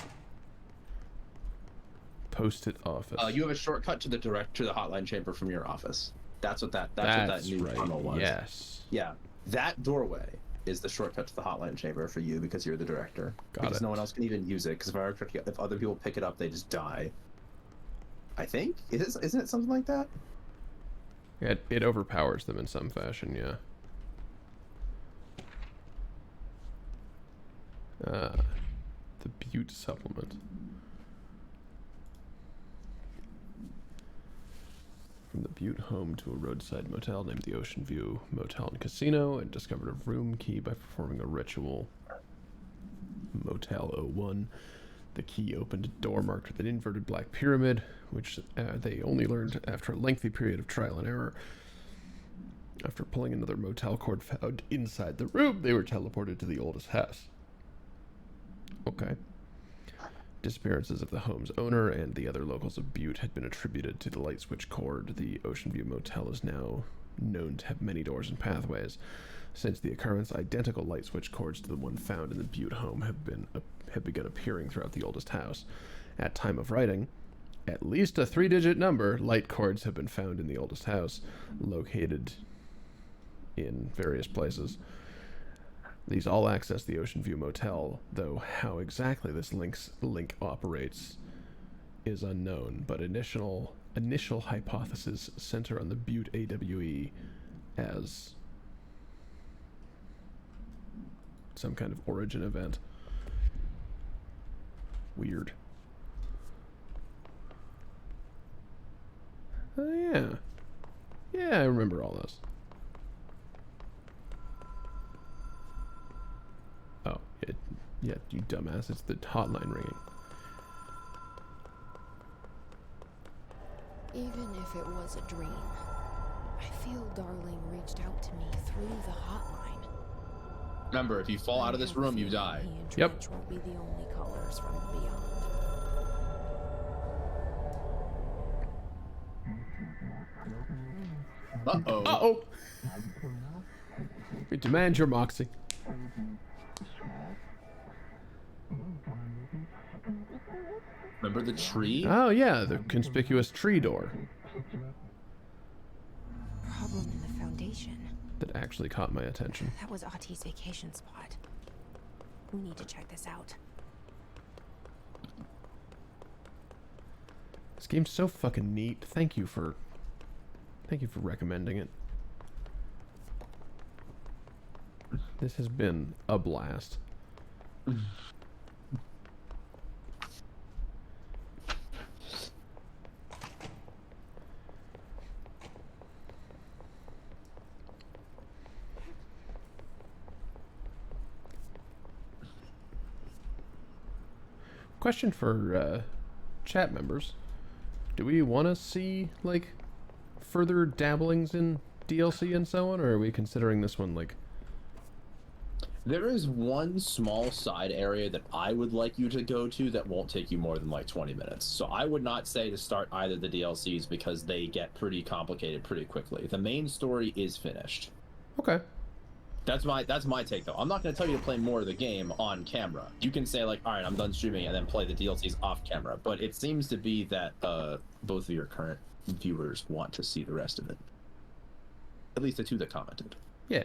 Post-it office.
You have a shortcut to the hotline chamber from your office. That's what that new tunnel was.
Yes.
Yeah. That doorway is the shortcut to the hotline chamber for you because you're the director. Because no one else can even use it. Because if other people pick it up, they just die. I think isn't it something like that?
It overpowers them in some fashion. Yeah. The Butte supplement. From the Butte home to a roadside motel named the Ocean View Motel and Casino, and discovered a room key by performing a ritual. Motel 01. The key opened a door marked with an inverted black pyramid, which they only learned after a lengthy period of trial and error. After pulling another motel cord found inside the room, they were teleported to the oldest house. Okay. Disappearances of the home's owner and the other locals of Butte had been attributed to the light switch cord. The Ocean View Motel is now known to have many doors and pathways. Since the occurrence, identical light switch cords to the one found in the Butte home have begun appearing throughout the oldest house. At time of writing, at least a 3-digit number light cords have been found in the oldest house, located in various places. These all access the Ocean View Motel, though how exactly this link operates is unknown, but initial hypotheses center on the Butte AWE as some kind of origin event. Weird. Oh yeah. Yeah, I remember all this. Oh, yeah, you dumbass. It's the hotline ringing.
Even if it was a dream, I feel Darling reached out to me through the hotline.
Remember, if you fall out of this room, you die.
Yep.
Trench won't be the only colors from beyond.
Uh-oh.
Uh-oh. We demand your moxie.
Remember the tree?
Oh yeah, the conspicuous tree door.
Problem in the foundation.
That actually caught my attention.
That was Auti's vacation spot. We need to check this out.
This game's so fucking neat. Thank you for recommending it. This has been a blast. Question for chat members. Do we want to see, like, further dabblings in DLC and so on, or are we considering this one, like...
There is one small side area that I would like you to go to that won't take you more than like 20 minutes. So I would not say to start either the DLCs because they get pretty complicated pretty quickly. The main story is finished.
Okay.
That's my take though. I'm not going to tell you to play more of the game on camera. You can say like, all right, I'm done streaming and then play the DLCs off camera. But it seems to be that both of your current viewers want to see the rest of it. At least the two that commented.
Yeah.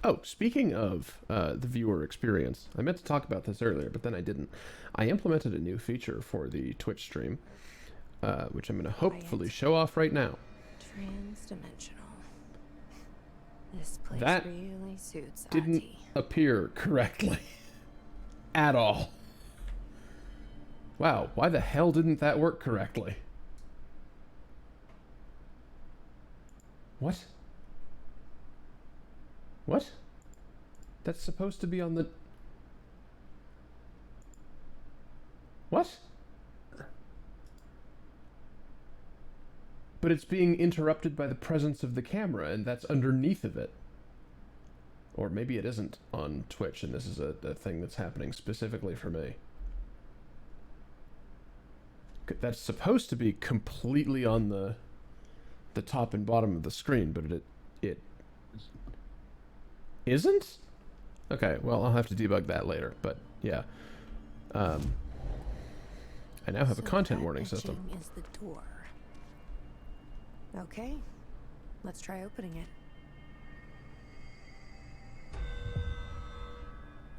Oh, speaking of the viewer experience, I meant to talk about this earlier, but then I didn't. I implemented a new feature for the Twitch stream, which I'm going to hopefully show off right now.
Transdimensional. This place
That
really suits
didn't
Ahti.
appear correctly at all. Wow, why the hell didn't that work correctly? What? What? That's supposed to be on the... What? But it's being interrupted by the presence of the camera, and that's underneath of it. Or maybe it isn't on Twitch, and this is a thing that's happening specifically for me. That's supposed to be completely on the top and bottom of the screen, but it isn't? Okay, well, I'll have to debug that later, but yeah. I now have a content warning system.
Is the door. Okay, let's try opening it.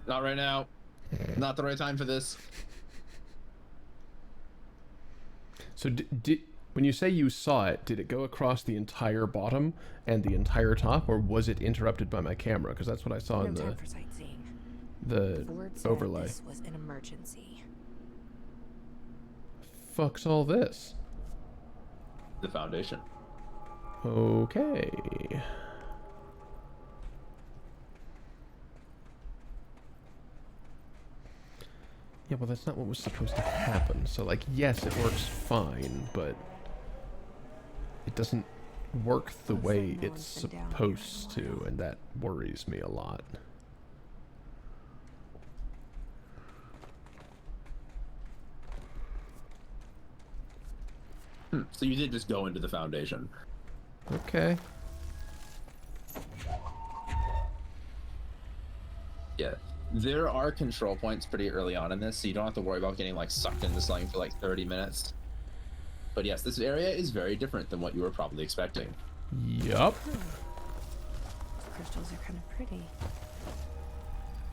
Not right now. Not the right time for this.
So when you say you saw it, did it go across the entire bottom and the entire top, or was it interrupted by my camera? Because that's what I saw in
time for sightseeing.
The overlay.
This was an emergency.
Fuck's all this?
The Foundation.
Okay. Yeah, well, that's not what was supposed to happen. So, like, yes, it works fine, but it doesn't work the way it's supposed to, and that worries me a lot.
So you did just go into the Foundation.
Okay.
Yeah. There are control points pretty early on in this, so you don't have to worry about getting like sucked into something for like 30 minutes. But yes, this area is very different than what you were probably expecting.
Yup.
Crystals are kind of pretty.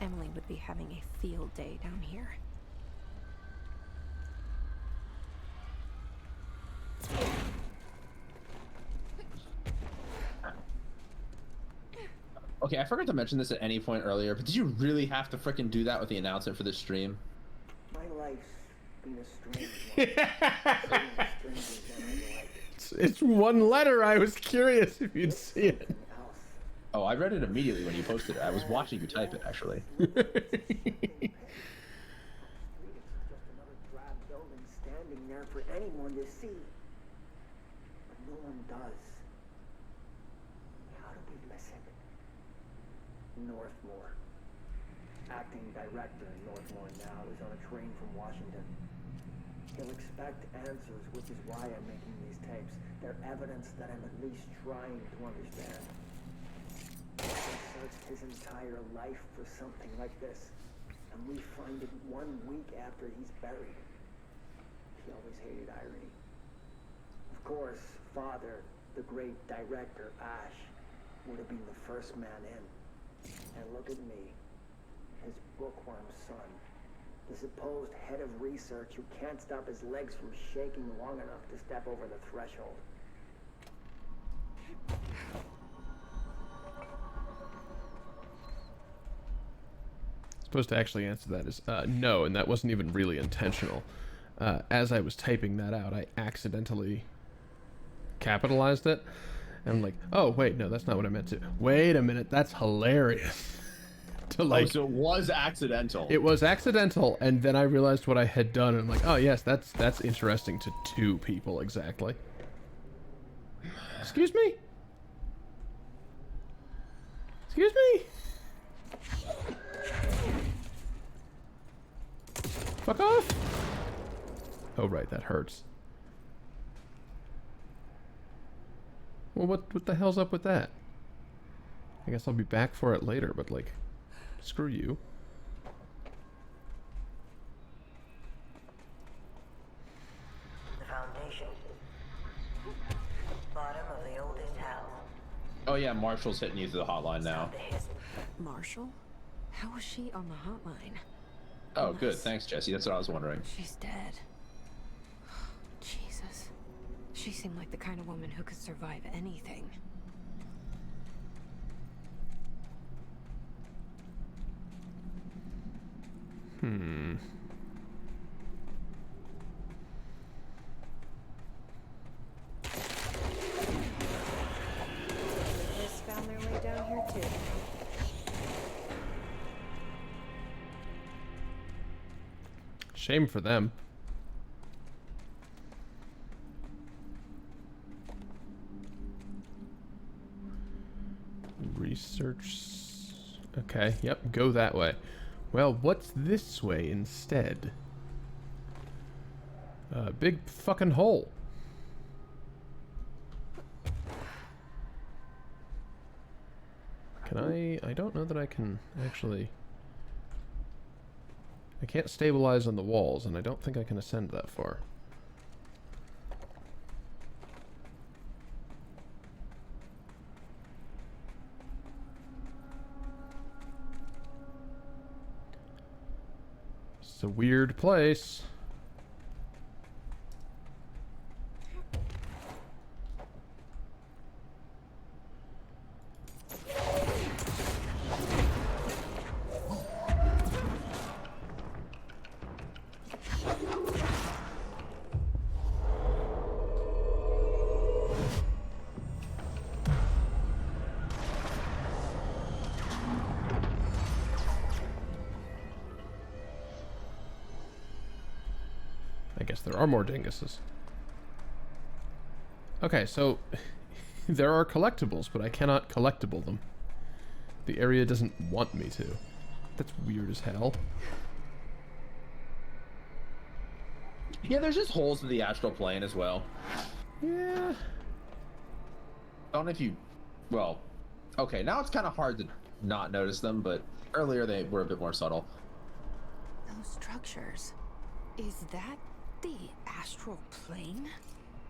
Emily would be having a field day down here.
Okay, I forgot to mention this at any point earlier, but did you really have to frickin' do that with the announcement for this stream?
My life's been a strange one.
It's one letter. I was curious if you'd see it.
Oh, I read it immediately when you posted it. I was watching you type it, actually.
Just another drab building standing there for anyone to see. But no one does. How do we miss it? Northmore. Acting director in Northmore now is on a train from Washington. He'll expect answers, which is why I'm making these tapes. They're evidence that I'm at least trying to understand. He searched his entire life for something like this, and we find it 1 week after he's buried. He always hated irony. Of course, Father, the great director, Ash, would have been the first man in. And look at me, his bookworm son, the supposed head of research who can't stop his legs from shaking long enough to step over the threshold.
Supposed to actually answer that is no, and that wasn't even really intentional. As I was typing that out, I accidentally capitalized it, and I'm like, oh wait, no, that's not what I meant to. Wait a minute, that's hilarious. To like,
oh, so it was accidental.
It was accidental, and then I realized what I had done, and I'm like, oh yes, that's interesting to 2 people exactly. Excuse me? Excuse me? Fuck off! Oh right, that hurts. Well, what the hell's up with that? I guess I'll be back for it later, but like, screw you.
The Foundation. Bottom of the oldest house.
Oh yeah, Marshall's hitting you through the hotline now.
Marshall? How was she on the hotline?
Oh, good. Thanks, Jesse. That's what I was wondering.
She's dead. Jesus. She seemed like the kind of woman who could survive anything. This found their way down here too.
Shame for them. Research. Okay, yep, go that way. Well, what's this way instead? Big fucking hole. Can I don't know that I can actually... I can't stabilize on the walls, and I don't think I can ascend that far. It's a weird place. There are more dinguses. Okay, so there are collectibles, but I cannot collectible them. The area doesn't want me to. That's weird as hell.
Yeah, there's just holes in the astral plane as well.
Yeah.
I don't know if you... Well, okay, now it's kind of hard to not notice them, but earlier they were a bit more subtle.
Those structures... Is that the astral plane?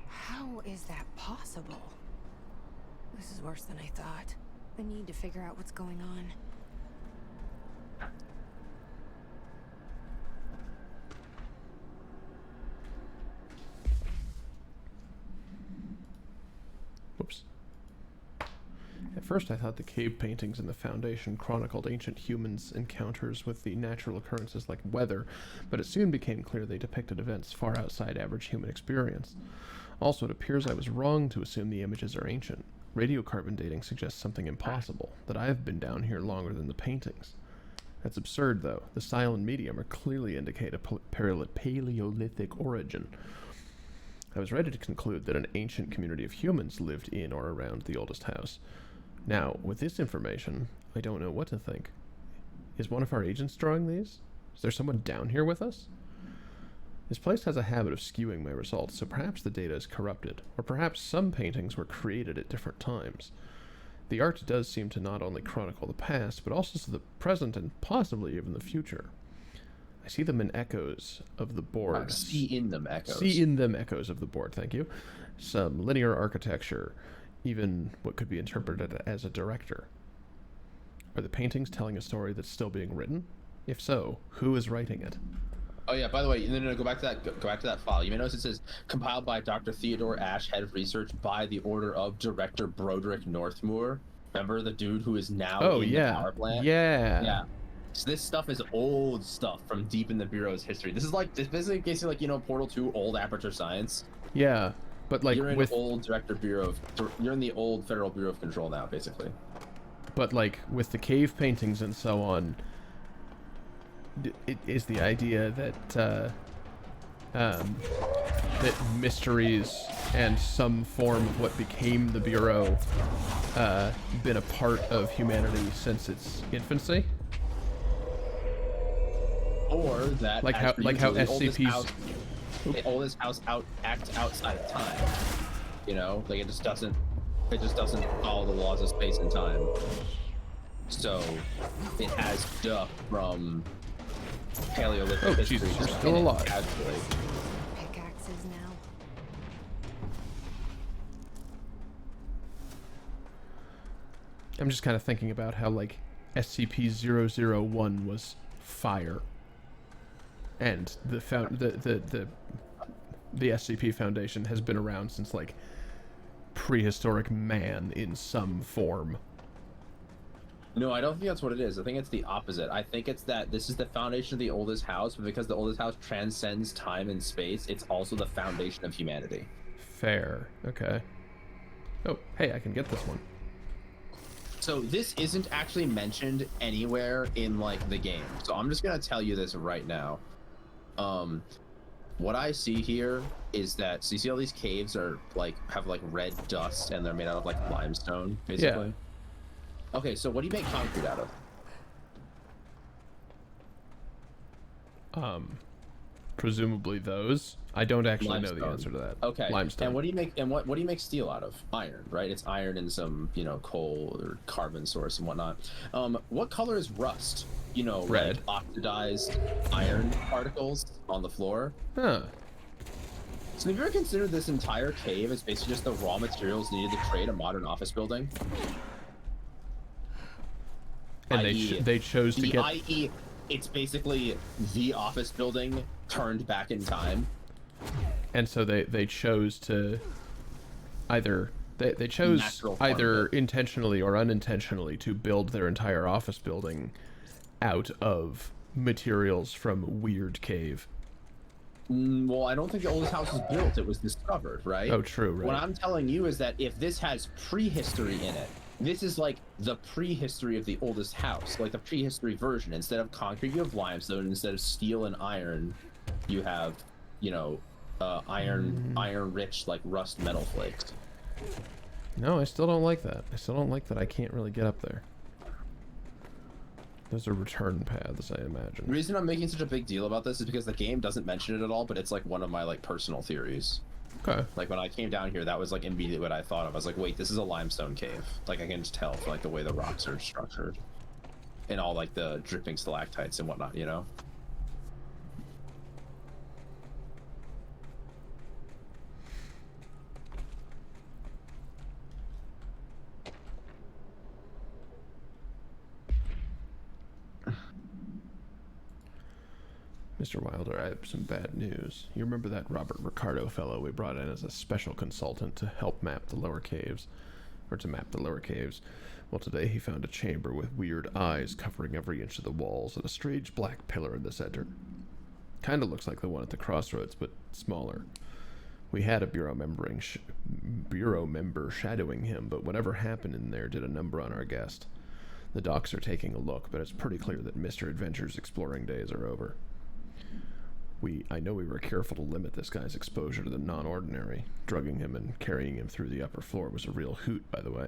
How is that possible? This is worse than I thought. I need to figure out what's going on.
Whoops. At first I thought the cave paintings in the Foundation chronicled ancient humans' encounters with the natural occurrences like weather, but it soon became clear they depicted events far outside average human experience. Also, it appears I was wrong to assume the images are ancient. Radiocarbon dating suggests something impossible, that I have been down here longer than the paintings. That's absurd, though. The style and medium are clearly indicate a Paleolithic origin. I was ready to conclude that an ancient community of humans lived in or around the oldest house. Now, with this information, I don't know what to think. Is one of our agents drawing these? Is there someone down here with us? This place has a habit of skewing my results, so perhaps the data is corrupted, or perhaps some paintings were created at different times. The art does seem to not only chronicle the past, but also the present and possibly even the future. I see them in echoes of the board.
See in them echoes.
See in them echoes of the board, thank you. Some linear architecture, even what could be interpreted as a director. Are the paintings telling a story that's still being written? If so, who is writing it?
Oh yeah, by the way, no, go back to that. Go back to that file. You may notice it says compiled by Dr. Theodore Ash, head of research, by the order of Director Broderick Northmoor. Remember the dude who is now in the power plant?
Yeah.
So this stuff is old stuff from deep in the Bureau's history. This is basically like, you know, Portal 2 old Aperture Science.
Yeah, but like
you're in old you're in the old Federal Bureau of Control now, basically.
But like with the cave paintings and so on, it is the idea that that mysteries and some form of what became the Bureau been a part of humanity since its infancy.
Or that
like how SCP's
the oldest house acts outside of time. You know, like it just doesn't follow the laws of space and time. So it has stuff from Paleolithic history.
Jesus, you're still alive.
Pickaxes now.
I'm just kind of thinking about how like SCP-001 was fire, and the SCP Foundation has been around since like prehistoric man in some form.
No, I don't think that's what it is. I think it's the opposite. I think it's that this is the foundation of the oldest house, but because the oldest house transcends time and space, it's also the foundation of humanity.
Fair. Okay. Oh, hey, I can get this one.
So this isn't actually mentioned anywhere in like the game. So I'm just gonna tell you this right now. What I see here is that, so you see all these caves are like have like red dust and they're made out of like limestone, basically. Okay, so what do you make concrete out of?
Presumably those. I don't actually
Limestone.
know the answer to that.
Okay.
Limestone.
And what do you make steel out of? Iron, right? It's iron and some, coal or carbon source and whatnot. What color is rust?
Red.
Like oxidized iron particles on the floor.
Huh.
So have you ever considered this entire cave as basically just the raw materials needed to create a modern office building?
And they chose to get...
i.e., it's basically the office building turned back in time.
And so they chose to either... They chose either intentionally or unintentionally to build their entire office building out of materials from Weird Cave.
Well, I don't think the oldest house was built. It was discovered, right?
Oh, true, right.
What I'm telling you is that if this has prehistory in it, this is like the prehistory of the oldest house, like the prehistory version. Instead of concrete, you have limestone. Instead of steel and iron, you have, iron-rich, like rust metal flakes.
No, I still don't like that. I still don't like that I can't really get up there. Those are return paths, I imagine.
The reason I'm making such a big deal about this is because the game doesn't mention it at all, but it's like one of my like personal theories.
Okay.
Like when I came down here, that was like immediately what I thought of. I was like, wait, this is a limestone cave. Like I can just tell from like the way the rocks are structured. And all like the dripping stalactites and whatnot,
Mr. Wilder, I have some bad news. You remember that Robert Ricardo fellow we brought in as a special consultant to help map the lower caves? Or to map the lower caves? Well, today he found a chamber with weird eyes covering every inch of the walls and a strange black pillar in the center. Kinda looks like the one at the crossroads, but smaller. We had a bureau member shadowing him, but whatever happened in there did a number on our guest. The docs are taking a look, but it's pretty clear that Mr. Adventure's exploring days are over. I know we were careful to limit this guy's exposure to the non-ordinary. Drugging him and carrying him through the upper floor was a real hoot, by the way.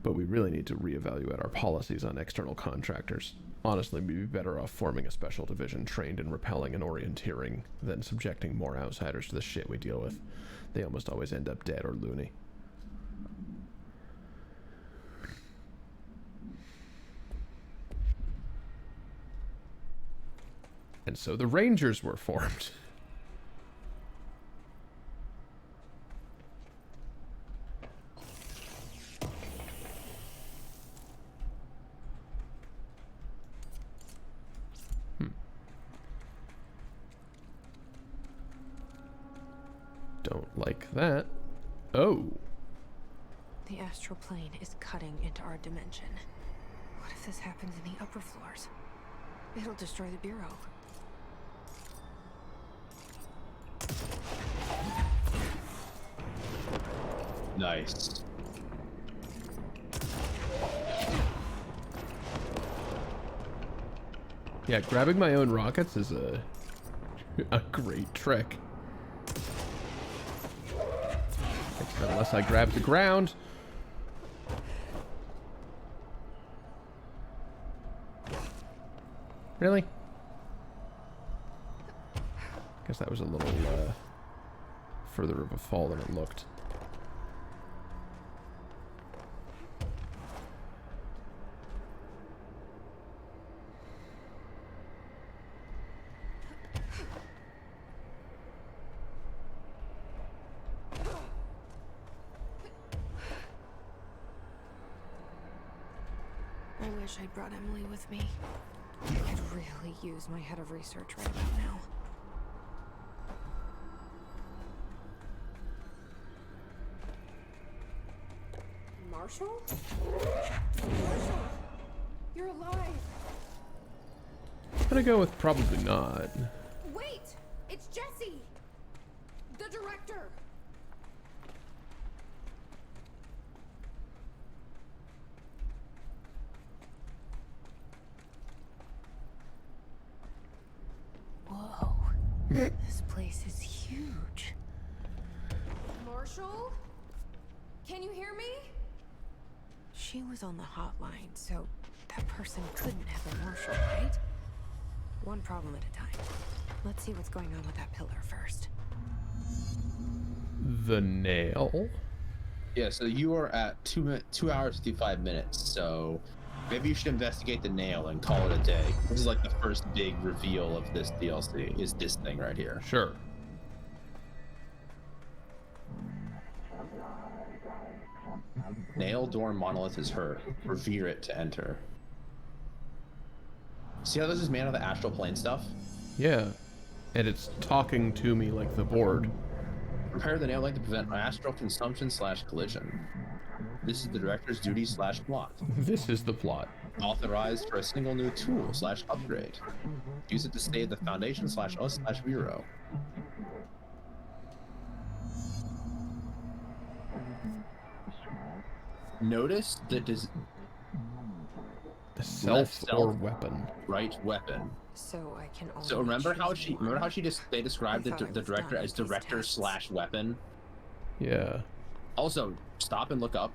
But we really need to reevaluate our policies on external contractors. Honestly, we'd be better off forming a special division trained in repelling and orienteering than subjecting more outsiders to the shit we deal with. They almost always end up dead or loony. And so the Rangers were formed. Don't like that. Oh.
The astral plane is cutting into our dimension. What if this happens in the upper floors? It'll destroy the bureau.
Nice.
Yeah, grabbing my own rockets is a great trick. Unless I grab the ground. Really? Guess that was a little further of a fall than it looked.
I wish I'd brought Emily with me. I could really use my head of research right about now.
Marshall? Marshall! You're alive!
I'm gonna go with probably not.
Wait! It's Jesse! The director!
Whoa. This place is huge.
Marshall? Can you hear me?
She was on the hotline, so that person couldn't have been Marshall, right? One problem at a time. Let's see what's going on with that pillar first.
The nail?
Yeah, so you are at 2 hours 55 minutes, so maybe you should investigate the nail and call it a day. This is like the first big reveal of this DLC, is this thing right here.
Sure.
Nail door monolith is hurt. Revere it to enter. See how this is made out of the astral plane stuff?
Yeah. And it's talking to me like the board.
Repair the nail leg to prevent astral consumption / collision. This is the director's duty / plot.
This is the plot.
Authorized for a single new tool / upgrade. Use it to save the foundation / us / bureau. Notice that the
self or weapon.
Right weapon.
So I can only
So remember how they described the director as director / weapon?
Yeah.
Also, stop and look up.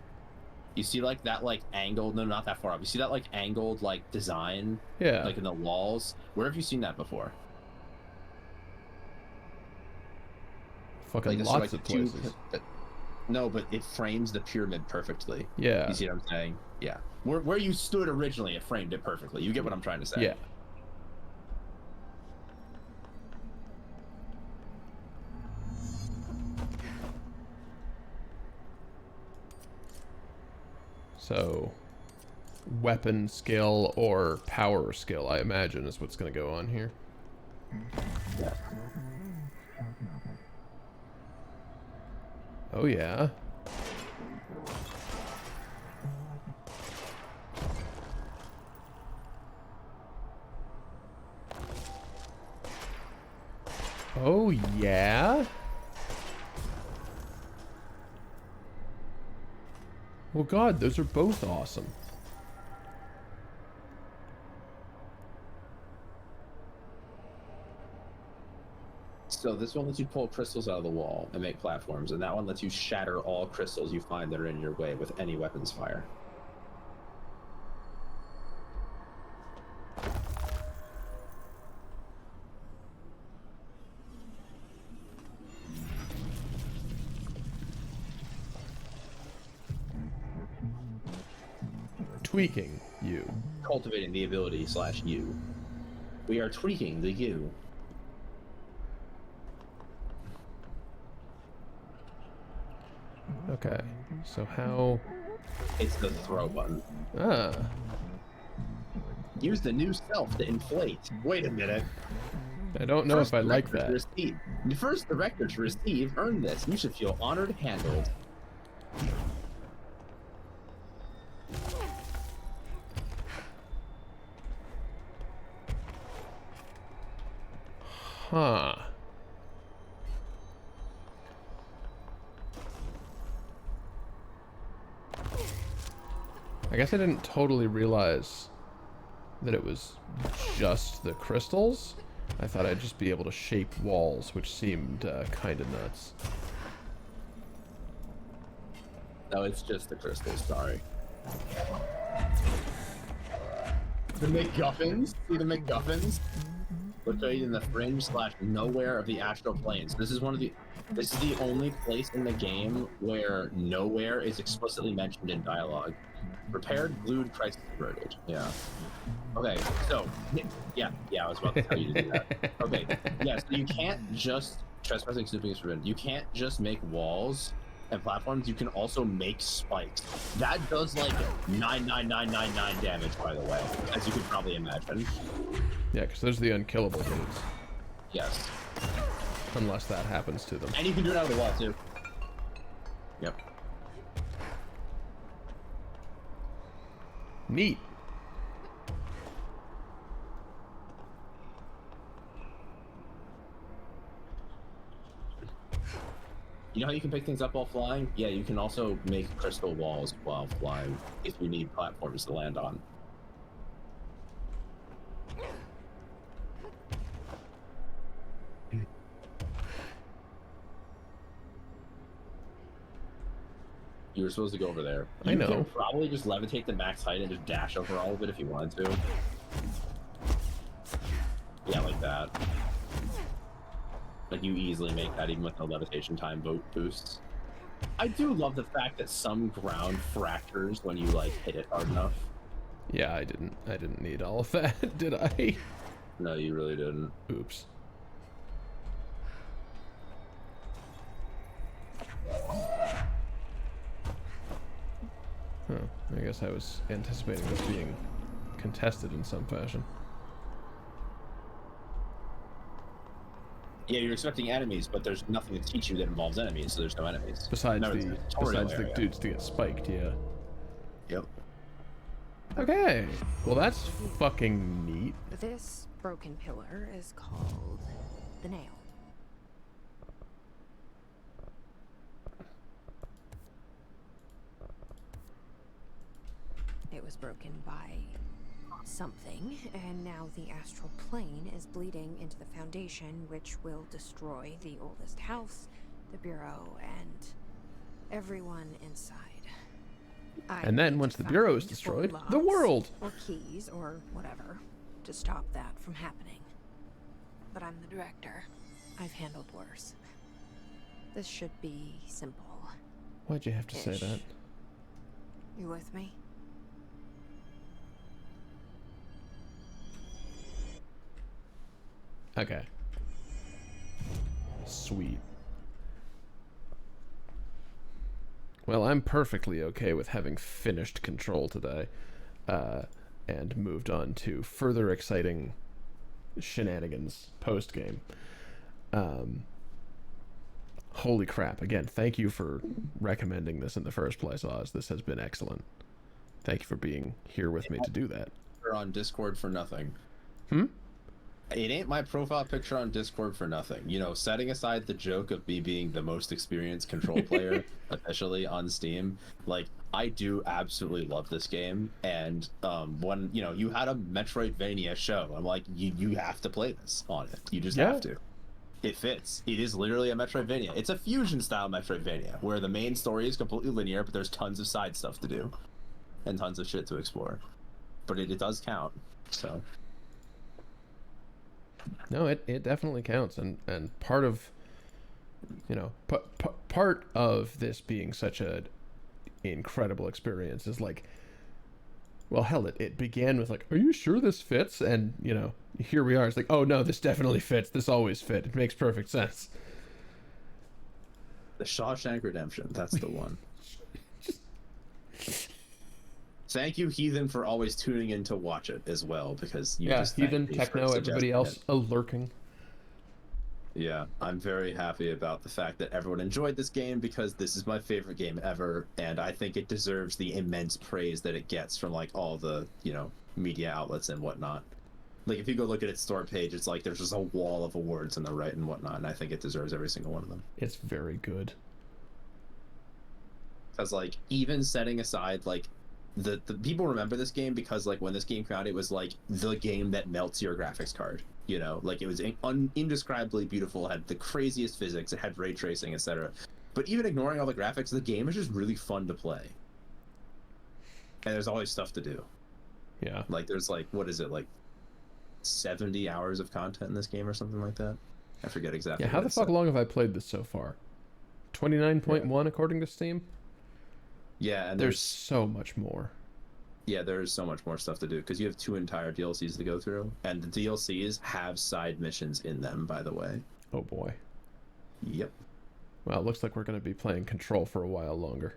You see like that angled, no, not that far up. You see that angled design?
Yeah.
Like in the walls? Where have you seen that before?
Fucking lots of places.
No, but it frames the pyramid perfectly.
Yeah.
You see what I'm saying? Yeah. Where you stood originally, it framed it perfectly. You get what I'm trying to say?
Yeah. So, weapon skill or power skill, I imagine, is what's going to go on here.
Yeah.
Oh, yeah. Oh, yeah? Well, God, those are both awesome.
So this one lets you pull crystals out of the wall and make platforms, and that one lets you shatter all crystals you find that are in your way with any weapons fire.
Tweaking you.
Cultivating the ability / you. We are tweaking the you.
Okay, so how...
It's the throw button.
Ah.
Use the new self to inflate. Wait a minute.
I don't know if I like that.
The first director to receive earned this. You should feel honored, handled.
Huh. I guess I didn't totally realize that it was just the crystals. I thought I'd just be able to shape walls, which seemed kind of nuts.
No, it's just the crystals, sorry. The MacGuffins? See the MacGuffins? Located in the fringe / nowhere of the astral planes. This is the only place in the game where nowhere is explicitly mentioned in dialogue. Repaired, glued, crisis averted. Yeah. Okay, so yeah, I was about to tell you to do that. Okay, yeah, so you can't just trespassing, snooping is forbidden. You can't just make walls and platforms. You can also make spikes. That does like 99999 damage, by the way, as you could probably imagine.
Yeah, because there's the unkillable dudes.
Yes.
Unless that happens to them.
And you can do it out of the wall too. Yep.
Neat.
You know how you can pick things up while flying? Yeah, you can also make crystal walls while flying if you need platforms to land on. You were supposed to go over there.
I know.
You could probably just levitate the max height and just dash over all of it if you wanted to. Yeah, like that. Like, you easily make that even with no levitation time boosts. I do love the fact that some ground fractures when you, like, hit it hard enough.
Yeah, I didn't need all of that, did I?
No, you really didn't.
Oops. Huh. I guess I was anticipating this being contested in some fashion.
Yeah, you're expecting enemies, but there's nothing to teach you that involves enemies, so there's no enemies.
Besides the dudes to get spiked, yeah.
Yep.
Okay. Well, that's fucking neat.
This broken pillar is called the nail. It was broken by something, and now the astral plane is bleeding into the foundation, which will destroy the oldest house, the bureau, and everyone inside.
And then, once the bureau is destroyed, the world!
Or keys, or whatever, to stop that from happening. But I'm the director. I've handled worse. This should be simple.
Why'd you have to say that?
You with me?
Okay. Sweet. Well, I'm perfectly okay with having finished Control today, and moved on to further exciting shenanigans post-game. Holy crap. Again, thank you for recommending this in the first place, Oz. This has been excellent. Thank you for being here with me to do that.
We're on Discord for nothing.
Hmm?
It ain't my profile picture on Discord for nothing. You know, setting aside the joke of me being the most experienced Control player officially on Steam, like, I do absolutely love this game. And when, you know, you had a Metroidvania show, I'm like, you have to play this on it. You just have to. It fits. It is literally a Metroidvania. It's a fusion-style Metroidvania, where the main story is completely linear, but there's tons of side stuff to do. And tons of shit to explore. But it does count, so...
No, it definitely counts, and part of, you know, part of this being such a incredible experience is like, well, hell, it began with like, are you sure this fits? And, you know, here we are. It's like, oh no, this definitely fits. This always fit. It makes perfect sense.
The Shawshank Redemption, that's the one. Thank you, Heathen, for always tuning in to watch it as well, because you just
Heathen, Techno, everybody else lurking.
Yeah, I'm very happy about the fact that everyone enjoyed this game, because this is my favorite game ever, and I think it deserves the immense praise that it gets from, like, all the, you know, media outlets and whatnot. Like, if you go look at its store page, it's like there's just a wall of awards on the right and whatnot, and I think it deserves every single one of them.
It's very good.
Because, like, even setting aside, like, the people remember this game because, like, when this game came out, it was like the game that melts your graphics card, you know, like, it was indescribably beautiful, had the craziest physics, it had ray tracing, etc. But even ignoring all the graphics, the game is just really fun to play, and there's always stuff to do.
Yeah,
like, there's, like, what is it, like 70 hours of content in this game or something like that? I forget exactly.
Yeah, how the fuck long have I played this so far? 29.1 according to Steam.
Yeah, and
there's so much more.
Yeah, there's so much more stuff to do, because you have 2 entire DLCs to go through, and the DLCs have side missions in them, by the way.
Oh boy.
Yep.
Well, it looks like we're going to be playing Control for a while longer.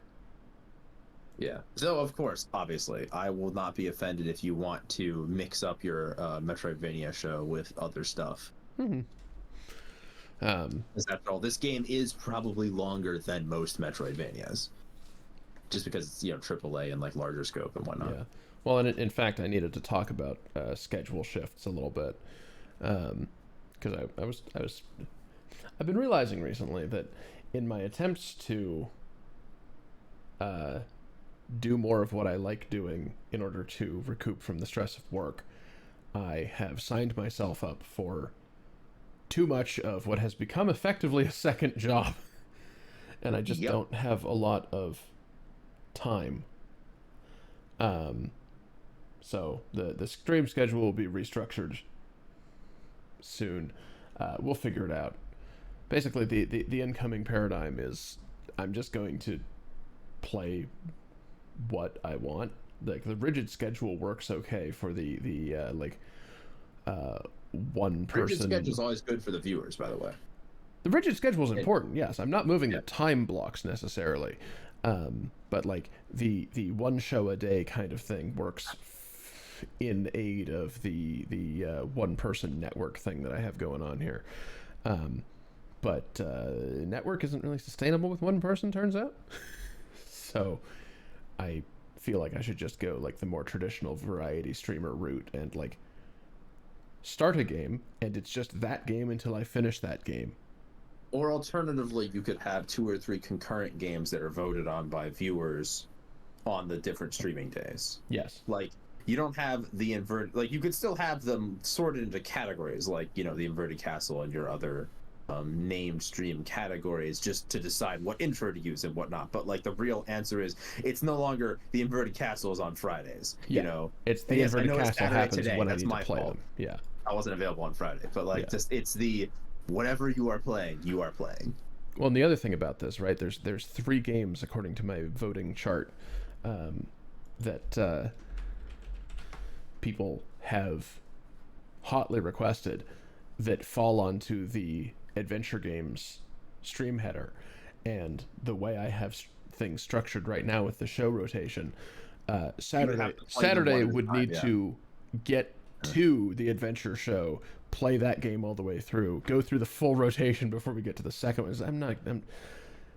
Yeah. So, of course, obviously, I will not be offended if you want to mix up your Metroidvania show with other stuff.
Mm-hmm.
Because after all, this game is probably longer than most Metroidvanias. Just because it's, you know, AAA and, like, larger scope and whatnot.
Yeah. Well, and in fact, I needed to talk about schedule shifts a little bit, because I've been realizing recently that in my attempts to do more of what I like doing in order to recoup from the stress of work, I have signed myself up for too much of what has become effectively a second job, and I just don't have a lot of time. So the stream schedule will be restructured soon. We'll figure it out. Basically, the incoming paradigm is I'm just going to play what I want. Like, the rigid schedule works okay for the one person.
Rigid schedule is always good for the viewers, by the way.
The rigid schedule is important. Yes, I'm not moving the time blocks necessarily, but like the one show a day kind of thing works in aid of the one person network thing that I have going on here. But network isn't really sustainable with one person, turns out. So I feel like I should just go like the more traditional variety streamer route and like start a game and it's just that game until I finish that game.
Or alternatively, you could have 2 or 3 concurrent games that are voted on by viewers on the different streaming days.
Yes.
Like, you don't have the inverted... Like, you could still have them sorted into categories, like, you know, the Inverted Castle and your other named stream categories, just to decide what intro to use and whatnot. But, like, the real answer is, it's no longer the Inverted Castle is on Fridays, you know?
It's the Inverted Castle happens
today,
when I
that's
need to
my
play
fault.
them. Yeah.
I wasn't available on Friday, but, like, just it's the... Whatever you are playing, you are playing.
Well, and the other thing about this, right? There's 3 games according to my voting chart that people have hotly requested that fall onto the adventure games stream header, and the way I have things structured right now with the show rotation, Saturday would need to get to the adventure show, play that game all the way through, go through the full rotation before we get to the second one.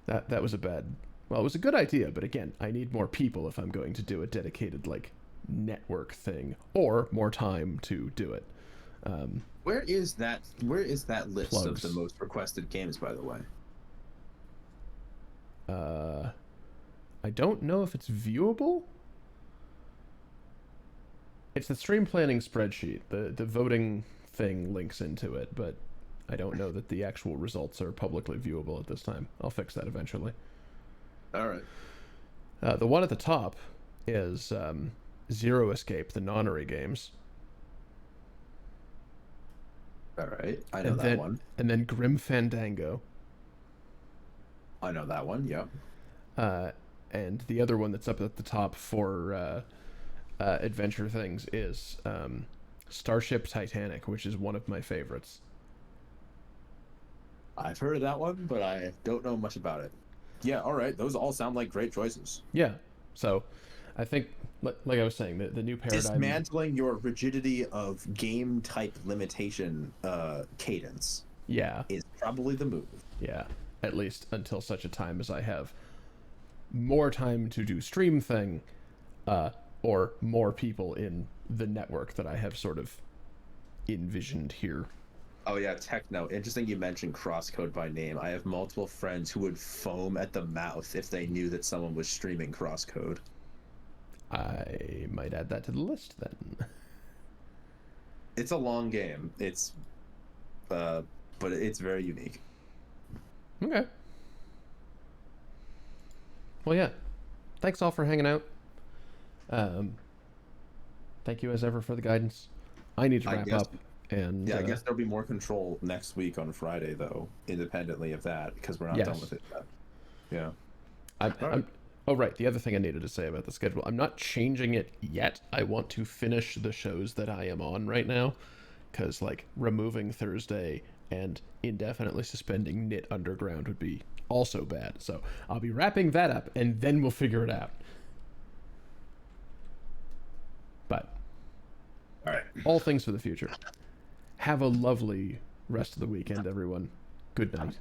That was a bad... Well, it was a good idea, but again, I need more people if I'm going to do a dedicated, like, network thing, or more time to do it.
Where is that list
plugs.
of the most requested games, by the way?
I don't know if it's viewable. It's the stream planning spreadsheet. The voting thing links into it, but I don't know that the actual results are publicly viewable at this time. I'll fix that eventually.
All right.
The one at the top is Zero Escape, the Nonary games.
All right, I know that one.
And then Grim Fandango.
I know that one, yeah.
And the other one that's up at the top for adventure things is Starship Titanic, which is one of my favorites.
I've heard of that one, but I don't know much about it. Yeah, all right. Those all sound like great choices.
Yeah. So I think, like I was saying, the new paradigm...
Dismantling your rigidity of game type limitation cadence is probably the move.
Yeah, at least until such a time as I have more time to do stream thing, or more people in the network that I have sort of envisioned here.
Oh yeah, Techno. Interesting you mentioned Crosscode by name. I have multiple friends who would foam at the mouth if they knew that someone was streaming Crosscode.
I might add that to the list then.
It's a long game. It's but it's very unique.
Okay. Well, yeah. Thanks all for hanging out. Thank you as ever for the guidance. I need to wrap up. And
yeah, I guess there'll be more control next week on Friday, though, independently of that, because we're not done with it yet. Yeah.
Oh, right. The other thing I needed to say about the schedule, I'm not changing it yet. I want to finish the shows that I am on right now, because, like, removing Thursday and indefinitely suspending Knit Underground would be also bad. So I'll be wrapping that up, and then we'll figure it out. But
all right,
all things for the future. Have a lovely rest of the weekend, everyone. Good night.